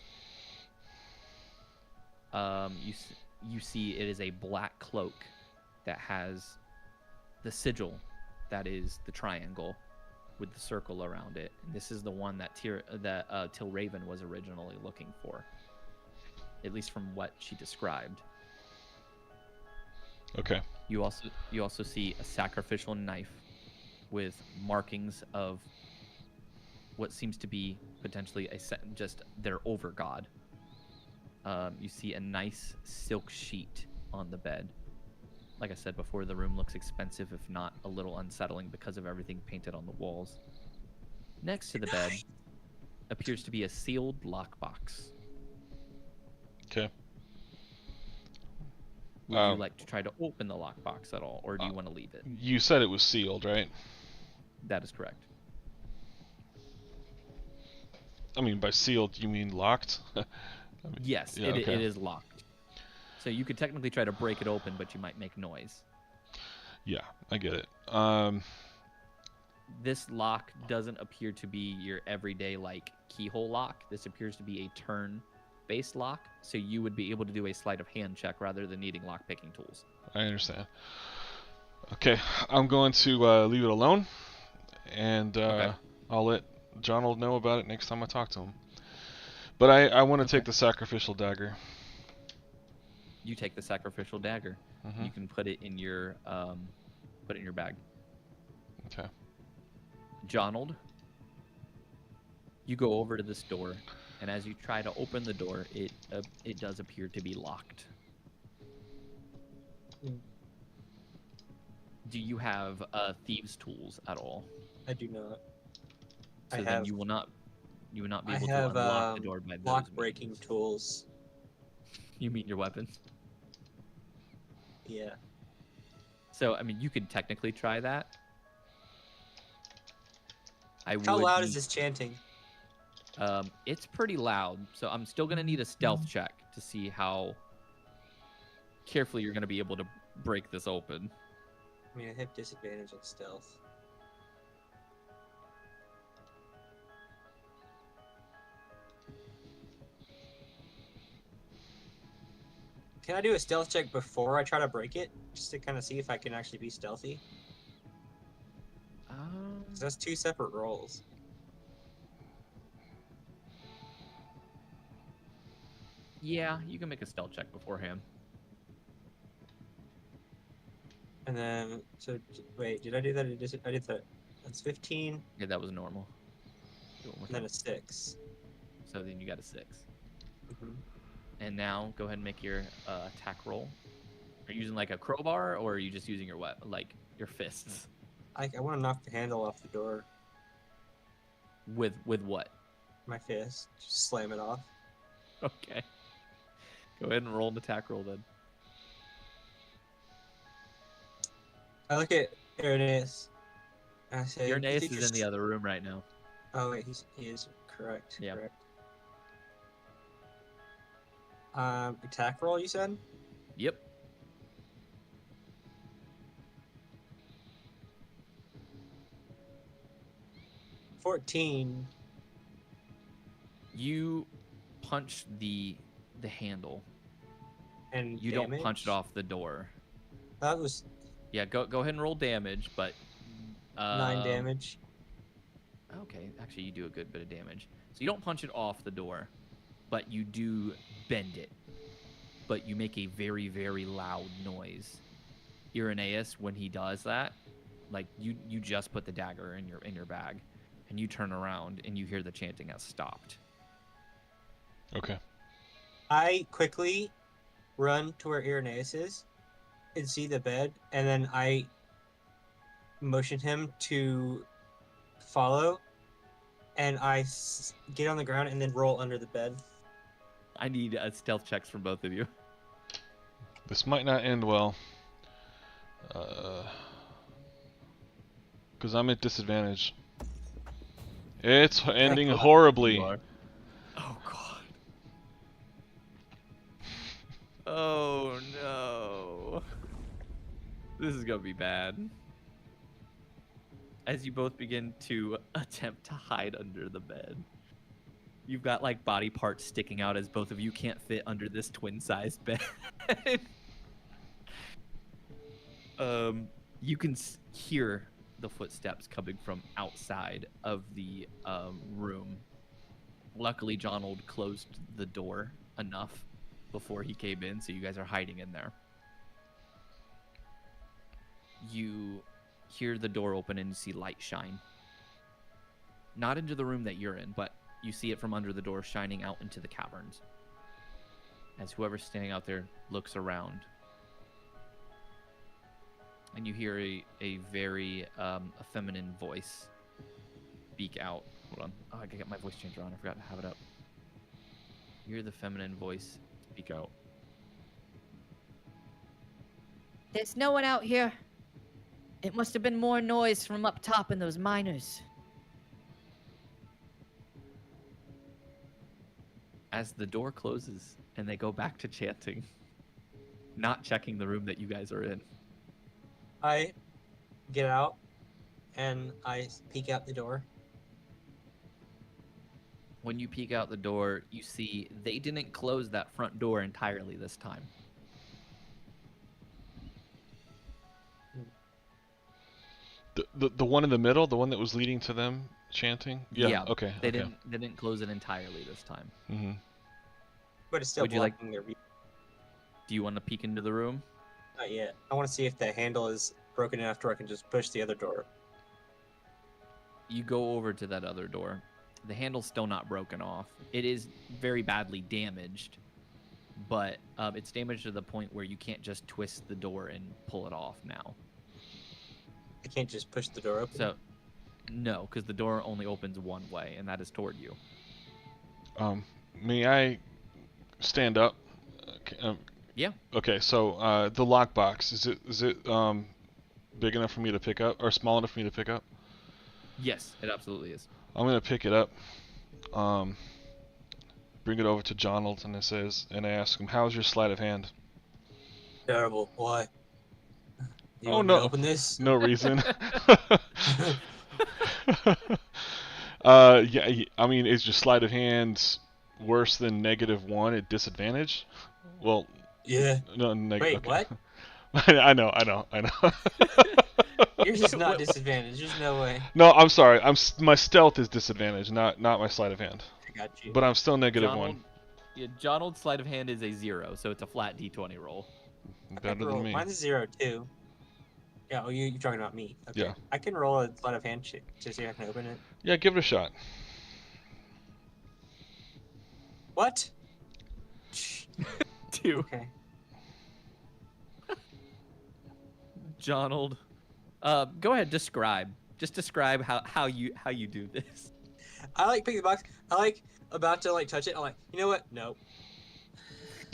You see it is a black cloak that has the sigil that is the triangle with the circle around it. And this is the one that Tilraven was originally looking for, at least from what she described. Okay. You also see a sacrificial knife with markings of what seems to be potentially just their overgod. You see a nice silk sheet on the bed. Like I said before, the room looks expensive, if not a little unsettling because of everything painted on the walls. Next to the bed appears to be a sealed lockbox. Okay. Would you like to try to open the lockbox at all, or do you want to leave it? You said it was sealed, right? That is correct. I mean, by sealed, you mean locked? Yes, yeah, it okay. is locked. So you could technically try to break it open, but you might make noise. Yeah, I get it. This lock doesn't appear to be your everyday like keyhole lock. This appears to be a turn-based lock, so you would be able to do a sleight of hand check rather than needing lock-picking tools. I understand. Okay, I'm going to leave it alone, and Okay. I'll let Jonald know about it next time I talk to him. But I want to take the sacrificial dagger. You take the sacrificial dagger. Mhm. You can put it in your bag. Okay. Jonald, you go over to this door, and as you try to open the door, it does appear to be locked. Hmm. Do you have thieves' tools at all? I do not. So I then have. you will not be I able have to unlock the door by those lock breaking means. tools. You mean your weapons? Yeah. So I mean, you could technically try that. How loud is this chanting? It's pretty loud, so I'm still gonna need a stealth check to see how carefully you're gonna be able to break this open. I mean, I have disadvantage on stealth. Can I do a stealth check before I try to break it? Just to kind of see if I can actually be stealthy? 'Cause that's two separate rolls. Yeah, you can make a stealth check beforehand. And then, wait, did I do that? I did that. That's 15, Yeah, that was normal. Do it one more and then time. a 6. So then you got a 6. Mhm. And now go ahead and make your attack roll. Are you using like a crowbar, or are you just using your like your fists? I want to knock the handle off the door. With what? My fist. Just slam it off. Okay. Go ahead and roll an attack roll then. I look at Irenaeus. And I say, Irenaeus "You think is in the you're other room right now. Oh wait, he is correct. Yeah. Correct. Attack roll, you said? Yep. $14. You punch the handle, And You don't punch it off the door. That was Yeah, go ahead and roll damage, but 9 damage. Okay, actually you do a good bit of damage. So you don't punch it off the door, but you do bend it. But you make a very, very loud noise. Irenaeus, when he does that, like you just put the dagger in your bag, and you turn around and you hear the chanting has stopped. Okay. I quickly run to where Irenaeus is and see the bed, and then I motion him to follow, and I get on the ground and then roll under the bed. I need stealth checks from both of you. This might not end well. Because I'm at disadvantage. It's ending horribly. Oh god. Oh no. This is gonna be bad. As you both begin to attempt to hide under the bed. You've got like body parts sticking out as both of you can't fit under this twin-sized bed. You can hear the footsteps coming from outside of the room. Luckily, Jonold closed the door enough before he came in, so you guys are hiding in there. You hear the door open and you see light shine. Not into the room that you're in, but you see it from under the door shining out into the caverns. As whoever's standing out there looks around. And you hear a very feminine voice speak out. Hold on. Oh, I gotta get my voice changer on. I forgot to have it up. You hear the feminine voice speak out. There's no one out here. It must have been more noise from up top in those miners. As the door closes and they go back to chanting, not checking the room that you guys are in. I get out and I peek out the door. When you peek out the door, you see they didn't close that front door entirely this time. The one in the middle, the one that was leading to them chanting? Yeah. Okay. They okay. didn't close it entirely this time. Mm-hmm. But it's still Would you like- blocking their view. Do you want to peek into the room? Not yet. I want to see if the handle is broken enough to where I can just push the other door. You go over to that other door. The handle's still not broken off. It is very badly damaged, but it's damaged to the point where you can't just twist the door and pull it off now. I can't just push the door open. So, no, because the door only opens one way, and that is toward you. May I stand up? Yeah. Okay, so the lockbox, is it big enough for me to pick up, or small enough for me to pick up? Yes, it absolutely is. I'm gonna pick it up, bring it over to Jonold, and I ask him, "How's your sleight of hand?" Terrible. Why? You Oh, want me to no. open this? No reason. Yeah, I mean, is your sleight of hand worse than -1 at disadvantage? Well, Yeah. no, Wait, what? I know. Yours is not disadvantage. There's no way. No, I'm sorry. My stealth is disadvantage, not my sleight of hand. I got you. But I'm still -1. Yeah, Jonold's sleight of hand is a 0, so it's a flat d20 roll. I Better can roll. than me. Mine's a 0 too. Yeah, oh, you're talking about me. Okay. Yeah. I can roll a sleight of hand check to see if I can open it. Yeah, give it a shot. What? 2. Okay. Jonold, go ahead, describe. Just describe how you do this. I like pick the box. I like about to like touch it. I'm like, you know what? No.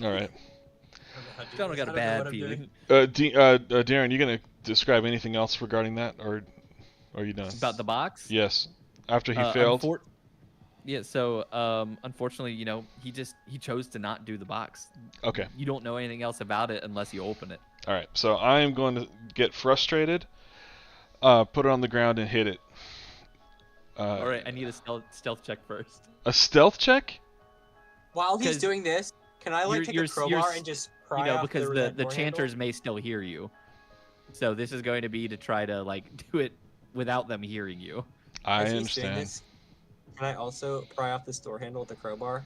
All right. Jonold got a bad feeling. Darren, you gonna describe anything else regarding that, or are you done? About the box? Yes. After he failed. Yeah, so unfortunately, he chose to not do the box. Okay. You don't know anything else about it unless you open it. All right. So I am going to get frustrated, put it on the ground, and hit it. All right, I need a stealth check first. A stealth check? While he's 'Cause doing this, can I like take a crowbar and just pry off because the the door handle? chanters may still hear you. So this is going to be to try to like do it without them hearing you. I As he's doing understand. this, can I also pry off this door handle with the crowbar?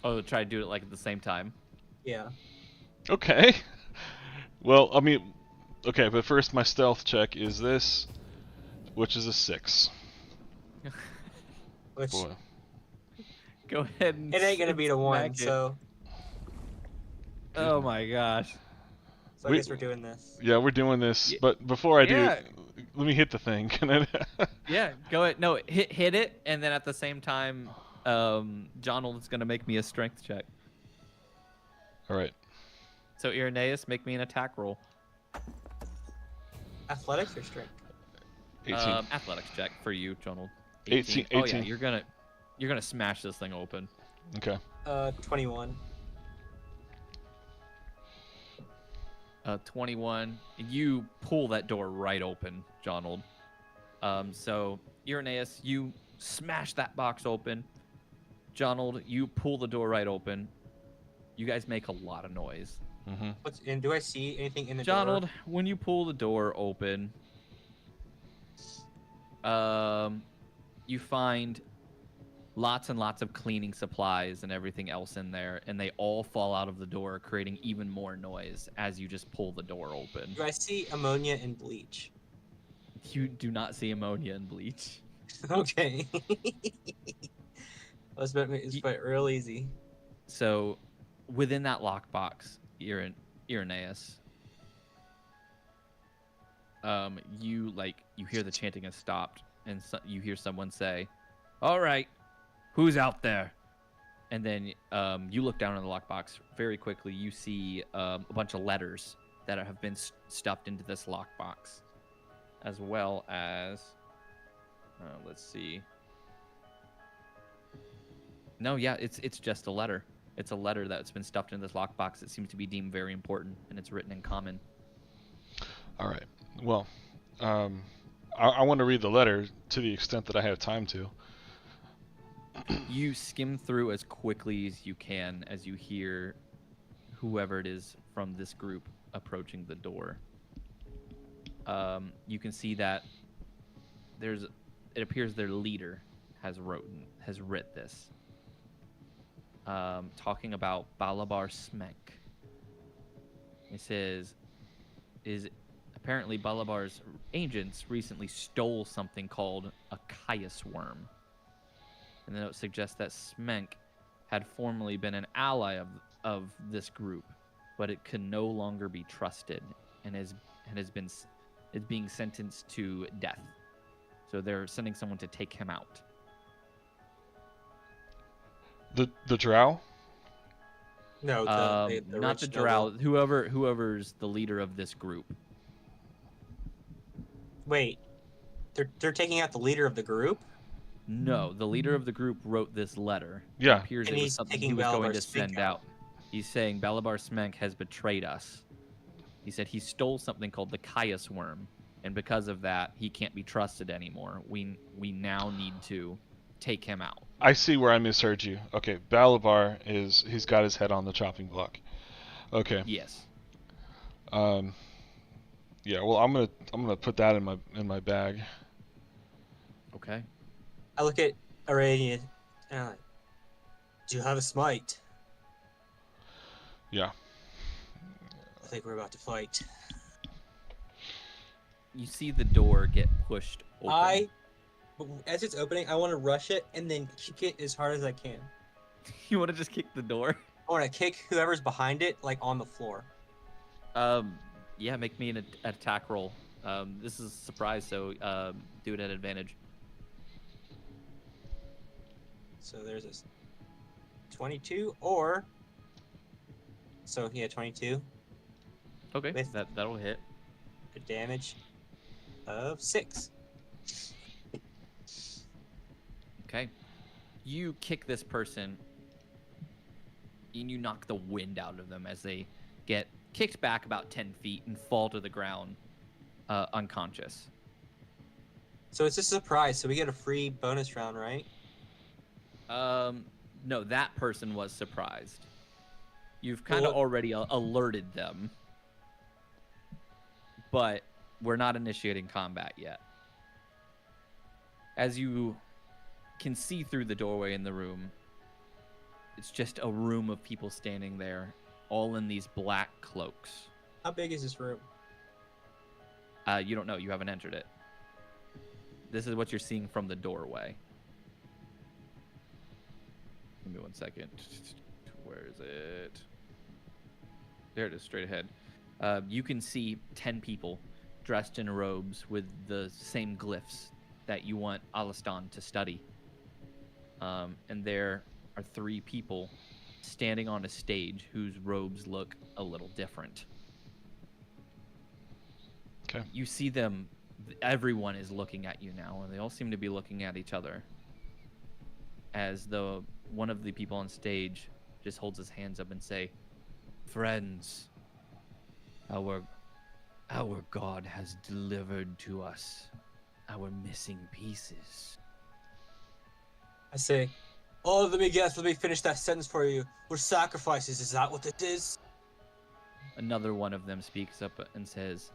Oh, try to do it like at the same time. Yeah. Okay. Well, I mean, okay, but first my stealth check is this, which is a 6. Which Boy. Go ahead and it ain't gonna beat a 1, smack it. so Oh my gosh. I We- guess we're doing this. Yeah, we're doing this, Yeah. but before I do, Yeah. let me hit the thing. Can I? Yeah, go ahead. No, hit it, and then at the same time, Jonald's gonna make me a strength check. All right. So Irenaeus, make me an attack roll. Athletics or strength? 18. Athletics check for you, Jonald. 18. Oh yeah, 18. you're gonna smash this thing open. Okay. 21. 21. You pull that door right open, Jonald. So Irenaeus, you smash that box open. Jonald, you pull the door right open. You guys make a lot of noise. Mm-hmm. And do I see anything in the Jonald, door? when you pull the door open, you find lots and lots of cleaning supplies and everything else in there, and they all fall out of the door, creating even more noise as you just pull the door open. Do I see ammonia and bleach? You do not see ammonia and bleach. Okay. Let's bet it's real easy. So, within that lockbox, Irenaeus, you hear the chanting has stopped, and you hear someone say, "All right, who's out there?" And then you look down in the lockbox very quickly. You see a bunch of letters that have been stuffed into this lockbox, as well as, let's see. No, yeah, it's just a letter. It's a letter that's been stuffed in this lockbox. It seems to be deemed very important, and it's written in common. All right. Well, I want to read the letter to the extent that I have time to. You skim through as quickly as you can as you hear whoever it is from this group approaching the door. You can see that it appears their leader has writ this. Talking about Balabar Smenk. It says, apparently Balabar's agents recently stole something called a Caius worm. And then it suggests that Smenk had formerly been an ally of this group, but it can no longer be trusted and is being sentenced to death. So they're sending someone to take him out. The drow? No, Not the rich drow. noble. Whoever's the leader of this group. Wait, they're taking out the leader of the group? No, the leader of the group wrote this letter. Yeah. It appears And it was he's something he taking was going Balabar to Smenk send out. He's saying Balabar Smenk has betrayed us. He said he stole something called the Caius worm, and because of that, he can't be trusted anymore. We now need to take him out. I see where I misheard you. Okay, Balabar he's got his head on the chopping block. Okay. Yes. Yeah. Well, I'm gonna put that in my bag. Okay. I look at Aranian and I'm like, do you have a smite? Yeah. I think we're about to fight. You see the door get pushed open. As it's opening, I want to rush it and then kick it as hard as I can. You want to just kick the door? I want to kick whoever's behind it, like on the floor. Yeah, make me an attack roll. This is a surprise, so do it at advantage. So there's this 22 or. So yeah, 22. Okay, With- that'll hit. A damage of 6. Okay. You kick this person, and you knock the wind out of them as they get kicked back about 10 feet and fall to the ground unconscious. So it's a surprise. So we get a free bonus round, right? No, that person was surprised. You've kind of Well, already alerted them, but we're not initiating combat yet. As you can see through the doorway in the room, it's just a room of people standing there, all in these black cloaks. How big is this room? You don't know. You haven't entered it. This is what you're seeing from the doorway. Give me 1 second. Where is it? There it is, straight ahead. You can see 10 people dressed in robes with the same glyphs that you want Alistan to study. And there are 3 people standing on a stage whose robes look a little different. Okay. You see them, everyone is looking at you now, and they all seem to be looking at each other. As though one of the people on stage just holds his hands up and say, "Friends, our God has delivered to us our missing pieces." I say, oh, let me finish that sentence for you. We're sacrifices, is that what it is? Another one of them speaks up and says,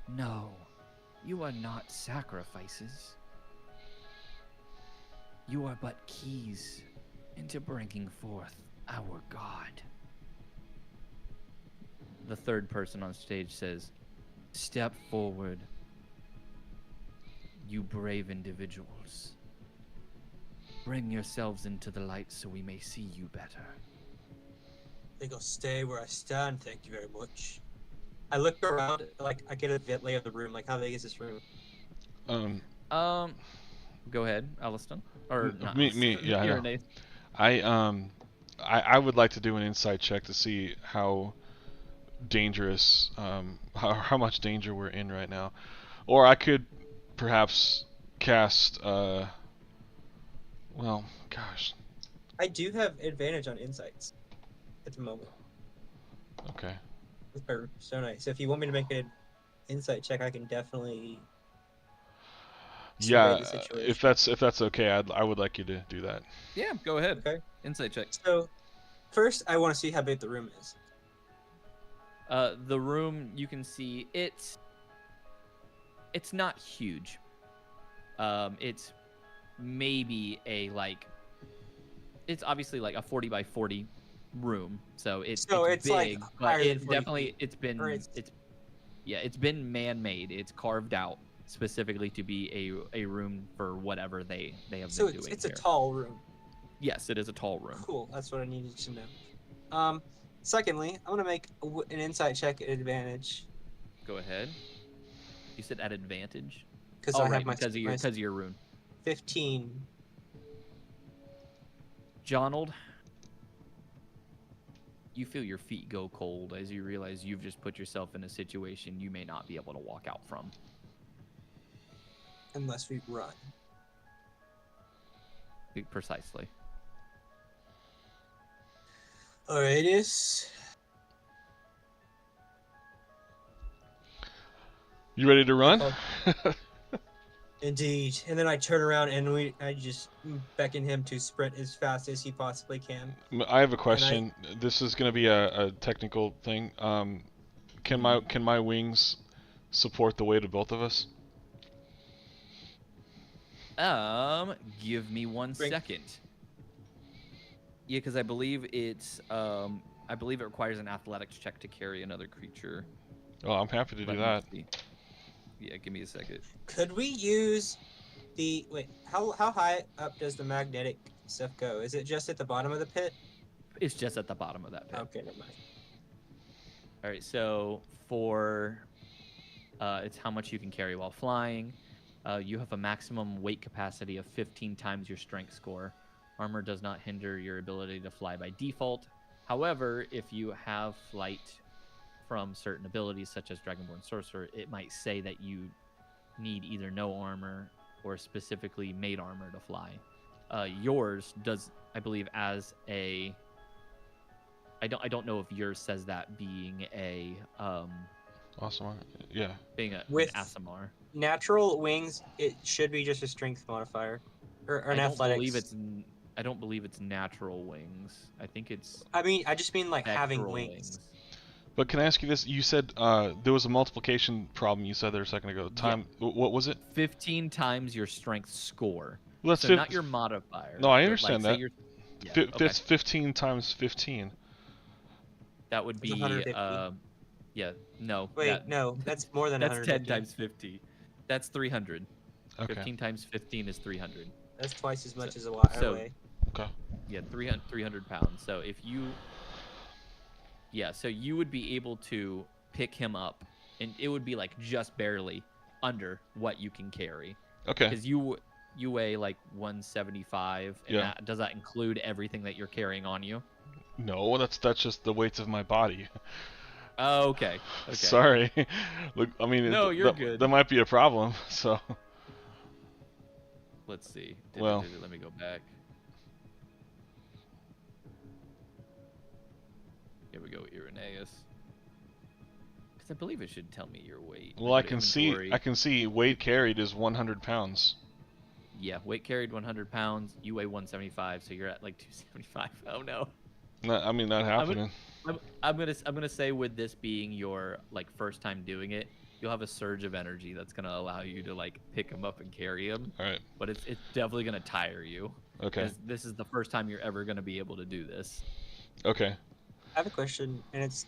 "No, you are not sacrifices. You are but keys into bringing forth our God." The third person on stage says, "Step forward, you brave individuals. Bring yourselves into the light so we may see you better." I think I'll stay where I stand, thank you very much. I look around, like I get a lay of the room. Like, how big is this room? Go ahead, Aliston. Or not me, Aliston, yeah, I know. Irenaeus. I would like to do an insight check to see how dangerous, how much danger we're in right now, or I could perhaps cast. Well, gosh. I do have advantage on insights at the moment Okay. with my persona. So if you want me to make an insight check, I can definitely. survey Yeah, the situation. if that's okay, I would like you to do that. Yeah, go ahead. Okay. Insight check. So, first, I want to see how big the room is. The room, you can see it's not huge. It's maybe it's obviously like a 40 by 40 room, so it's it's like big, higher but than it's 40 definitely feet. it's been Or it's- it's been man-made. It's carved out specifically to be a room for whatever they have So been doing it's a here. tall room. Yes, it is a tall room. Cool. That's what I needed to know. Secondly, I'm gonna make an insight check at advantage Go ahead. You said at advantage. because Oh, I have right, my because of your rune. 15. Jonald, you feel your feet go cold as you realize you've just put yourself in a situation you may not be able to walk out from. Unless we run. Precisely. Alrighties. You ready to run? Indeed. And then I turn around and I just beckon him to sprint as fast as he possibly can. I have a question. This is going to be a technical thing. Can my wings support the weight of both of us? Give me 1 Bring- second. Yeah, because I believe it requires an athletics check to carry another creature. Oh, I'm happy to Let do me that. see. Yeah, give me a second. Could we use the how high up does the magnetic stuff go? Is it just at the bottom of the pit? It's just at the bottom of that pit. Okay, never mind. All right, so for it's how much you can carry while flying. You have a maximum weight capacity of 15 times your strength score. Armor does not hinder your ability to fly by default. However, if you have flight from certain abilities such as Dragonborn Sorcerer, it might say that you need either no armor or specifically made armor to fly. Yours does, I believe, as a I don't know if yours says that being a Awesome. Yeah. being a With- an Aasimar. Natural wings, it should be just a strength modifier or an I don't athletics. believe I don't believe it's natural wings. I think it's I mean, I just mean like having vectoral wings. But can I ask you this? You said there was a multiplication problem. You said there a second ago. Time. What was it? 15 times your strength score. Well, that's So not your modifier. No, I but, understand say that. you're- Yeah, That's okay. 15 times 15. That would It's be 150. yeah, no. Wait, no, that's more than That's 10 150. times 50. That's 300. Okay. 15 times 15 is 300. That's twice as much as a so- way. Okay. Yeah, 300 pounds. So if you so you would be able to pick him up, and it would be like just barely under what you can carry. Okay. Because you weigh like 175, and Yeah. does that include everything that you're carrying on you? No, that's just the weight of my body. Oh, okay. Okay. Sorry. Look, I mean, No, you're good. That might be a problem. So. Let's see. Well. Let me go back. Here we go, Irenaeus. Because I believe it should tell me your weight. Well, I Go to can see. inventory. I can see weight carried is 100 pounds. Yeah, weight carried 100 pounds. You weigh 175, so you're at like 275. Oh no. I mean, not happening. I'm gonna say with this being your like first time doing it, you'll have a surge of energy that's gonna allow you to like pick him up and carry him. All right. But it's definitely gonna tire you. Okay. 'Cause this is the first time you're ever gonna be able to do this. Okay. I have a question, and it's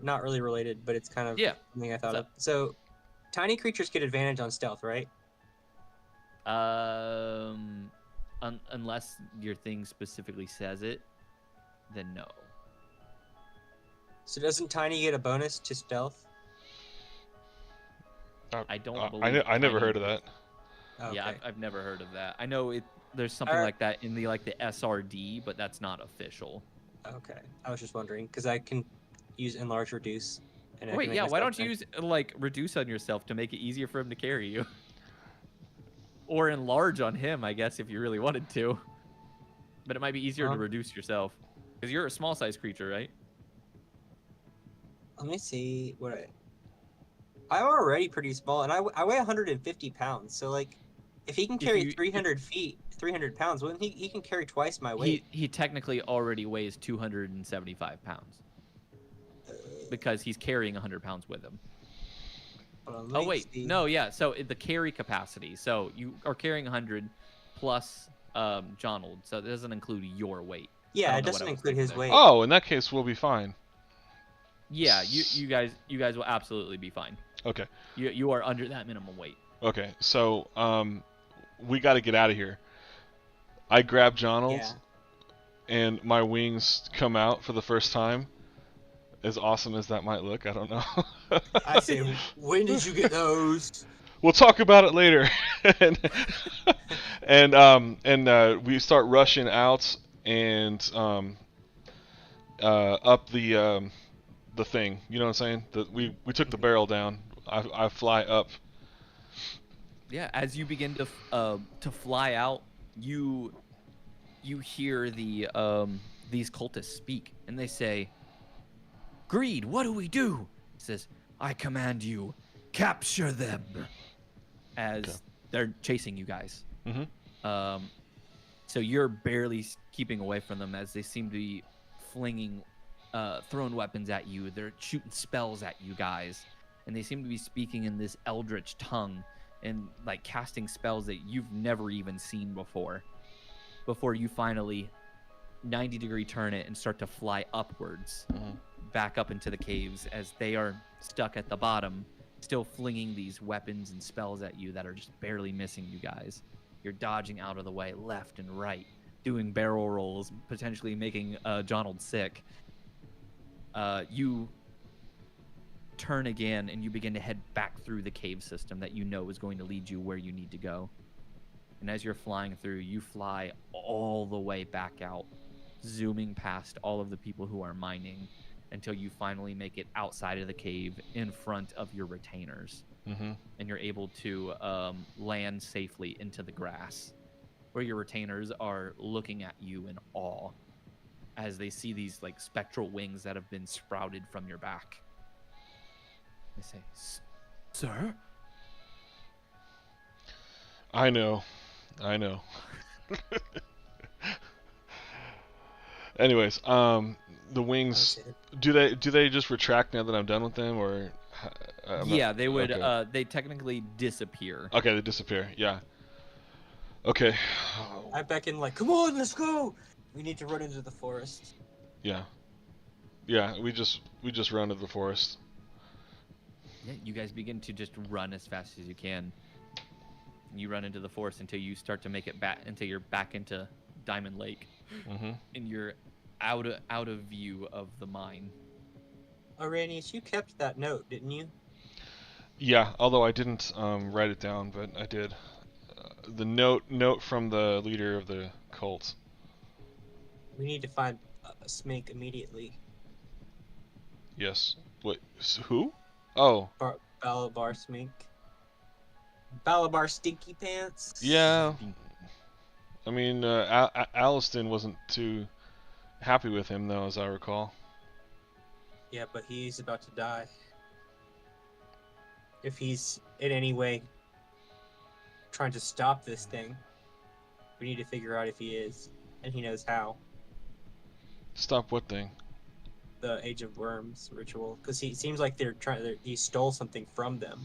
not really related, but it's kind of something I thought What's of. So, tiny creatures get advantage on stealth, right? Unless your thing specifically says it, then no. So doesn't tiny get a bonus to stealth? I don't I believe. never Tiny- heard of that. Okay. Yeah, I've never heard of that. I know there's something Alright. like that in the SRD, but that's not official. Okay. I was just wondering because I can use enlarge reduce. And I can Wait, make yeah, my why stealth don't you check. use reduce on yourself to make it easier for him to carry you? Or enlarge on him, I guess, if you really wanted to. But it might be easier to reduce yourself. Because you're a small size creature, right? Let me see what I'm already pretty small, and I weigh 150 pounds. So like, if he can carry 300 pounds, well, he can carry twice my weight. He technically already weighs 275 pounds. Because he's carrying 100 pounds with him. Oh wait, no, yeah. So the carry capacity. So you are carrying 100 plus Jonald. So it doesn't include your weight. Yeah, I it don't know what doesn't I was include his thinking weight. Oh, in that case, we'll be fine. Yeah, you guys will absolutely be fine. Okay. You are under that minimum weight. Okay. So we got to get out of here. I grab Jonald, Yeah. and my wings come out for the first time. As awesome as that might look, I don't know. I say, when did you get those? We'll talk about it later. and we start rushing out and up the thing. You know what I'm saying? We took the barrel down. I fly up. Yeah, as you begin to fly out, you hear the these cultists speak, and they say, "Greed, what do we do?" He says, "I command you, capture them." As they're chasing you guys. Mm-hmm. So you're barely keeping away from them as they seem to be flinging, throwing weapons at you. They're shooting spells at you guys, and they seem to be speaking in this eldritch tongue and like casting spells that you've never even seen before. Before you finally 90-degree turn it and start to fly upwards, back up into the caves as they are stuck at the bottom, still flinging these weapons and spells at you that are just barely missing you guys. You're dodging out of the way left and right, doing barrel rolls, potentially making Jonald sick. You turn again and you begin to head back through the cave system that you know is going to lead you where you need to go. And as you're flying through, you fly all the way back out, zooming past all of the people who are mining until you finally make it outside of the cave in front of your retainers. Mm-hmm. And you're able to land safely into the grass, where your retainers are looking at you in awe as they see these like spectral wings that have been sprouted from your back. They say, "Sir?" I know. Anyways, the I would wings. say Do they just retract now that I'm done with them, or? I'm not- Yeah, they would. Okay. They technically disappear. Okay, they disappear. Yeah. Okay. I beckon like, come on, let's go. We need to run into the forest. Yeah. Yeah. We just run to the forest. Yeah, you guys begin to just run as fast as you can. You run into the forest until you start to make it back, until you're back into Diamond Lake, Mm-hmm. and you're out of view of the mine. Arrhenius, you kept that note, didn't you? Yeah. Although I didn't write it down, but I did. The note from the leader of the cult. We need to find Smink immediately. Yes. What? Who? Oh. Balabar Smink. Balabar Stinky Pants. Yeah. I mean, Aliston wasn't too happy with him, though, as I recall. Yeah, but he's about to die. If he's in any way trying to stop this thing, we need to figure out if he is, and he knows how. Stop what thing? The Age of Worms ritual, because he seems like he stole something from them,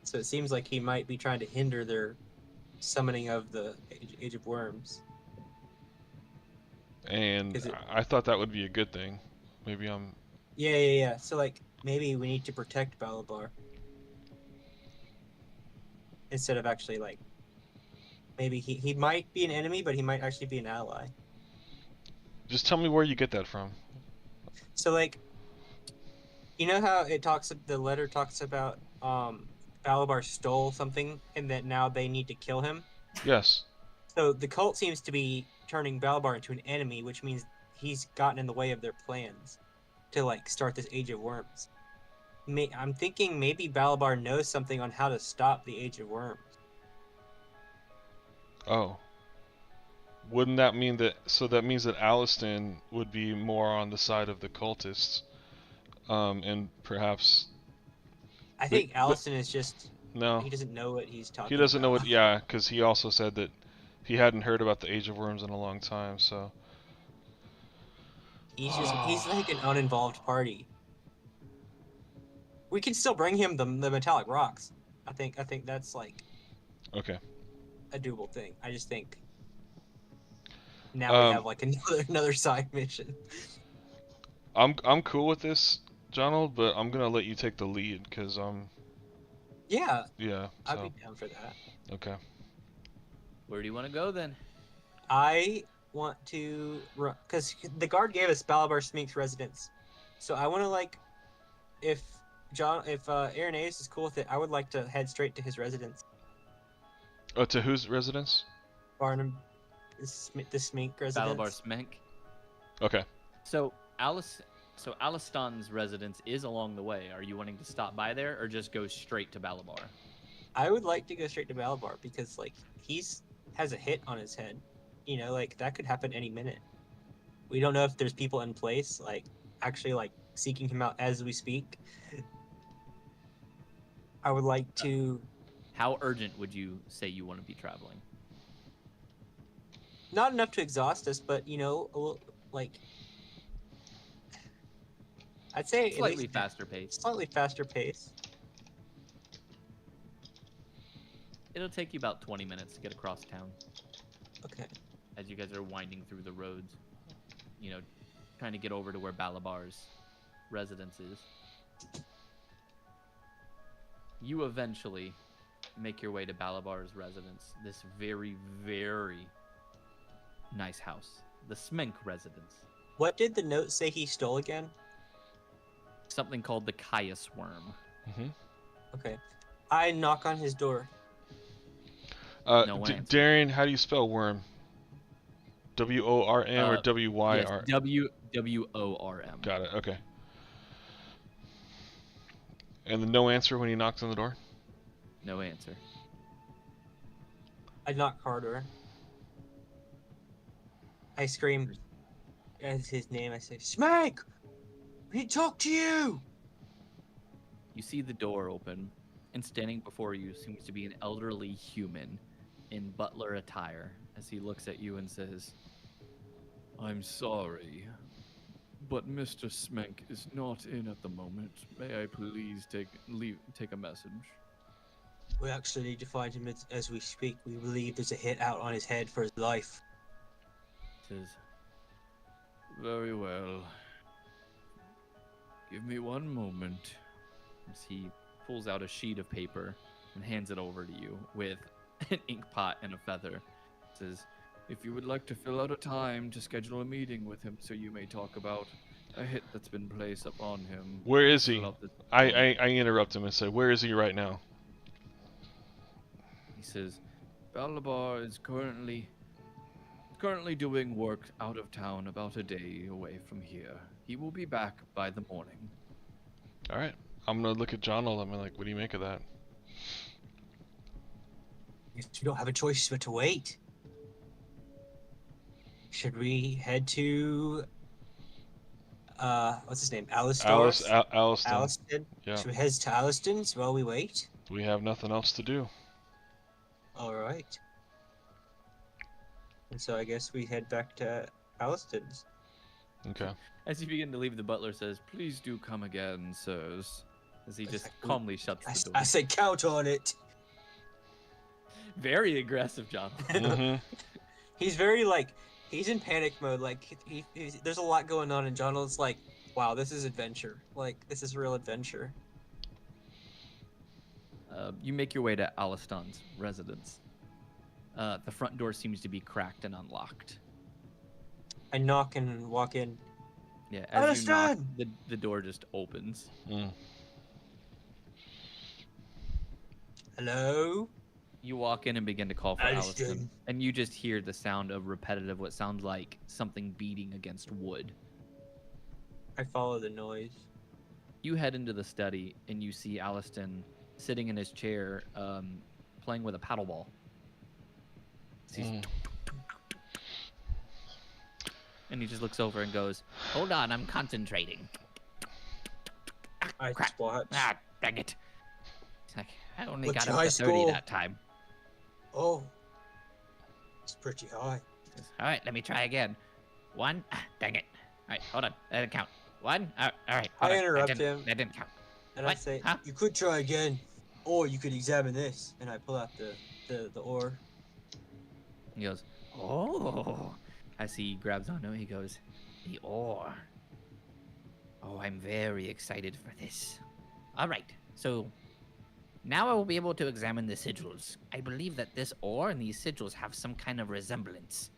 so it seems like he might be trying to hinder their summoning of the Age of Worms. And Is it- I thought that would be a good thing. Maybe I'm. Yeah. So like maybe we need to protect Balabar instead of actually like maybe he might be an enemy, but he might actually be an ally. Just tell me where you get that from. So like, you know how the letter talks about Balabar stole something and that now they need to kill him. Yes. So the cult seems to be turning Balabar into an enemy, which means he's gotten in the way of their plans to like start this Age of Worms. I'm thinking maybe Balabar knows something on how to stop the Age of Worms. Oh. Wouldn't that mean that? So that means that Aliston would be more on the side of the cultists, and perhaps I think but- Allison is just no. he doesn't know what he's talking. He doesn't know about. what. Yeah, because he also said that he hadn't heard about the Age of Worms in a long time. So. He's like an uninvolved party. We can still bring him the metallic rocks. I think that's like Okay. a doable thing. I just think now we Um, have like another side mission. I'm cool with this, Jonald, but I'm gonna let you take the lead because Yeah, yeah. I'd So be down for that. okay. Where do you want to go then? I want to run because the guard gave us Balabar Smink's residence, so I want to like if Irenaeus is cool with it, I would like to head straight to his residence. Oh, to whose residence? Barnum, the Smink residence. Balabar Smenk. Okay. So Aliston's residence is along the way. Are you wanting to stop by there or just go straight to Balabar? I would like to go straight to Balabar because like has a hit on his head. You know, like that could happen any minute. We don't know if there's people in place, like actually like seeking him out as we speak. I would like to How urgent would you say you want to be traveling? not enough to exhaust us, but you know, a little, like I'd say at Slightly least faster pace. slightly faster pace. It'll take you about 20 minutes to get across town Okay. as you guys are winding through the roads. You know, trying to get over to where Balabar's residence is. You eventually make your way to Balabar's residence. This very, very nice house. The Smink residence. What did the note say he stole again? Something called the Caius worm. Mm-hmm. Okay. I knock on his door. No answer. Darian, how do you spell worm? WORM or WYR? Yes, WORM. Got it. Okay. And then no answer when he knocks on the door? No answer. I knock harder. I scream as his name. I say, Smike! We need to talk to you! You see the door open, and standing before you seems to be an elderly human in butler attire as he looks at you and says, I'm sorry, but Mr. Smenk is not in at the moment. May I please take a message? We actually need to find him as we speak. We believe there's a hit out on his head for his life. Says, very well. Give me one moment. As he pulls out a sheet of paper and hands it over to you with an ink pot and a feather. Says, if you would like to fill out a time to schedule a meeting with him so you may talk about a hit that's been placed upon him. Where is he? fill out this I interrupt him and say, where is he right now? He says, Balabar is currently doing work out of town, about a day away from here. He will be back by the morning. All right. I'm gonna look at John. I'm like, what do you make of that? Guess we don't have a choice but to wait. Should we head to what's his name? Alistar? Aliston. Aliston? Yeah. Should we head to Aliston's while we wait? We have nothing else to do. Alright. And so I guess we head back to Aliston's. Okay. As you begin to leave, the butler says, please do come again, sirs. As he just Exactly. calmly shuts the door. I said count on it. Very aggressive, John. Mm-hmm. He's very he's in panic mode. Like there's a lot going on, and Jonathan's like, "Wow, this is adventure. Like this is real adventure." You make your way to Aliston's residence. The front door seems to be cracked and unlocked. I knock and walk in. Yeah, as you knock, Aliston! the door just opens. Mm. Hello. You walk in and begin to call for Aliston. Aliston, and you just hear the sound of repetitive, what sounds like something beating against wood. I follow the noise. You head into the study, and you see Aliston sitting in his chair, playing with a paddleball. And he just looks over and goes, Hold on, I'm concentrating. I Crap. just watch. Ah, dang it. It's like, I only What's got your up high to 30 score? that time. Oh, it's pretty high. All right, let me try again. One. Ah, dang it. All right, hold on. That didn't count. One. All right. I hold on. interrupt that didn't, him. That didn't count. And I What? say, Huh? "You could try again, or you could examine this." And I pull out the ore. he goes, oh. As he grabs onto it, he goes, The ore. Oh, I'm very excited for this. All right, so now I will be able to examine the sigils. I believe that this ore and these sigils have some kind of resemblance.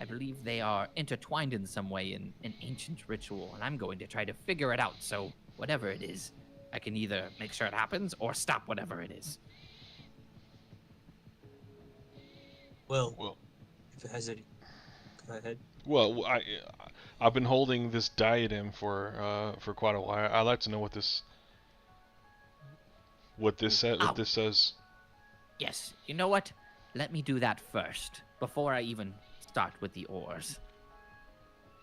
I believe they are intertwined in some way in an ancient ritual, and I'm going to try to figure it out. So whatever it is, I can either make sure it happens or stop whatever it is. Well, if it has any, go ahead. Well, I've been holding this diadem for quite a while. I'd like to know what this says. Yes, you know what? Let me do that first, before I even start with the ores.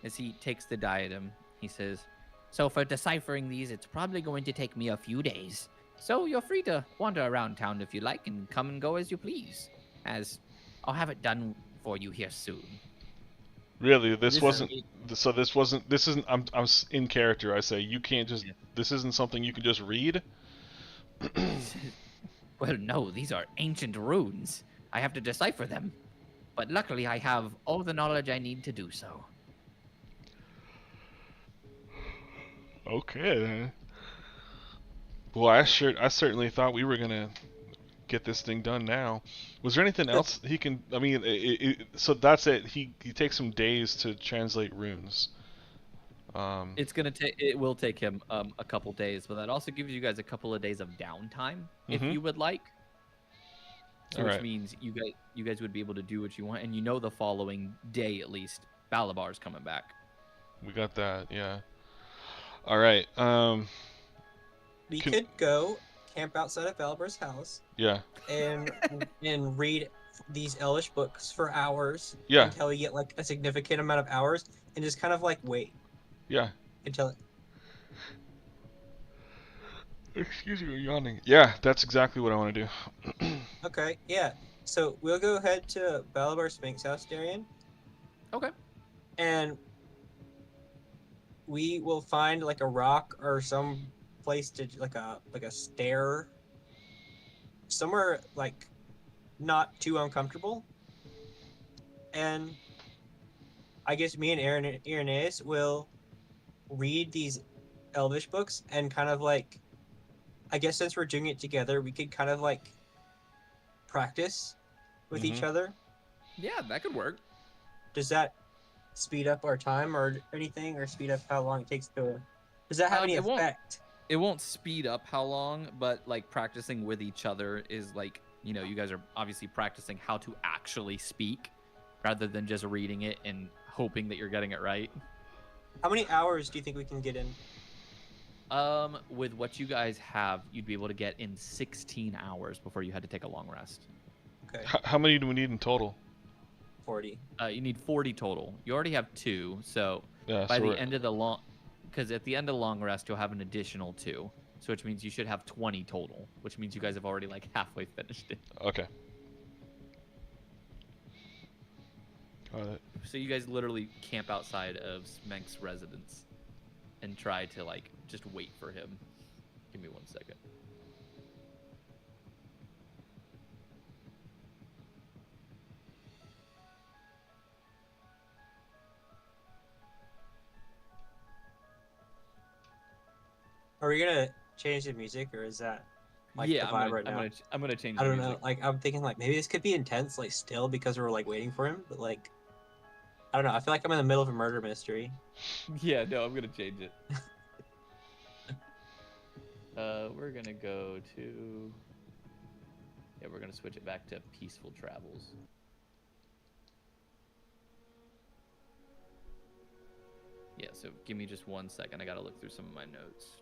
as he takes the diadem, he says, So for deciphering these, it's probably going to take me a few days. So you're free to wander around town if you like and come and go as you please, as I'll have it done for you here soon. Really, this This wasn't. is- So this wasn't. This isn't. I'm in character. I say you can't just. Yeah. This isn't something you can just read. Well, no, these are ancient runes. I have to decipher them. But luckily, I have all the knowledge I need to do so. Okay then. Well, I certainly thought we were gonna get this thing done now. Was there anything else he can? I mean, so that's it. He takes some days to translate runes. it will take him a couple days, but that also gives you guys a couple of days of downtime if Mhm. you would like. So Alright. which means you guys would be able to do what you want, and the following day at least, Balabar's coming back. We got that. Yeah. All right. We Can- could go camp outside of Valbar's house Yeah. and and read these Elish books for hours Yeah. until we get like a significant amount of hours and just kind of like wait Yeah. until Excuse me, yawning. Yeah, that's exactly what I want to do. Okay, yeah. So we'll go head to Balabar Spink's house, Darian. Okay. and we will find like a rock or some place to like a stair somewhere like not too uncomfortable. And I guess me and Irenaeus will read these Elvish books and kind of like, I guess since we're doing it together, we could kind of like practice with each other. Yeah, that could work. Does that speed up our time or anything, or speed up how long it takes to? Does that have any It won't. effect? It won't speed up how long, but like practicing with each other is like, you know, you guys are obviously practicing how to actually speak rather than just reading it and hoping that you're getting it right. How many hours do you think we can get in? With what you guys have, you'd be able to get in 16 hours before you had to take a long rest. Okay, How many do we need in total? 40. You need 40 total. You already have 2, so Yeah, by so the we're- end of the long, because at the end of the long rest, you'll have an additional 2, so which means you should have 20 total, which means you guys have already like halfway finished it. Okay. Got it. So you guys literally camp outside of Smenk's residence and try to like just wait for him. Give me 1 second. Are we gonna change the music, or is that like yeah, the vibe right now? I'm gonna change. I the don't know. music. Like I'm thinking like maybe this could be intense, like still because we're like waiting for him, but like I don't know. I feel like I'm in the middle of a murder mystery. Yeah, no, I'm gonna change it. We're gonna go to. Yeah, we're gonna switch it back to peaceful travels. Yeah, so give me just 1 second. I gotta look through some of my notes.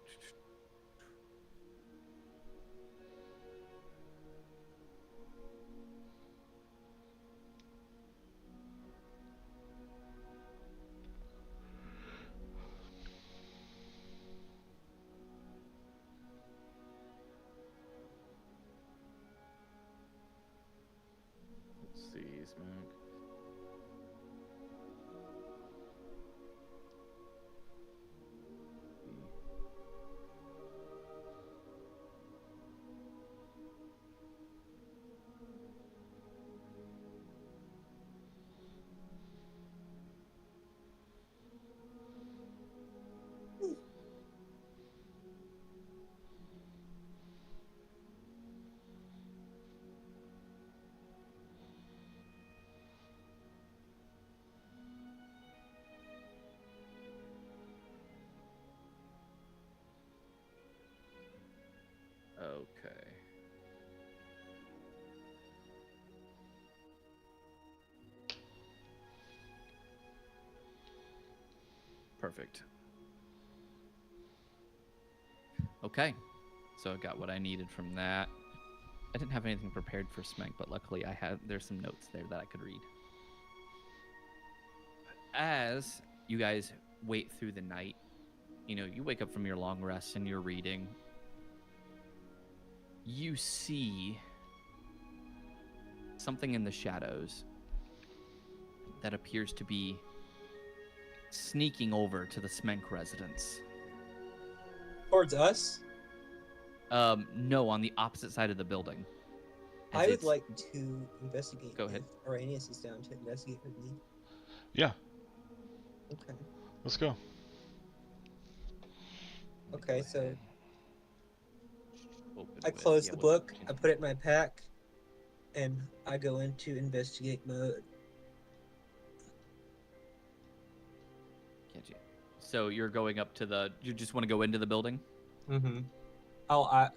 Let's see, Smoke. Okay. Perfect. Okay. So I got what I needed from that. I didn't have anything prepared for Smek, but luckily there's some notes there that I could read. As you guys wait through the night, you know, you wake up from your long rest and you're reading. You see something in the shadows that appears to be sneaking over to the Smenk residence. Towards us? No, on the opposite side of the building. As I would it's- like to investigate. Go ahead. If Arrhenius is down to investigate with me. Yeah, Okay. let's go. Okay, so Open I with- close yeah, the we'll book, I continue. put it in my pack, and I go into investigate mode. Can't you? So you're going up to the. You just want to go into the building? Mm-hmm. Oh,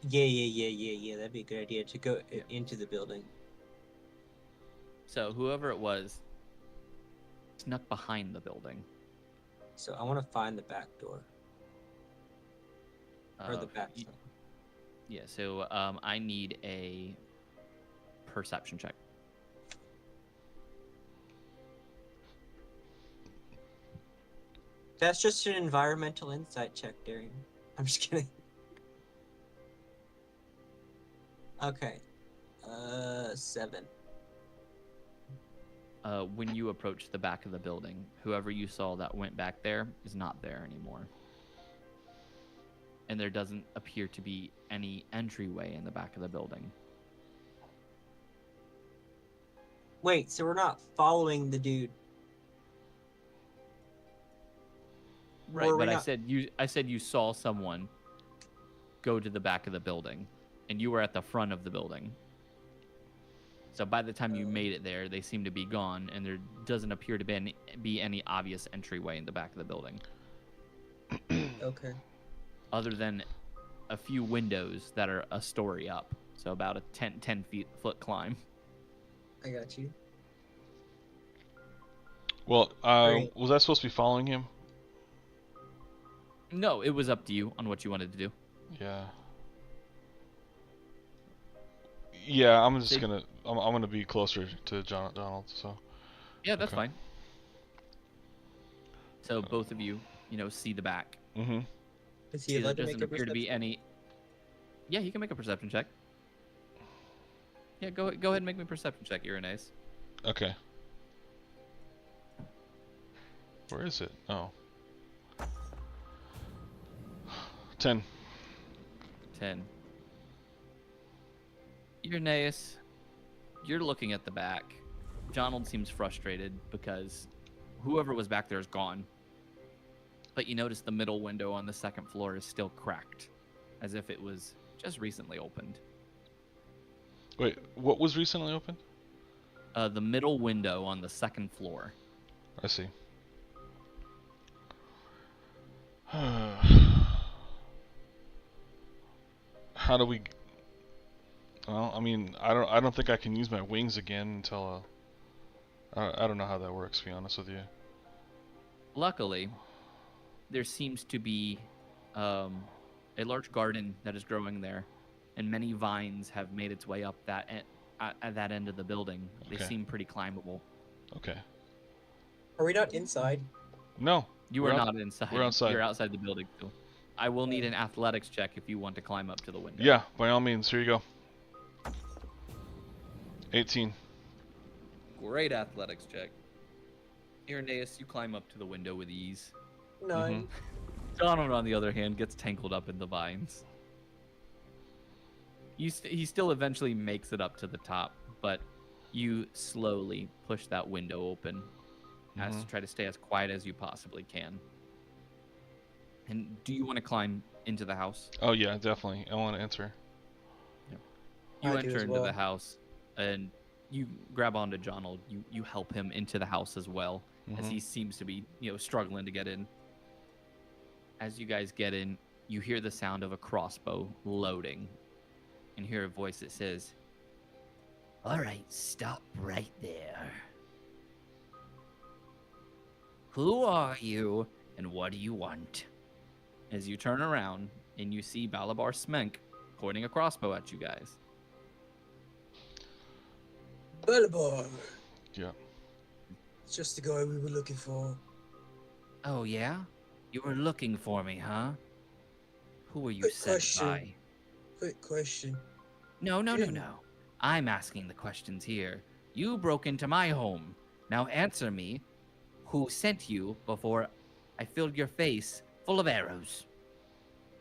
yeah. That'd be a good idea to go into the building. So whoever it was snuck behind the building. So I want to find the back door or the Uh, back. y- side. Yeah. So I need a perception check. That's just an environmental insight check, Darian. I'm just kidding. Okay. 7. when you approach the back of the building, whoever you saw that went back there is not there anymore. And there doesn't appear to be any entryway in the back of the building. Wait, so we're not following the dude? Right, Or we're but not- I said you saw someone go to the back of the building, and you were at the front of the building. So by the time you made it there, they seem to be gone, and there doesn't appear to be any obvious entryway in the back of the building, Okay. other than a few windows that are a story up, so about a 10 foot climb. I got you. Well, Great. was I supposed to be following him? No, it was up to you on what you wanted to do. Yeah. Yeah, I'm just They- gonna. I'm gonna be closer to Donald. So. Yeah, that's Okay. fine. So both of you, see the back. Mm-hmm. Is See, he there allowed to doesn't make a appear to be perception? any. Yeah, you can make a perception check. Yeah, go ahead and make me a perception check, Irenaeus. Okay. Where is it? Oh. 10. 10. Irenaeus, you're looking at the back. Donald seems frustrated because whoever was back there is gone. But you notice the middle window on the second floor is still cracked, as if it was just recently opened. Wait, what was recently opened? The middle window on the second floor. I see. How do we? Well, I mean, I don't think I can use my wings again until. I don't know how that works. To be honest with you. Luckily, there seems to be a large garden that is growing there, and many vines have made its way up at that end of the building. They Okay. seem pretty climbable. Okay. Are we not inside? No. You We're are out- not inside. we're outside. You're outside the building. Too. I will need an athletics check if you want to climb up to the window. Yeah, by all means. Here you go. 18. Great athletics check. Irenaeus, you climb up to the window with ease. 9. Donald, on the other hand, gets tangled up in the vines. He still eventually makes it up to the top, but you slowly push that window open as to try to stay as quiet as you possibly can. And do you want to climb into the house? Oh yeah, definitely. I want to enter. You I do enter as into well. the house, and you grab onto Donald. You help him into the house as well, as Mhm. he seems to be, struggling to get in. As you guys get in, you hear the sound of a crossbow loading, and hear a voice that says, All right, stop right there. Who are you and what do you want? as you turn around and you see Balabar Smenk pointing a crossbow at you guys. Balabar. Yeah. It's just the guy we were looking for. Oh, yeah? You were looking for me, huh? Who were you Quick sent question. by? Quick question. No. Yeah. I'm asking the questions here. You broke into my home. Now answer me. Who sent you before I filled your face full of arrows?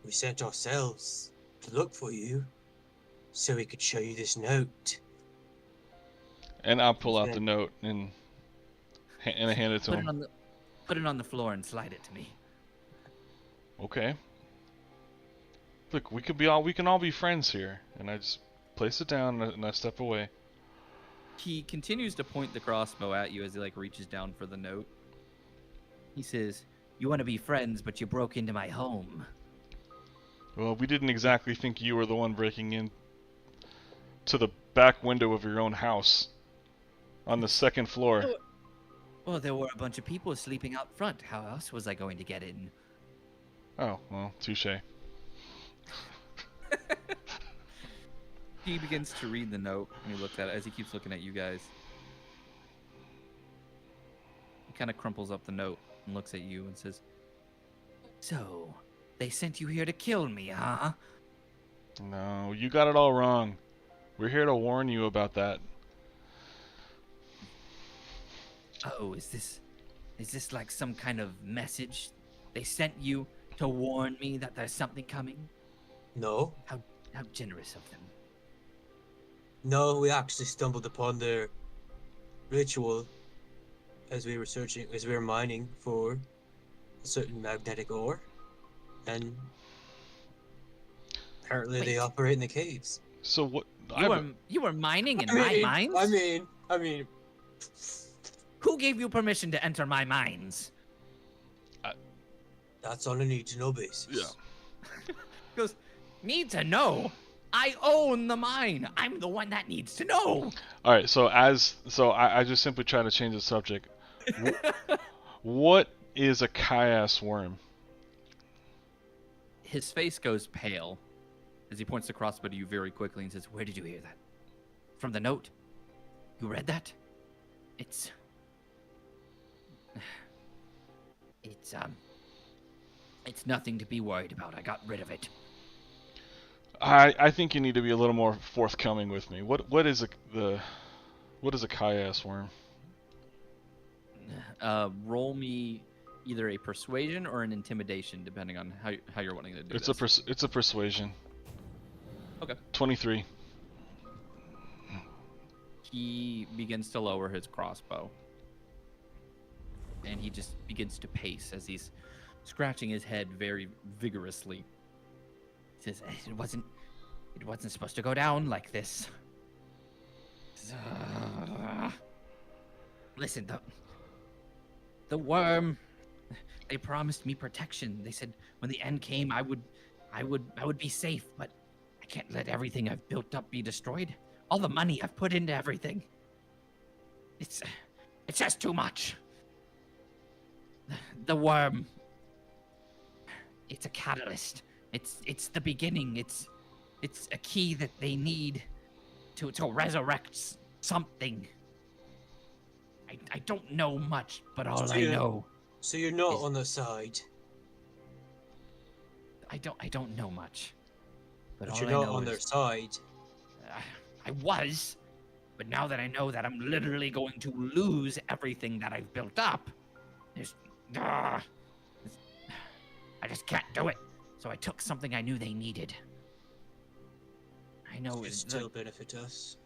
We sent ourselves to look for you so we could show you this note. And I'll pull out Okay. the note and I hand it to Put him. it on the floor and slide it to me. Okay. Look, we can all be friends here. And I just place it down and I step away. He continues to point the crossbow at you as he reaches down for the note. He says, "You want to be friends, but you broke into my home." Well, we didn't exactly think you were the one breaking in to the back window of your own house on the second floor. Well, there were a bunch of people sleeping out front. How else was I going to get in? Oh, well, touche. He begins to read the note, and he looks at it as he keeps looking at you guys. He kind of crumples up the note and looks at you and says, So, they sent you here to kill me, huh? No, you got it all wrong. We're here to warn you about that. Oh, is this like some kind of message? They sent you to warn me that there's something coming? No, How generous of them. no, we actually stumbled upon their ritual as we were mining for a certain magnetic ore, and apparently they Wait. operate in the caves. So what? You were mining in my mines? I mean, Who gave you permission to enter my mines? that's on a need-to-know basis. Yeah. Goes, need to know? I own the mine. I'm the one that needs to know. All right. So I just simply try to change the subject. What is a Chias worm? His face goes pale as he points the crossbow to you very quickly and says, "Where did you hear that?" From the note. You read that? It's nothing to be worried about. I got rid of it. I think you need to be a little more forthcoming with me. What is a Chias worm? Roll me either a persuasion or an intimidation, depending on how you're wanting to do It's this. it's a persuasion. Okay. 23. He begins to lower his crossbow. And he just begins to pace as he's scratching his head very vigorously. He says it wasn't supposed to go down like this. Listen, the worm. They promised me protection. They said when the end came, I would be safe. But I can't let everything I've built up be destroyed. All the money I've put into everything. It's just too much. The worm. It's a catalyst. It's the beginning. It's a key that they need to resurrect something. I don't know much, but all I know. So you're not on the side. I don't know much. But all You're I not know on their is, side. I was, but now that I know that I'm literally going to lose everything that I've built up, I just can't do it. So I took something I knew they needed. I know It still benefit us.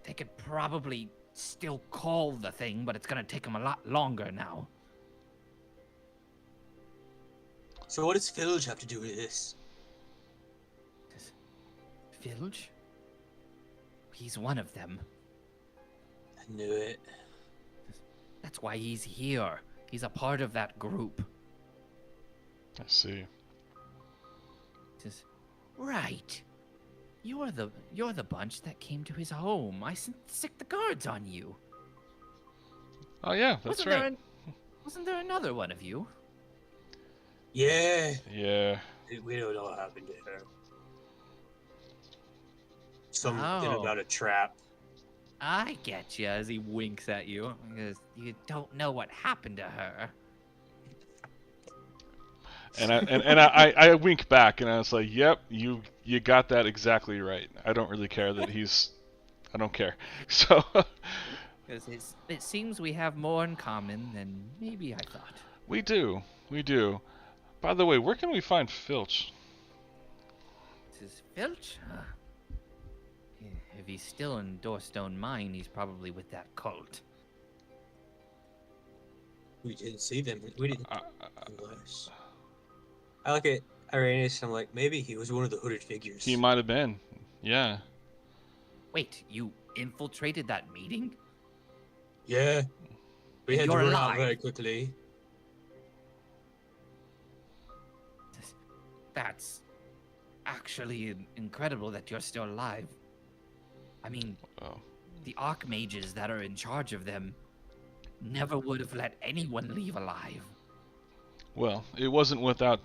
they could probably still call the thing, but it's gonna take them a lot longer now. So what does Filge have to do with this? Filge? He's one of them. I knew it. That's why he's here. He's a part of that group. I see. Says, right. You're the bunch that came to his home. I sicked the guards on you. Oh yeah, that's right. Wasn't there another one of you? Yeah. Yeah. We don't know what happened to her. Something Oh. about a trap. I get you, as he winks at you. Because you don't know what happened to her. And I wink back and I was like, "Yep, you got that exactly right. I don't really care that I don't care." So Because it seems we have more in common than maybe I thought. we do. By the way, where can we find Filch? This is Filch? If he's still in Doorstone Mine, he's probably with that cult. We didn't see them. We didn't. Uh, Unless. I look at Irenaeus and I'm like, maybe he was one of the hooded figures. he might have been. Yeah. Wait, you infiltrated that meeting? Yeah. We had to You're run out alive. very quickly. That's actually incredible that you're still alive. I mean, Oh. the Archmages that are in charge of them never would have let anyone leave alive. Well, it wasn't without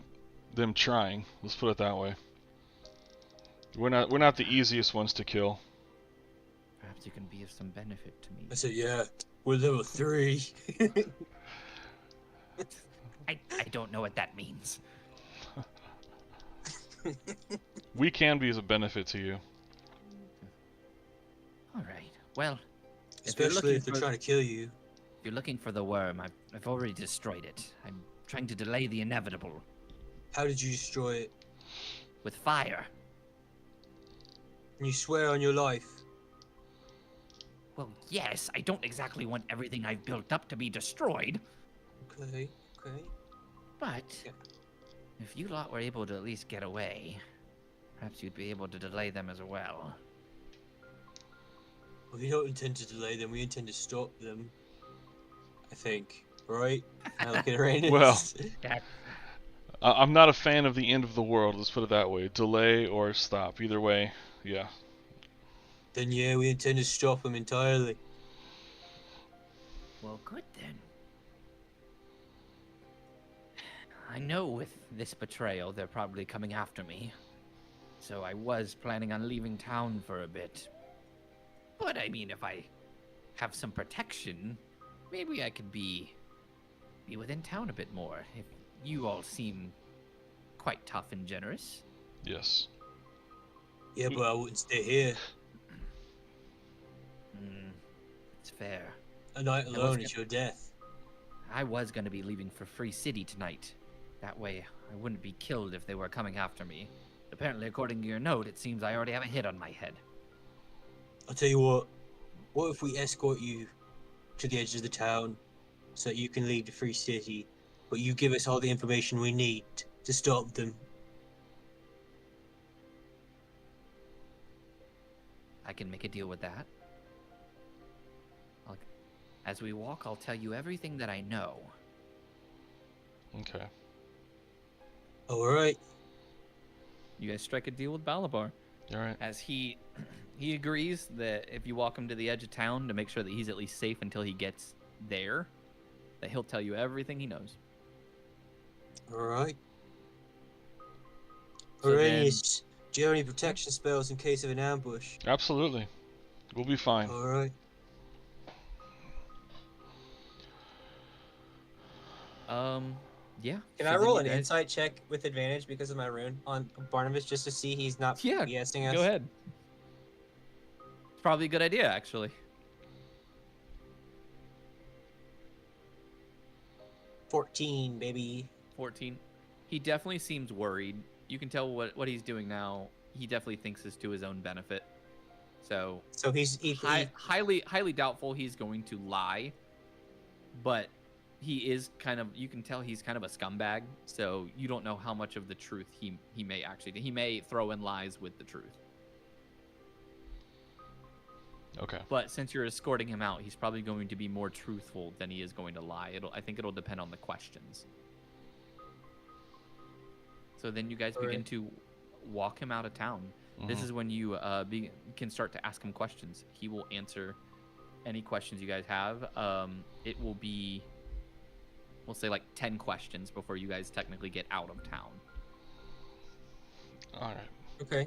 them trying. Let's put it that way. We're not the easiest ones to kill. Perhaps you can be of some benefit to me. I said, yeah, we're level 3. I don't know what that means. We can be as a benefit to you. All right. Well, Especially if they're for- trying to kill you. If you're looking for the worm, I've already destroyed it. I'm trying to delay the inevitable How did you destroy it? with fire. And you swear on your life. Well, yes, I don't exactly want everything I've built up to be destroyed, Okay, okay. but Yeah. if you lot were able to at least get away, perhaps you'd be able to delay them as well. We don't intend to delay them, we intend to stop them. I think. Right? I look at Rhaenys. Well. Yeah. I'm not a fan of the end of the world, let's put it that way. Delay or stop. Either way, yeah. Then yeah, we intend to stop them entirely. Well, good then. I know with this betrayal, they're probably coming after me. So I was planning on leaving town for a bit. But I mean, if I have some protection, maybe I could be within town a bit more. If you all seem quite tough and generous. Yes. Yeah, but I wouldn't stay here. It's fair. A night was alone gonna- is your death. I was going to be leaving for Free City tonight. That way, I wouldn't be killed if they were coming after me. Apparently, according to your note, it seems I already have a hit on my head. I'll tell you what. What if we escort you to the edge of the town so that you can leave the Free City, but you give us all the information we need to stop them? I can make a deal with that. As we walk, I'll tell you everything that I know. Okay. Alright. You guys strike a deal with Balabar. Alright. As he agrees that if you walk him to the edge of town to make sure that he's at least safe until he gets there, that he'll tell you everything he knows. Alright. So then- Rhaenys, do you have any protection spells in case of an ambush? Absolutely. We'll be fine. Alright. Yeah. Can so I then roll you an guys- insight check with advantage because of my rune on Barnabas just to see he's not Yeah, BSing us? Go ahead. It's probably a good idea, actually. 14, baby. 14. He definitely seems worried. You can tell what he's doing now. He definitely thinks is to his own benefit. So So he's equally. highly doubtful he's going to lie. But he is kind of, you can tell he's kind of a scumbag. So you don't know how much of the truth he may actually do. He may throw in lies with the truth. Okay. But since you're escorting him out, he's probably going to be more truthful than he is going to lie. I think it'll depend on the questions. So then you guys begin Alright. to walk him out of town. This Mhm. is when you can start to ask him questions. He will answer any questions you guys have. It will be, we'll say like 10 questions before you guys technically get out of town. Alright. Okay.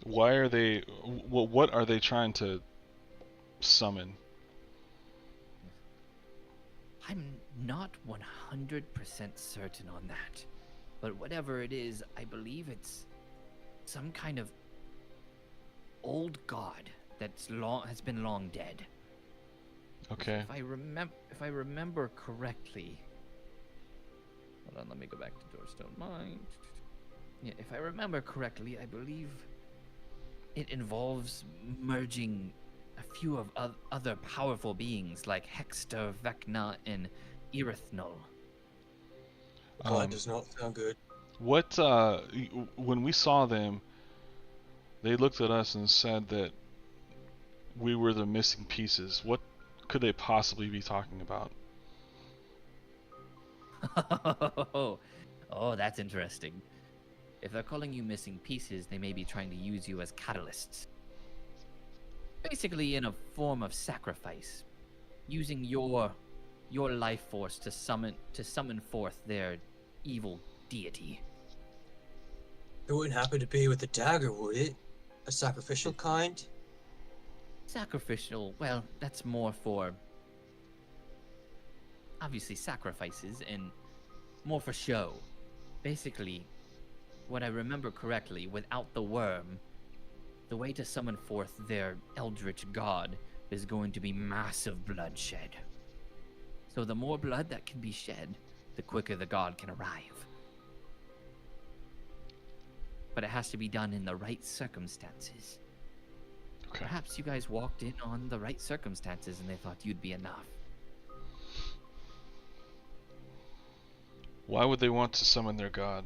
Why are they? What are they trying to summon? I'm not 100% certain on that. But whatever it is, I believe it's some kind of old god has been long dead. Okay. If I remember correctly. Hold on, let me go back to Doorstone Mine. Yeah, if I remember correctly, I believe it involves merging a few of other powerful beings like Hexter, Vecna, and Erithnul. Oh, that does not sound good. What? When we saw them, they looked at us and said that we were the missing pieces. What could they possibly be talking about? Oh, that's interesting. If they're calling you missing pieces, they may be trying to use you as catalysts. Basically in a form of sacrifice, using your life force to summon forth their evil deity. It wouldn't happen to be with a dagger, would it? A sacrificial kind? Sacrificial, well, that's more for obviously sacrifices and more for show. Basically, what I remember correctly, without the worm, The way to summon forth their eldritch god is going to be massive bloodshed. So the more blood that can be shed, the quicker the god can arrive. But it has to be done in the right circumstances. Okay. Perhaps you guys walked in on the right circumstances and they thought you'd be enough. Why would they want to summon their god?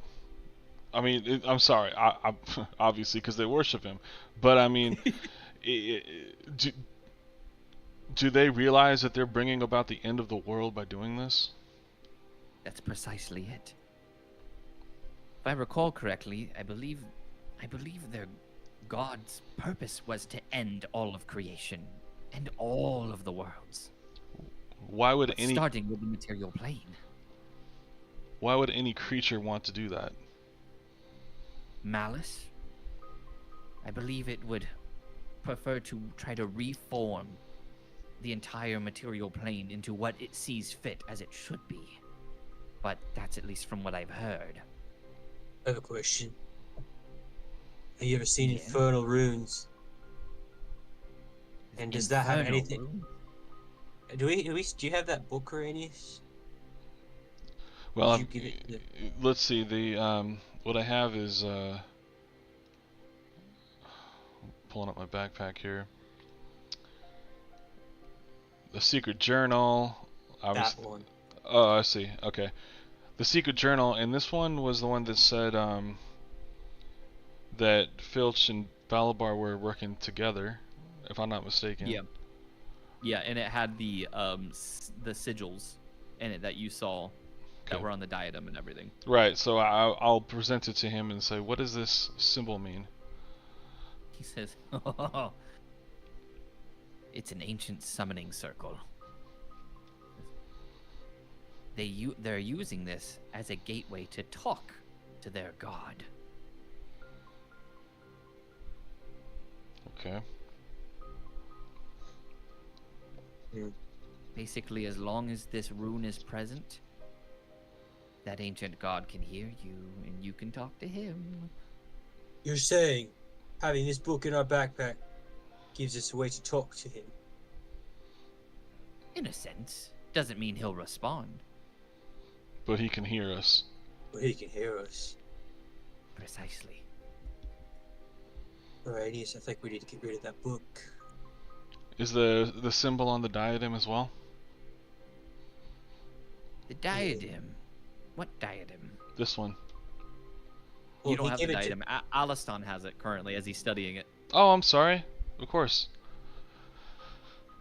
I mean, I'm sorry, I obviously because they worship him. But I mean, do they realize that they're bringing about the end of the world by doing this? That's precisely it. If I recall correctly, I believe their god's purpose was to end all of creation and all of the worlds. Why would any Starting with the material plane. Why would any creature want to do that? Malice? I believe it would prefer to try to reform the entire material plane into what it sees fit as it should be. But that's at least from what I've heard. I have a question. Have you ever seen Yeah. Infernal Runes? And does that have Infernal anything? Rune? Do you have that book, Ranius? Well, Did you give it the- let's see. The what I have is pulling up my backpack here. The Secret Journal. That one. Oh, I see. Okay. The Secret Journal, and this one was the one that said that Filch and Balabar were working together, if I'm not mistaken. Yeah. Yeah, and it had the sigils in it that you saw that Okay. were on the diadem and everything. Right, so I'll present it to him and say, what does this symbol mean? He says, "Oh, it's an ancient summoning circle. They're using this as a gateway to talk to their god." Okay. Basically, as long as this rune is present, that ancient god can hear you and you can talk to him. You're saying having this book in our backpack gives us a way to talk to him? In a sense, doesn't mean he'll respond. But he can hear us. Well, he can hear us. Precisely. Ranius, I think we need to get rid of that book. Is the symbol on the diadem as well? The diadem. What diadem? This one. Well, You don't he have the gave it to- diadem. Alistan has it currently as he's studying it. Oh, I'm sorry. Of course.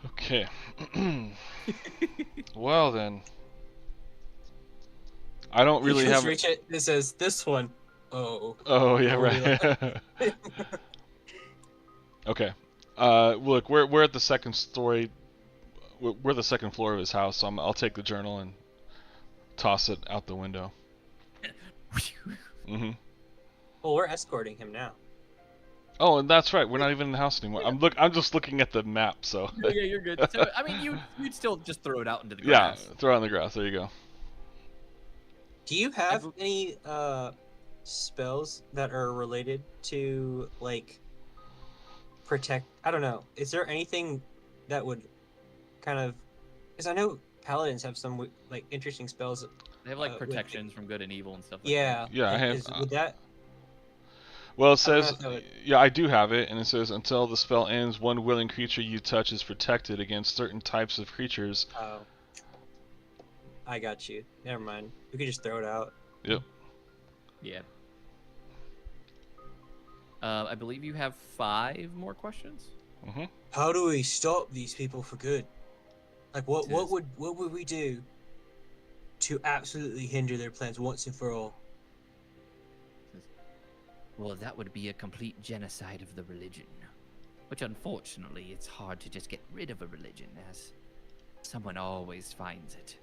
Okay. Well then. I don't really Just have. reach it. It says this one. Oh. Oh yeah, Oh, right. Okay. Look, we're at the second story. We're the second floor of his house, so I'll take the journal and toss it out the window. Mhm. Well, we're escorting him now. Oh, and that's right. We're not even in the house anymore. I'm just looking at the map, so. Yeah, you're good. So, I mean, you'd still just throw it out into the Yeah, grass. throw it on the grass. There you go. Do you have any spells that are related to like protect? I don't know. Is there anything that would kind of? Because I know paladins have some like interesting spells. They have like with- protections from good and evil and stuff. Like Yeah. Yeah, I like, have, Would that? Well, it I don't know says, if that would- yeah, I do have it, and it says until the spell ends, one willing creature you touch is protected against certain types of creatures. Oh. I got you. Never mind. We could just throw it out. Yep. Yeah. I believe you have 5 more questions. Mm-hmm. How do we stop these people for good? Like, what Yes. would we do to absolutely hinder their plans once and for all? Well, that would be a complete genocide of the religion. Which, unfortunately, it's hard to just get rid of a religion, as someone always finds it.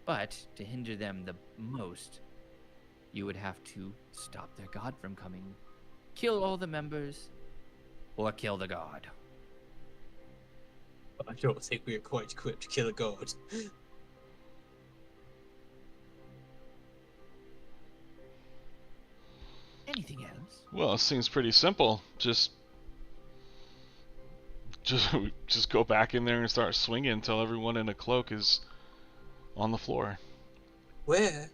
But, to hinder them the most, you would have to stop their god from coming, kill all the members, or kill the god. I don't think we are quite equipped to kill a god. Anything else? Well, it seems pretty simple. Just go back in there and start swinging until everyone in a cloak is on the floor. Where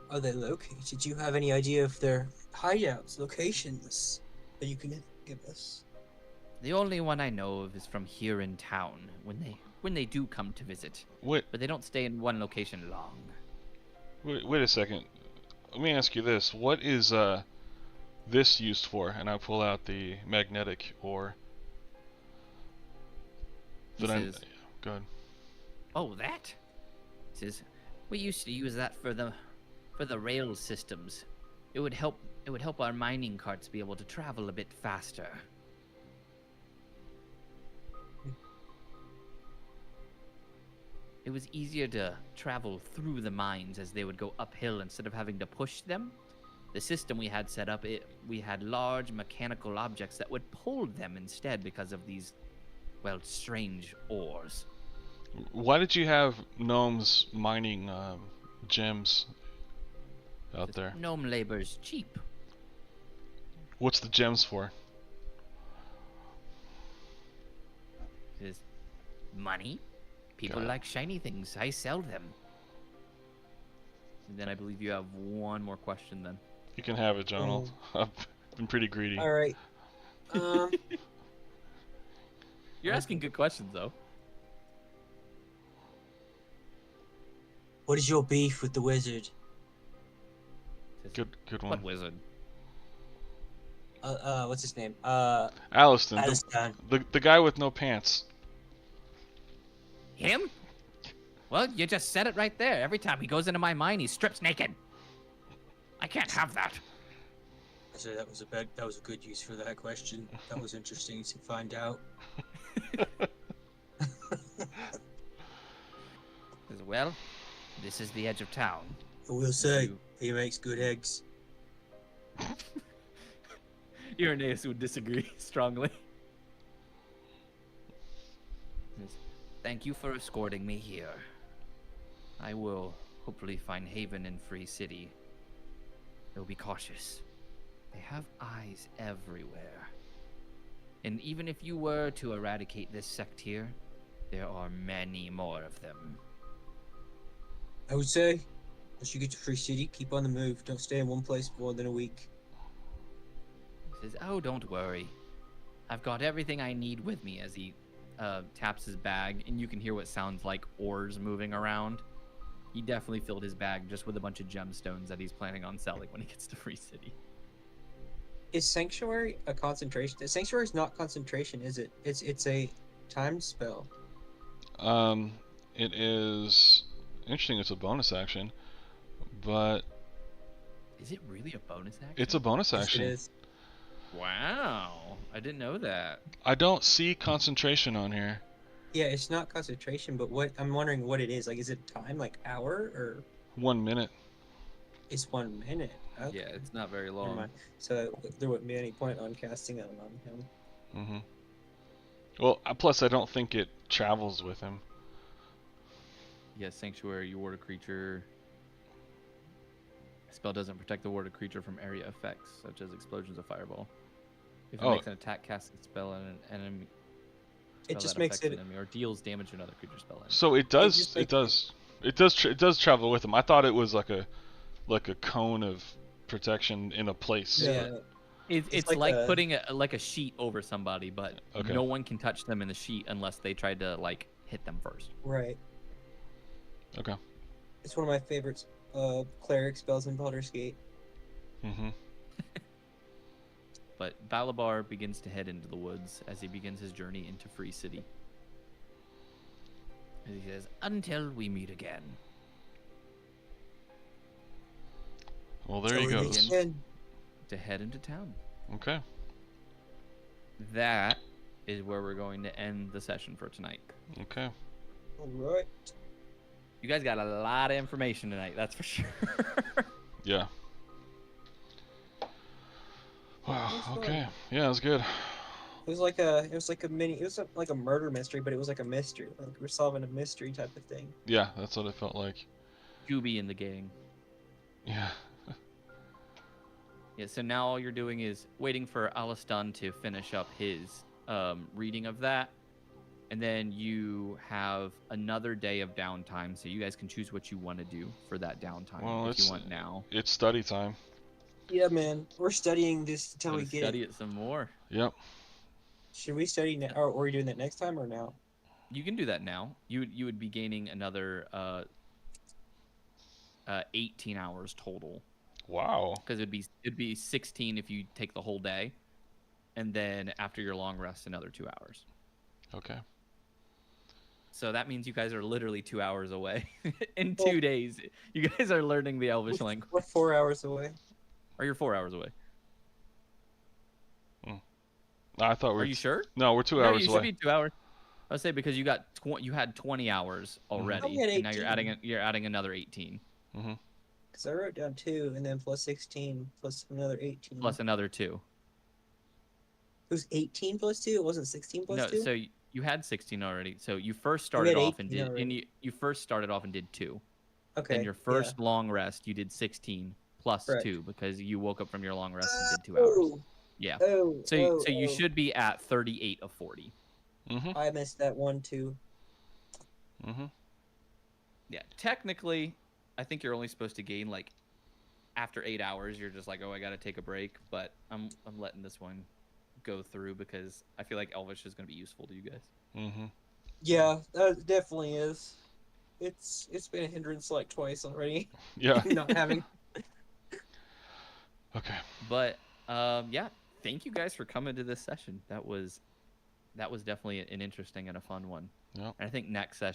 are they located? Do you have any idea of their hideouts, locations that you can give us? The only one I know of is from here in town when they do come to visit, Wait, but they don't stay in one location long. wait a second. Let me ask you this: what is this used for? And I pull out the magnetic ore. He says, Good. "Oh, that." He says, "We used to use that for the rail systems. It would help our mining carts be able to travel a bit faster." It was easier to travel through the mines as they would go uphill instead of having to push them. The system we had set up, we had large mechanical objects that would pull them instead because of these, well, strange ores. Why did you have gnomes mining gems out there? Gnome labor's cheap. What's the gems for? Is money. People Got it. like shiny things. I sell them. And then I believe you have one more question then. You can have it, Donald. I've been pretty greedy. All right. You're asking good questions, though. What is your beef with the wizard? Good What one. wizard? What's his name? Aliston, Alistan. the guy with no pants. Him? Well, you just said it right there. Every time he goes into my mine, he strips naked. I can't have that. So that was a good use for that question. That was interesting to find out. Says, well, this is the edge of town. I will say, he makes good eggs. Irenaeus would disagree strongly. Says, thank you for escorting me here. I will hopefully find haven in Free City. Though be cautious. They have eyes everywhere. And even if you were to eradicate this sect here, there are many more of them. I would say, once you get to Free City, keep on the move. Don't stay in one place more than a week. He says, oh, don't worry. I've got everything I need with me, as he taps his bag, and you can hear what sounds like oars moving around. He definitely filled his bag just with a bunch of gemstones that he's planning on selling when he gets to Free City. Is Sanctuary a concentration? Sanctuary is not concentration, is it? It's a timed spell. It is interesting. It's a bonus action, but Is it really a bonus action? it's a bonus Yes, action. it is. Wow. I didn't know that. I don't see concentration on here. Yeah, it's not concentration, but what I'm wondering what it is. Like, is it time, like hour, or 1 minute. it's 1 minute? Okay. Yeah, it's not very Never long. mind. So there wouldn't be any point on casting that on him. Mm-hmm. Well, plus I don't think it travels with him. Yeah, Sanctuary, you ward a creature. Spell doesn't protect the warded creature from area effects, such as explosions of fireball. If it Oh. makes an attack, casts a spell on an enemy, It spell just that makes affects it. an enemy, or deals damage to another creature spell. Enemy. So it just does. makes It does travel with him. I thought it was like a cone of protection in a place. Yeah. It's like like a- putting a sheet over somebody, but Okay. no one can touch them in the sheet unless they tried to like hit them first. Right. Okay. It's one of my favorites. Cleric spells in Baldur's Gate. Mm-hmm. But Balabar begins to head into the woods as he begins his journey into Free City. And he says, Until we meet again. Well, there he So we goes. begin. to head into town. Okay. That is where we're going to end the session for tonight. Okay. All right. You guys got a lot of information tonight, that's for sure. Yeah. Wow. That's fine. Okay. Yeah, that's good. It was like a like a murder mystery, but it was like a mystery. Like we're solving a mystery type of thing. Yeah, that's what it felt like. Gooby in the gang. Yeah. Yeah, so now all you're doing is waiting for Alistan to finish up his reading of that. And then you have another day of downtime, so you guys can choose what you want to do for that downtime Well, if you want now. It's study time. Yeah, man. We're studying this until we Gonna get study it. it some more. Yep. Should we study now, or are we doing that next time or now? You can do that now. You would be gaining another 18 hours total. Wow. Because it'd be 16 if you take the whole day, and then after your long rest, another 2 hours. Okay. So that means you guys are literally 2 hours away in Well- 2 days. You guys are learning the Elvish language, We're 4 hours away. or you're 4 hours away. I thought we were. Are you sure? No, we're 2 No, hours you away. should be 2 hours. I would say because you got you had 20 hours already, had and now you're 18. adding another 18 Mm-hmm. Because I wrote down 2 and then plus 16 plus another 18. plus another 2. It was 18 plus 2. It wasn't 16 plus No, 2. so you had 16 already. So you first We had started off and 18 did, already. and you first started off and did 2. Okay. Then your first long rest, you did 16 plus Correct. 2 because you woke up from your long rest and did 2 hours. Yeah. Oh. So you should be at 38 of 40. Mm-hmm. I missed that one too. Mm-hmm. Yeah. Technically, I think you're only supposed to gain like after 8 hours. You're just like, oh, I got to take a break. But I'm letting this one go through because I feel like Elvish is going to be useful to you guys. Mm-hmm. Yeah, that definitely is. It's been a hindrance like twice already. Yeah. Not having. Okay. But yeah, thank you guys for coming to this session. That was definitely an interesting and a fun one. Yep. And I think next session